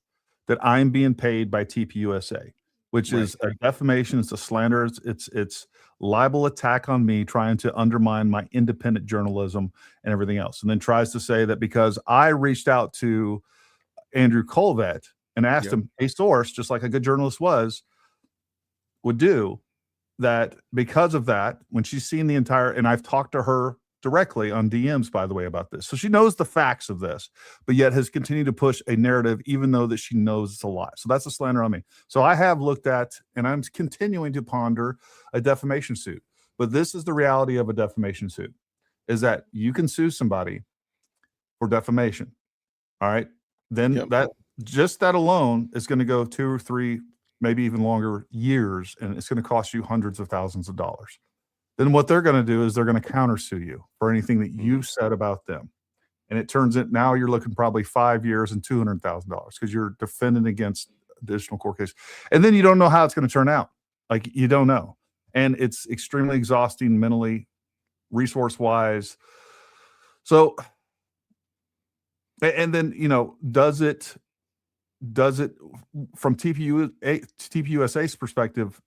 B: that I'm being paid by TPUSA, which is a defamation. It's a slander. It's libel attack on me, trying to undermine my independent journalism and everything else. And then tries to say that because I reached out to Andrew Colvett and asked him a source, just like a good journalist would do, that because of that, when she's seen the entire, and I've talked to her directly on DMs, by the way, about this. So she knows the facts of this, but yet has continued to push a narrative, even though that she knows it's a lie. So that's a slander on me. So I have looked at, and I'm continuing to ponder a defamation suit. But this is the reality of a defamation suit, is that you can sue somebody for defamation. All right. Then that alone is going to go 2 or 3, maybe even longer years, and it's going to cost you hundreds of thousands of dollars. Then what they're going to do is they're going to countersue you for anything that you said about them. And it turns out now you're looking probably 5 years and $200,000 because you're defending against additional court case. And then you don't know how it's going to turn out. Like, you don't know. And it's extremely exhausting mentally, resource-wise. So, and then, does it from TPUSA's perspective,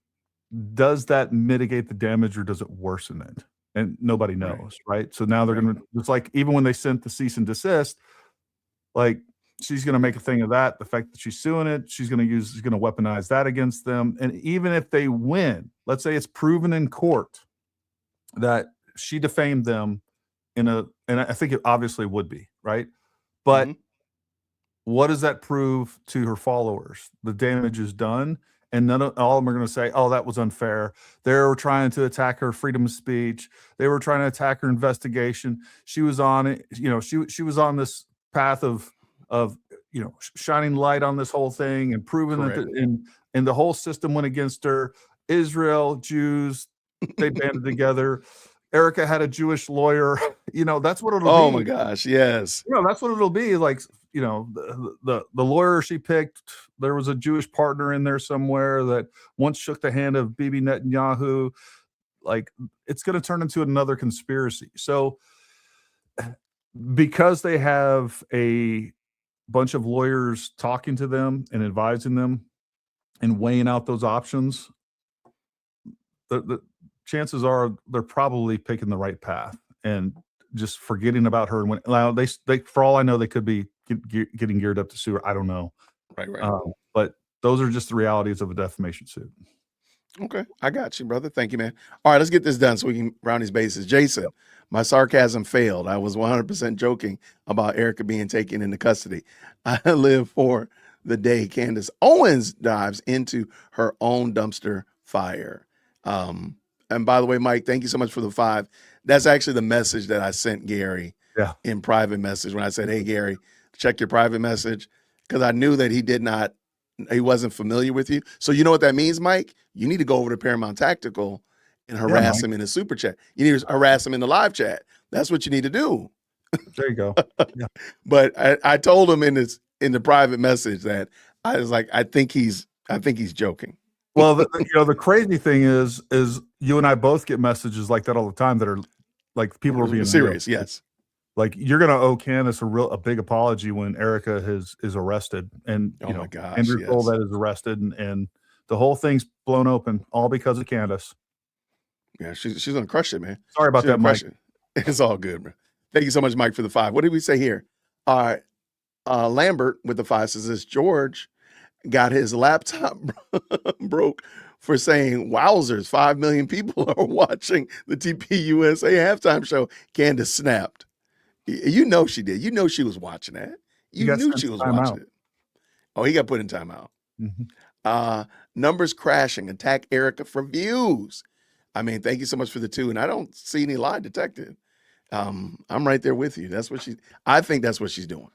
B: does that mitigate the damage or does it worsen it? And nobody knows, right? So now they're going to, it's like, even when they sent the cease and desist, like, she's going to make a thing of that. The fact that she's suing it, she's going to weaponize that against them. And even if they win, let's say it's proven in court that she defamed them and I think it obviously would be, right? But what does that prove to her followers? The damage is done. And all of them are going to say, oh, that was unfair. They were trying to attack her freedom of speech. They were trying to attack her investigation. She was on it. She was on this path of shining light on this whole thing and proving that and the whole system went against her. Israel, Jews, they banded together. Erica had a Jewish lawyer. That's what it'll be.
A: Oh my gosh, yes.
B: That's what it'll be like. The lawyer she picked, there was a Jewish partner in there somewhere that once shook the hand of Bibi Netanyahu. Like, it's going to turn into another conspiracy. So because they have a bunch of lawyers talking to them and advising them and weighing out those options, the chances are they're probably picking the right path and just forgetting about her. And when they for all I know, they could be getting geared up to sue her. I don't know.
A: Right.
B: But those are just the realities of a defamation suit.
A: Okay, I got you, brother. Thank you, man. All right, let's get this done so we can round these bases. Jason, my sarcasm failed. I was 100% joking about Erica being taken into custody. I live for the day Candace Owens dives into her own dumpster fire. And by the way, Mike, thank you so much for the 5. That's actually the message that I sent Gary in private message when I said, hey, Gary, check your private message, because I knew that he wasn't familiar with you. So you know what that means, Mike? You need to go over to Paramount Tactical and harass him in a super chat. You need to harass him in the live chat. That's what you need to do.
B: There you go. Yeah.
A: But I told him in the private message that I was like, I think he's joking.
B: Well, the crazy thing is you and I both get messages like that all the time that are like people are being
A: serious.
B: real.
A: Yes.
B: Like you're gonna owe Candace a big apology when Erica is arrested, and
A: my gosh,
B: Andrew Cole that is arrested, and the whole thing's blown open all because of Candace.
A: Yeah, she's gonna crush it, man.
B: Sorry about that, Mike.
A: It's all good, man. Thank you so much, Mike, for the 5. What did we say here? All right, Lambert with the 5 says this: George got his laptop broke for saying, wowzers, 5 million people are watching the TPUSA halftime show. Candace snapped. You know she did. You know she was watching that. You knew she was watching it. Oh, he got put in timeout.
B: Mm-hmm.
A: Numbers crashing. Attack Erica for views. I mean, thank you so much for the 2. And I don't see any lie detected. I'm right there with you. I think that's what she's doing.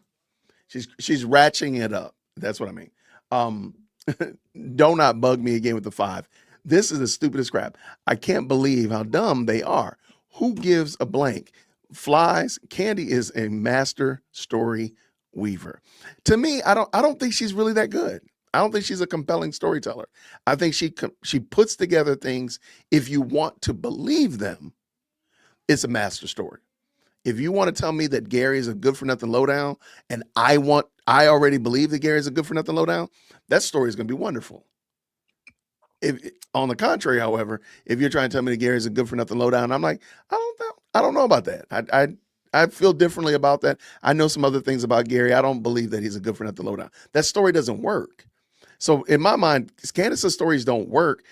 A: She's ratcheting it up. That's what I mean. Do not bug me again with the 5. This is the stupidest crap. I can't believe how dumb they are. Who gives a blank? Flies. Candy is a master story weaver. To me, I don't think she's really that good. I don't think she's a compelling storyteller. I think she puts together things. If you want to believe them, it's a master story. If you want to tell me that Gary is a good for nothing lowdown, and I already believe that Gary is a good for nothing lowdown, that story is going to be wonderful. If on the contrary, however, if you're trying to tell me that Gary is a good for nothing lowdown, I'm like, I don't know about that. I feel differently about that. I know some other things about Gary. I don't believe that he's a good for nothing lowdown. That story doesn't work. So in my mind, Candace's stories don't work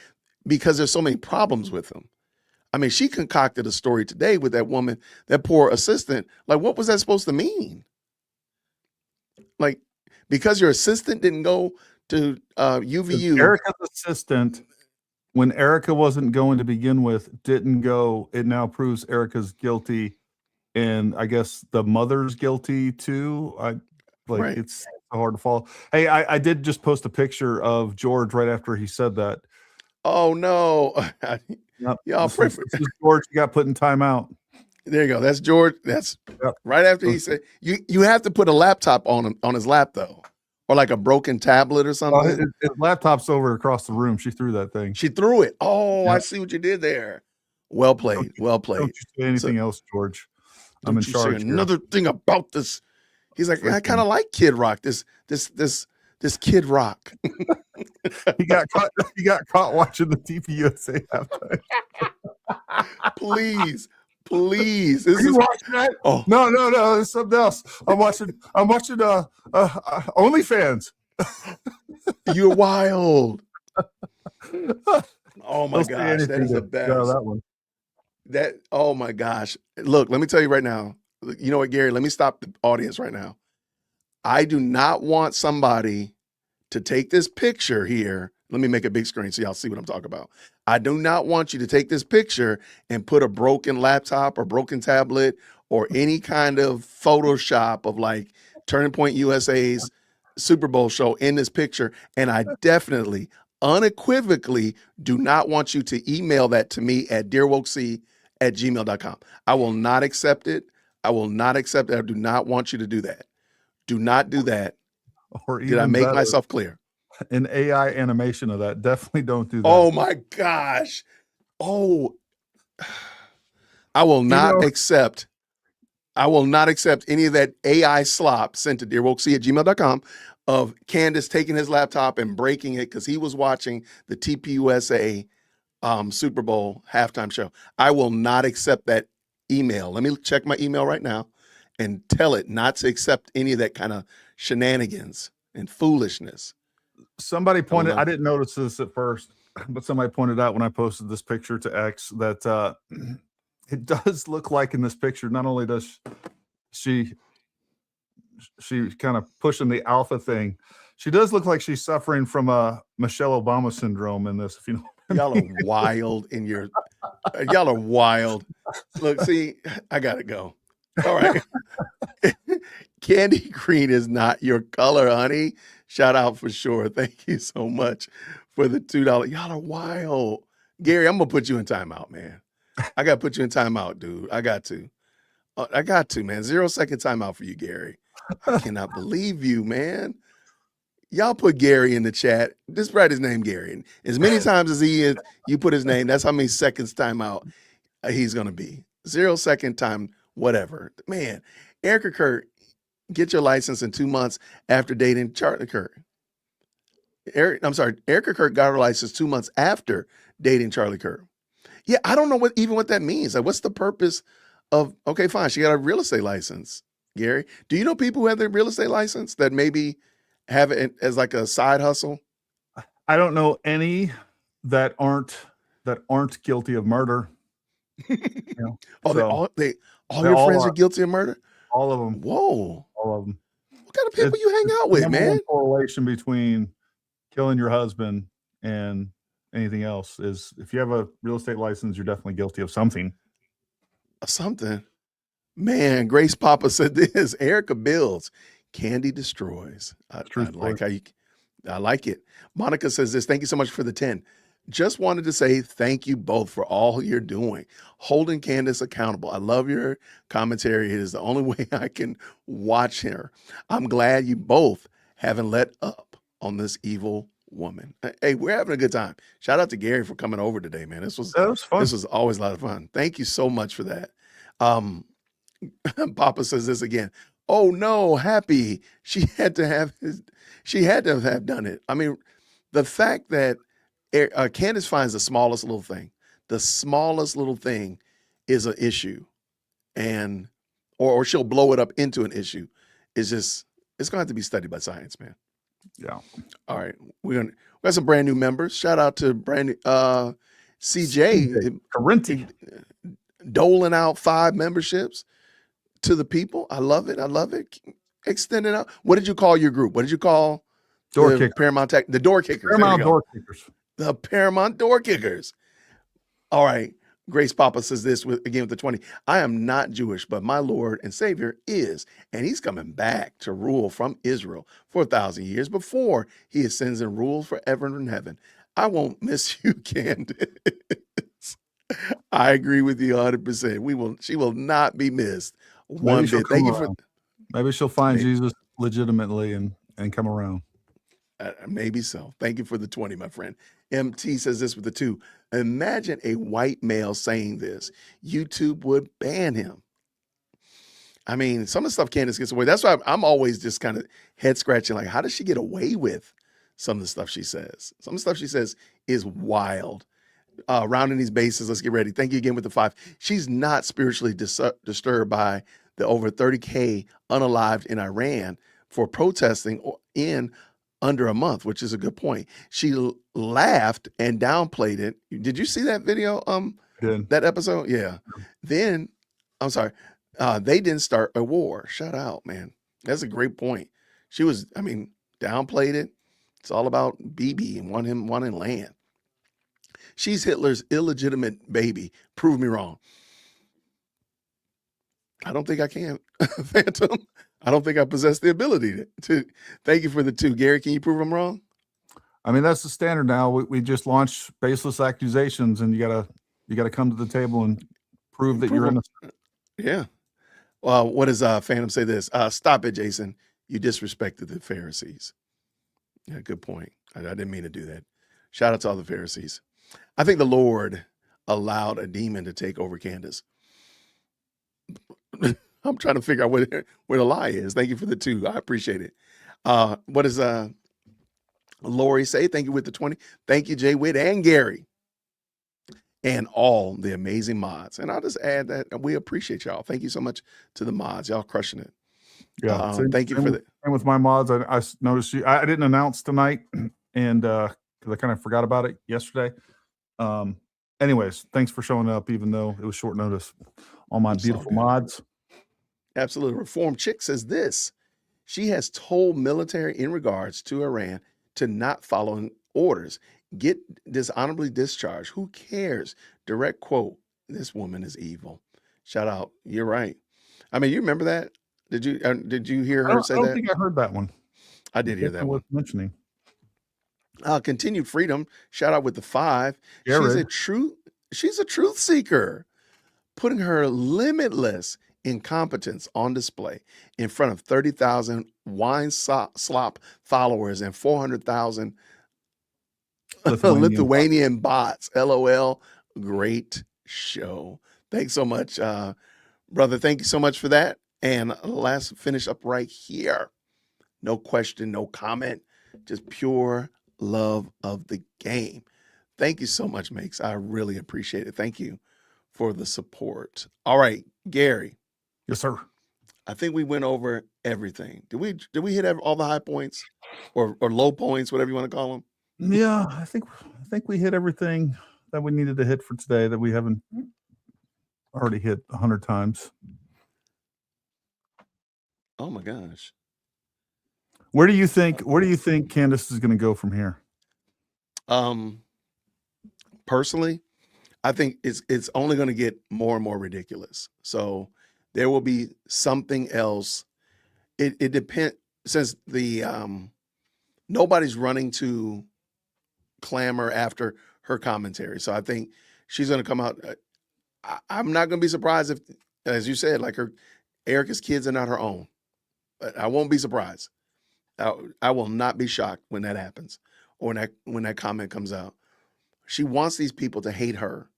A: because there's so many problems with them. I mean, she concocted a story today with that woman, that poor assistant. Like, what was that supposed to mean? Like, because your assistant didn't go to UVU.
B: Erica's assistant, when Erica wasn't going to begin with, didn't go. It now proves Erica's guilty, and I guess the mother's guilty too.
A: Right.
B: It's hard to follow. Hey, I did just post a picture of George right after he said that.
A: Oh no.
B: Yep.
A: Y'all
B: This is George. You got put in timeout.
A: There you go. That's George. That's right after he said you have to put a laptop on his lap though, or like a broken tablet or something.
B: His laptop's over across the room. She threw that thing.
A: She threw it. Oh, I see what you did there. Well played. Well played.
B: Don't you say anything else, George? I'm in charge.
A: Another thing about this. He's like, I kind of like Kid Rock. This Kid Rock.
B: He got caught watching the TPUSA halftime.
A: Please. This
B: Are you watching that?
A: Oh
B: no, it's something else. I'm watching OnlyFans.
A: You're wild. Oh my
B: Don't say
A: gosh, that
B: anything
A: is the best.
B: No, that one.
A: Oh my gosh. Look, let me tell you right now. You know what, Gary? Let me stop the audience right now. I do not want somebody to take this picture here. Let me make a big screen so y'all see what I'm talking about. I do not want you to take this picture and put a broken laptop or broken tablet or any kind of Photoshop of like Turning Point USA's Super Bowl show in this picture. And I definitely, unequivocally do not want you to email that to me at dearwokec@gmail.com. I will not accept it. I will not accept it. I do not want you to do that. Do not do that.
B: Or
A: did I make myself clear?
B: An AI animation of that. Definitely don't do that.
A: Oh my gosh. Oh, I will not accept. I will not accept any of that AI slop sent to dearwokec@gmail.com of Candace taking his laptop and breaking it because he was watching the TPUSA Super Bowl halftime show. I will not accept that email. Let me check my email right now and tell it not to accept any of that kind of shenanigans and foolishness.
B: Somebody pointed, I didn't notice this at first. but somebody pointed out when I posted this picture to X that it does look like in this picture, not only does she kind of pushing the alpha thing, she does look like she's suffering from a Michelle Obama syndrome in this, if you know.
A: Y'all are wild in your y'all are wild. Look, see, I gotta go. All right. Candy green is not your color, honey. Shout out for sure. Thank you so much for the $2. Y'all are wild. Gary, I'm gonna put you in timeout, man. I gotta put you in timeout, dude. I got to, man. 0-second timeout for you, Gary. I cannot believe you, man. Y'all put Gary in the chat. Just write his name, Gary. And as many times as he is, you put his name. That's how many seconds timeout he's gonna be. 0-second time, whatever. Man, Erica Kirk, get your license in 2 months after dating Charlie Kirk. Erica Kirk got her license 2 months after dating Charlie Kirk. Yeah, I don't know what that means. Like, what's the purpose of? Okay, fine, she got a real estate license. Gary, do you know people who have their real estate license that maybe have it as like a side hustle?
B: I don't know any that aren't guilty of murder. You know,
A: all
B: so
A: your friends are guilty of murder?
B: All of them.
A: Whoa.
B: All of them.
A: What kind of people you hang out with, man?
B: Correlation between killing your husband and anything else is if you have a real estate license, you're definitely guilty of something.
A: Something. Man, Grace Papa said this. Erica builds, Candy destroys. I like it. Monica says this. Thank you so much for the 10. Just wanted to say thank you both for all you're doing, holding Candace accountable. I love your commentary. It is the only way I can watch her. I'm glad you both haven't let up on this evil woman. Hey, we're having a good time. Shout out to Gary for coming over today, man. That was fun. This was always a lot of fun. Thank you so much for that. Papa says this again. Oh no, Happy. She had to have done it. I mean, the fact that Candace finds the smallest little thing is an issue, and or she'll blow it up into an issue. It's going to have to be studied by science, man.
B: Yeah.
A: All right, we got some brand new members. Shout out to brand new CJ
B: Corinthian
A: doling out 5 memberships to the people. I love it. Extending out. What did you call your group? What did you call
B: Door Kickers?
A: The Door Kickers.
B: Paramount Door Kickers.
A: The Paramount Door Kickers. All right. Grace Papa says this with the 20. I am not Jewish, but my Lord and Savior is, and he's coming back to rule from Israel for 1,000 years before he ascends and rules forever in heaven. I won't miss you, Candace. I agree with you 100%. She will not be missed one bit. Thank you for.
B: Maybe she'll find Jesus legitimately and come around.
A: Maybe so. Thank you for the 20, my friend. MT says this with the 2. Imagine a white male saying this. YouTube would ban him. I mean, some of the stuff Candace gets away. That's why I'm always just kind of head scratching. Like, how does she get away with some of the stuff she says? Some of the stuff she says is wild. Rounding these bases, let's get ready. Thank you again with the 5. She's not spiritually disturbed by the over 30K unalived in Iran for protesting in under a month, which is a good point. She laughed and downplayed it. Did you see that video? That episode? Yeah. Then, I'm sorry, they didn't start a war. Shut out, man. That's a great point. She was, downplayed it. It's all about BB and wanting land. She's Hitler's illegitimate baby. Prove me wrong. I don't think I can, Phantom. I don't think I possess the ability to. Thank you for the 2. Gary, can you prove I'm wrong?
B: I mean, that's the standard now. We just launched baseless accusations, and you gotta come to the table and prove that you're innocent.
A: Yeah. Well, what does Phantom say this? Stop it, Jason. You disrespected the Pharisees. Yeah, good point. I didn't mean to do that. Shout out to all the Pharisees. I think the Lord allowed a demon to take over Candace. I'm trying to figure out where the lie is. Thank you for the 2. I appreciate it. What does Lori say? Thank you with the 20. Thank you, JWhit and Gary and all the amazing mods. And I'll just add that we appreciate y'all. Thank you so much to the mods. Y'all crushing it.
B: Yeah.
A: Thank you for that.
B: And with my mods, I noticed I didn't announce tonight, and because I kind of forgot about it yesterday. Anyways, thanks for showing up, even though it was short notice. All my beautiful mods.
A: Absolutely. Reform Chick says this. She has told military in regards to Iran to not follow orders. Get dishonorably discharged. Who cares? Direct quote. This woman is evil. Shout out. You're right. I mean, you remember that? Did you hear her say that?
B: I don't think I heard that one.
A: I did hear that one.
B: Mentioning.
A: Continued freedom. Shout out with the 5.
B: Jared.
A: She's a truth seeker, putting her limitless incompetence on display in front of 30,000 wine slop followers and 400,000 Lithuanian bots. LOL. Great show. Thanks so much, brother. Thank you so much for that. And let's finish up right here. No question, no comment, just pure love of the game. Thank you so much, Makes. I really appreciate it. Thank you for the support. All right, Gary.
B: Yes, sir.
A: I think we went over everything. Did we hit all the high points or low points, whatever you want to call them?
B: Yeah, I think we hit everything that we needed to hit for today that we haven't already hit 100 times.
A: Oh my gosh.
B: Where do you think Candace is going to go from here?
A: Personally, I think it's only going to get more and more ridiculous. So there will be something else. It depends, since the nobody's running to clamor after her commentary. So I think she's going to come out. I'm not going to be surprised if, as you said, like Erica's kids are not her own. But I won't be surprised. I will not be shocked when that happens or when that comment comes out. She wants these people to hate her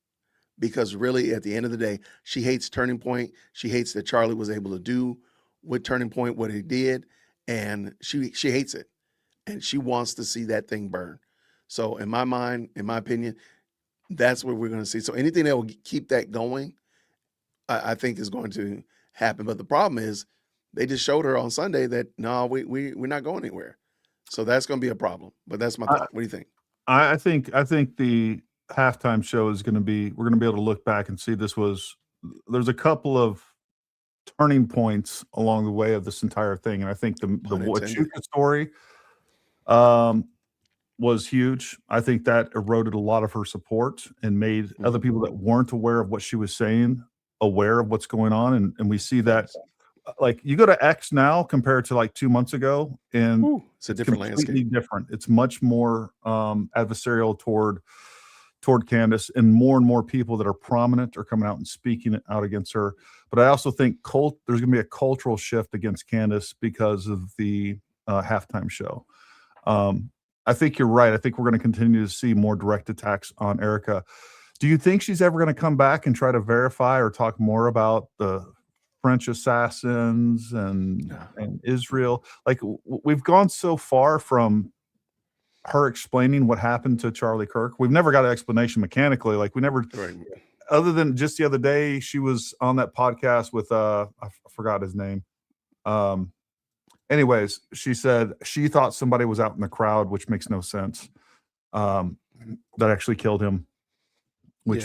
A: because really at the end of the day, she hates Turning Point. She hates that Charlie was able to do with Turning Point what he did, and she hates it. And she wants to see that thing burn. So in my mind, in my opinion, that's what we're going to see. So anything that will keep that going, I think is going to happen. But the problem is they just showed her on Sunday that, no, we're not going anywhere. So that's going to be a problem. But that's my thought. What do you think?
B: I think the halftime show is going to be, we're going to be able to look back and see there's a couple of turning points along the way of this entire thing. And I think the Wachuca story was huge. I think that eroded a lot of her support and made other people that weren't aware of what she was saying aware of what's going on. And we see that, like, you go to X now compared to like 2 months ago, and
A: it's a different landscape.
B: Different. It's much more adversarial toward Candace, and more people that are prominent are coming out and speaking out against her. But I also think there's going to be a cultural shift against Candace because of the halftime show. I think you're right. I think we're going to continue to see more direct attacks on Erica. Do you think she's ever going to come back and try to verify or talk more about the French assassins and Israel? Like, we've gone so far from her explaining what happened to Charlie Kirk. We've never got an explanation mechanically. Like, we never, other than just the other day, she was on that podcast with, I forgot his name. Anyways, she said she thought somebody was out in the crowd, which makes no sense. That actually killed him, which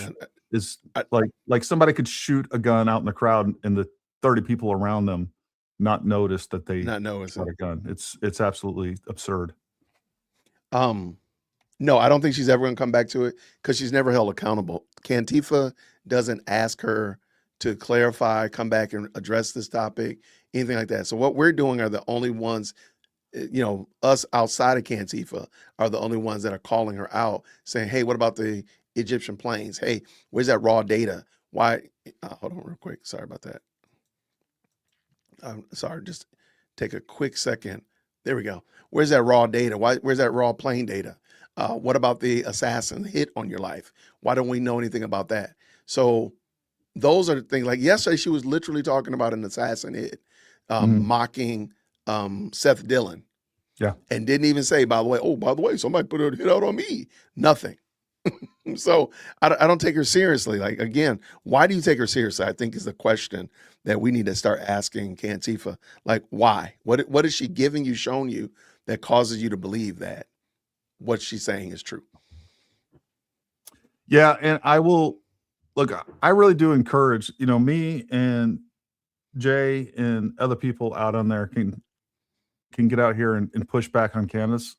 B: is like somebody could shoot a gun out in the crowd and the 30 people around them not notice that they shot a gun. It's absolutely absurd.
A: No, I don't think she's ever going to come back to it because she's never held accountable. Cantifa doesn't ask her to clarify, come back and address this topic, anything like that. So what we're doing are the only ones, us outside of Cantifa are the only ones that are calling her out, saying, hey, what about the Egyptian planes? Hey, where's that raw data? Why? Hold on real quick. Sorry about that. Sorry, just take a quick second. There we go. Where's that raw data? Where's that raw plane data? What about the assassin hit on your life? Why don't we know anything about that? So those are the things. Like yesterday, she was literally talking about an assassin hit, mocking Seth Dillon.
B: Yeah.
A: And didn't even say, by the way, somebody put a hit out on me. Nothing. So I don't take her seriously. Like, again, why do you take her seriously? I think is the question that we need to start asking Cantifa. Like, why? What is she giving you, showing you that causes you to believe that? what she's saying is true.
B: Yeah, and I will look. I really do encourage, me and Jay and other people out on there can get out here and push back on Candace.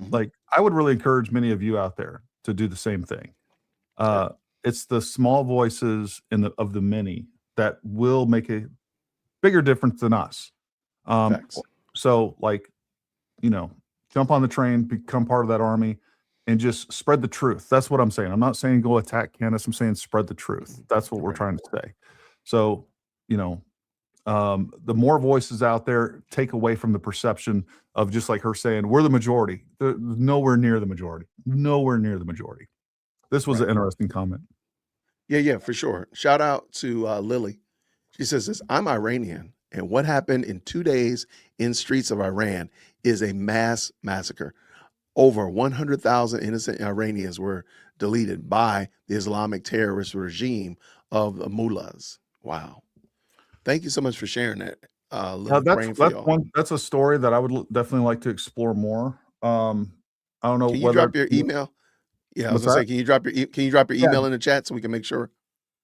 A: Mhm.
B: Like, I would really encourage many of you out there to do the same thing. It's the small voices of the many that will make a bigger difference than us.
A: Facts.
B: So, like, jump on the train, become part of that army, and just spread the truth. That's what I'm saying. I'm not saying go attack Candace. I'm saying spread the truth. That's what we're trying to say. So, the more voices out there, take away from the perception of just like her saying, we're the majority. Nowhere near the majority. Nowhere near the majority. This was an interesting comment.
A: Yeah, for sure. Shout out to Lily. She says this, I'm Iranian, and what happened in 2 days in streets of Iran is a mass massacre. Over 100,000 innocent Iranians were deleted by the Islamic terrorist regime of the mullahs. Wow. Thank you so much for sharing that. Lily,
B: that's a story that I would definitely like to explore more. I don't know.
A: Can you drop your email? Yeah, I was gonna say, can you drop your email in the chat so we can make sure?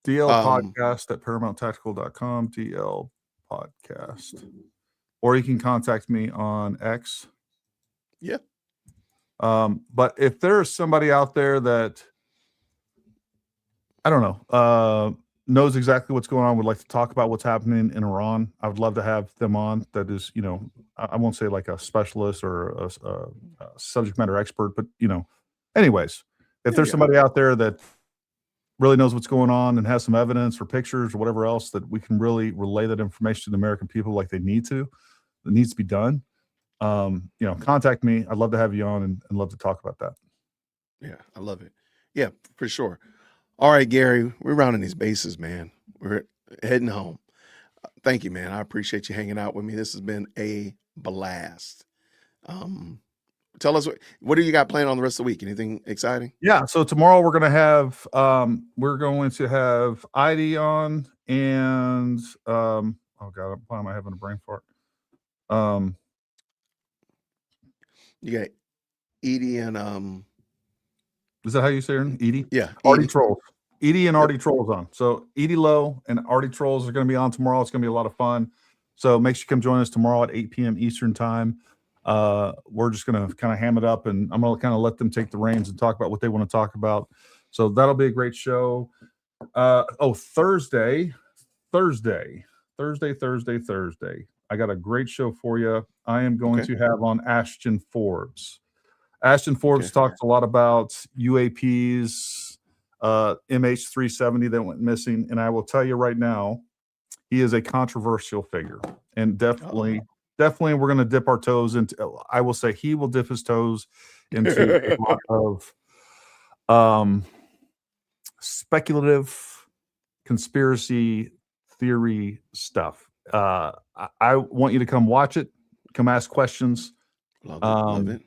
B: DL podcast at ParamountTactical.com, DL podcast. Or you can contact me on X.
A: Yeah.
B: But if there's somebody out there that, I don't know, knows exactly what's going on, would like to talk about what's happening in Iran, I would love to have them on. That is, I won't say like a specialist or a subject matter expert, but, anyways, if there's somebody out there that really knows what's going on and has some evidence or pictures or whatever else that we can really relay that information to the American people like they need to, that needs to be done, contact me. I'd love to have you on and love to talk about that.
A: Yeah, I love it. Yeah, for sure. All right, Gary, we're rounding these bases, man. We're heading home. Thank you, man. I appreciate you hanging out with me. This has been a blast. Tell us what do you got planned on the rest of the week? Anything exciting?
B: Yeah. So tomorrow we're going to have ID on and oh God, why am I having a brain fart?
A: You got Edie and
B: is that how you say her name? Edie?
A: Yeah.
B: Artie Trolls. Edie and Artie Trolls on. So Edie Lowe and Artie Trolls are going to be on tomorrow. It's going to be a lot of fun. So make sure you come join us tomorrow at 8 p.m. Eastern time. We're just going to kind of ham it up, and I'm going to kind of let them take the reins and talk about what they want to talk about. So that'll be a great show. Thursday. I got a great show for you. I am going to have on Ashton Forbes. Ashton Forbes talks a lot about UAPs, MH370 that went missing. And I will tell you right now, he is a controversial figure, and definitely we're going to dip our toes into, I will say he will dip his toes into a lot of speculative conspiracy theory stuff. I want you to come watch it, come ask questions.
A: Love it.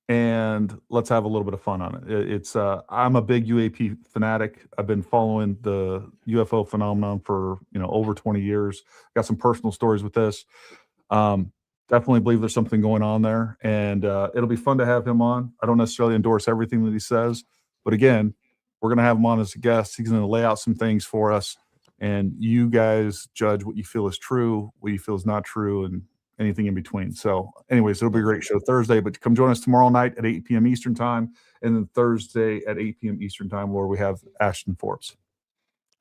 B: And let's have a little bit of fun on it. I'm a big UAP fanatic. I've been following the UFO phenomenon for over 20 years. Got some personal stories with this. Definitely believe there's something going on there, and it'll be fun to have him on. I don't necessarily endorse everything that he says, but again, we're going to have him on as a guest. He's going to lay out some things for us, and you guys judge what you feel is true, what you feel is not true, and anything in between. So anyways, it'll be a great show Thursday, but come join us tomorrow night at 8 p.m. Eastern time, and then Thursday at 8 p.m. Eastern time, where we have Ashton Forbes.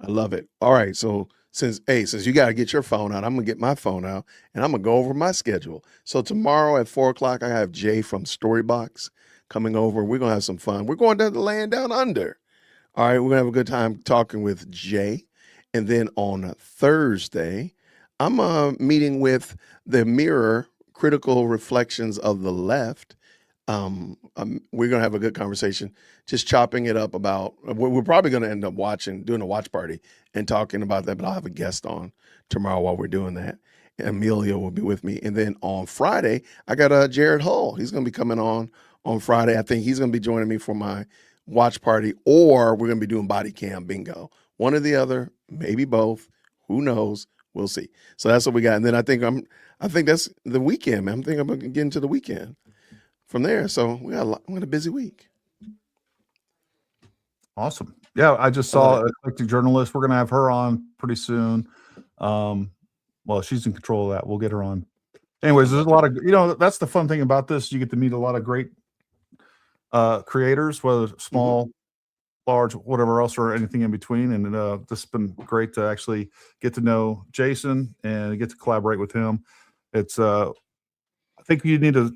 A: I love it. All right. So since you got to get your phone out, I'm going to get my phone out, and I'm going to go over my schedule. So tomorrow at 4:00, I have Jay from Storybox coming over. We're going to have some fun. We're going to the land down under. All right. We're going to have a good time talking with Jay. And then on Thursday, I'm meeting with the Mirror Critical Reflections of the Left. We're going to have a good conversation, just chopping it up about, we're probably going to end up doing a watch party and talking about that, but I'll have a guest on tomorrow while we're doing that. Amelia will be with me. And then on Friday, I got Jared Hull. He's going to be coming on Friday. I think he's going to be joining me for my watch party, or we're going to be doing body cam bingo. One or the other, maybe both. Who knows? We'll see. So that's what we got. And then I think that's the weekend, man. I'm thinking I'm going to get into the weekend. from there. So we got a busy week.
B: Awesome. Yeah, I just saw Eclectic Journalist. We're going to have her on pretty soon. Well, she's in control of that. We'll get her on. Anyways, there's a lot of, that's the fun thing about this. You get to meet a lot of great creators, whether small, large, whatever else, or anything in between. And this has been great to actually get to know Jason and get to collaborate with him. It's, I think you need to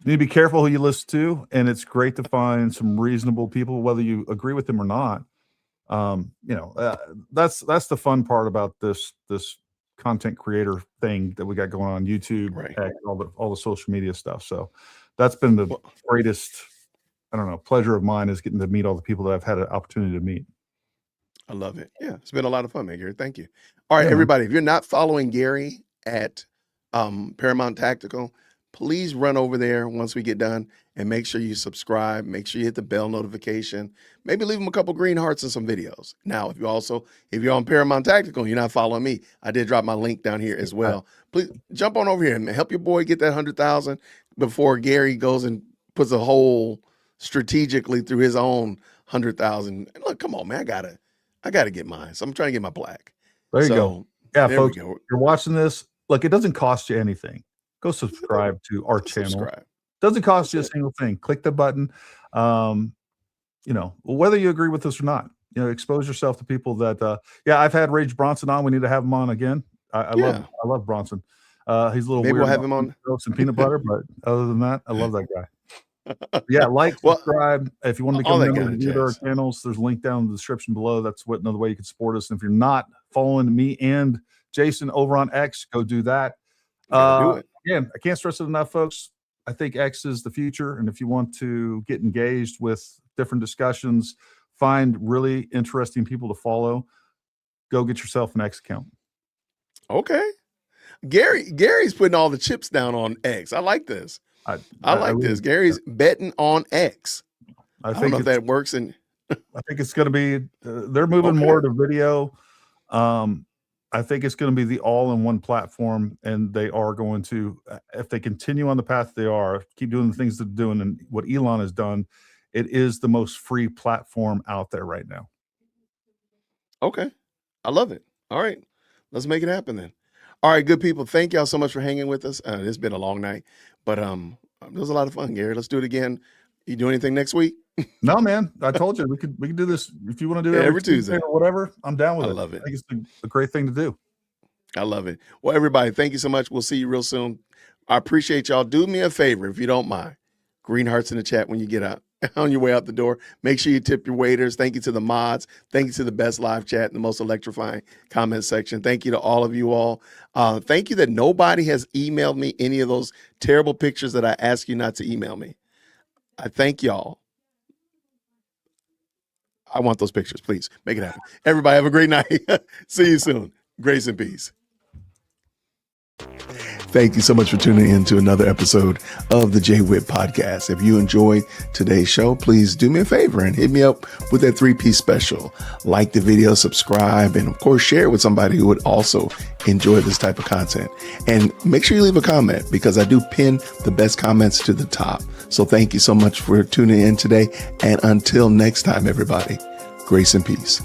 B: be careful who you listen to, and it's great to find some reasonable people, whether you agree with them or not. That's the fun part about this content creator thing that we got going on YouTube,
A: right?
B: All the social media stuff. So that's been the greatest, pleasure of mine, is getting to meet all the people that I've had an opportunity to meet.
A: I love it. Yeah, it's been a lot of fun, man, Gary. Thank you. All right, everybody, if you're not following Gary at Paramount Tactical, please run over there once we get done and make sure you subscribe. Make sure you hit the bell notification. Maybe leave them a couple green hearts and some videos. Now, if you're on Paramount Tactical and you're not following me, I did drop my link down here as well. Please jump on over here and help your boy get that 100,000 before Gary goes and puts a hole strategically through his own 100,000. Look, come on, man, I gotta get mine. So I'm trying to get my plaque.
B: There you go. Yeah, folks, you're watching this. Look, it doesn't cost you anything. Go subscribe to our channel. Doesn't cost you a single thing. Click the button. Whether you agree with us or not, expose yourself to people that, I've had Rage Bronson on. We need to have him on again. I love Bronson. He's a little
A: Maybe
B: weird.
A: We'll have him on
B: some peanut butter, but other than that, I love that guy. Subscribe. If you want to become a member of either our channels, there's a link down in the description below. That's another way you can support us. And if you're not following me and Jason over on X, go do that.
A: Do it.
B: Again, I can't stress it enough, folks. I think X is the future. And if you want to get engaged with different discussions, find really interesting people to follow, go get yourself an X account.
A: Okay. Gary's putting all the chips down on X. I like this. I like this. Gary's betting on X. I don't know if that works. I
B: think it's going to be, they're moving more to video. I think it's going to be the all-in-one platform, and they are going to, if they continue on the path they are, keep doing the things they're doing and what Elon has done, it is the most free platform out there right now. Okay.
A: I love it. All right. Let's make it happen then. All right, good people. Thank y'all so much for hanging with us. It's been a long night, but it was a lot of fun, Gary. Let's do it again. You do anything next week?
B: No, man. I told you we could do this if you want to do it
A: every Tuesday
B: or whatever. I'm down with it.
A: I love it.
B: I think it's a great thing to do.
A: I love it. Well, everybody, thank you so much. We'll see you real soon. I appreciate y'all. Do me a favor, if you don't mind. Green hearts in the chat when you get out on your way out the door. Make sure you tip your waiters. Thank you to the mods. Thank you to the best live chat in the most electrifying comment section. Thank you to all of you all. Thank you that nobody has emailed me any of those terrible pictures that I asked you not to email me. I thank y'all. I want those pictures. Please make it happen. Everybody have a great night. See you soon. Grace and peace. Thank you so much for tuning in to another episode of the JWhit Podcast. If you enjoyed today's show, please do me a favor and hit me up with that 3-piece special. Like the video, subscribe, and of course, share it with somebody who would also enjoy this type of content. And make sure you leave a comment, because I do pin the best comments to the top. So thank you so much for tuning in today. And until next time, everybody, grace and peace.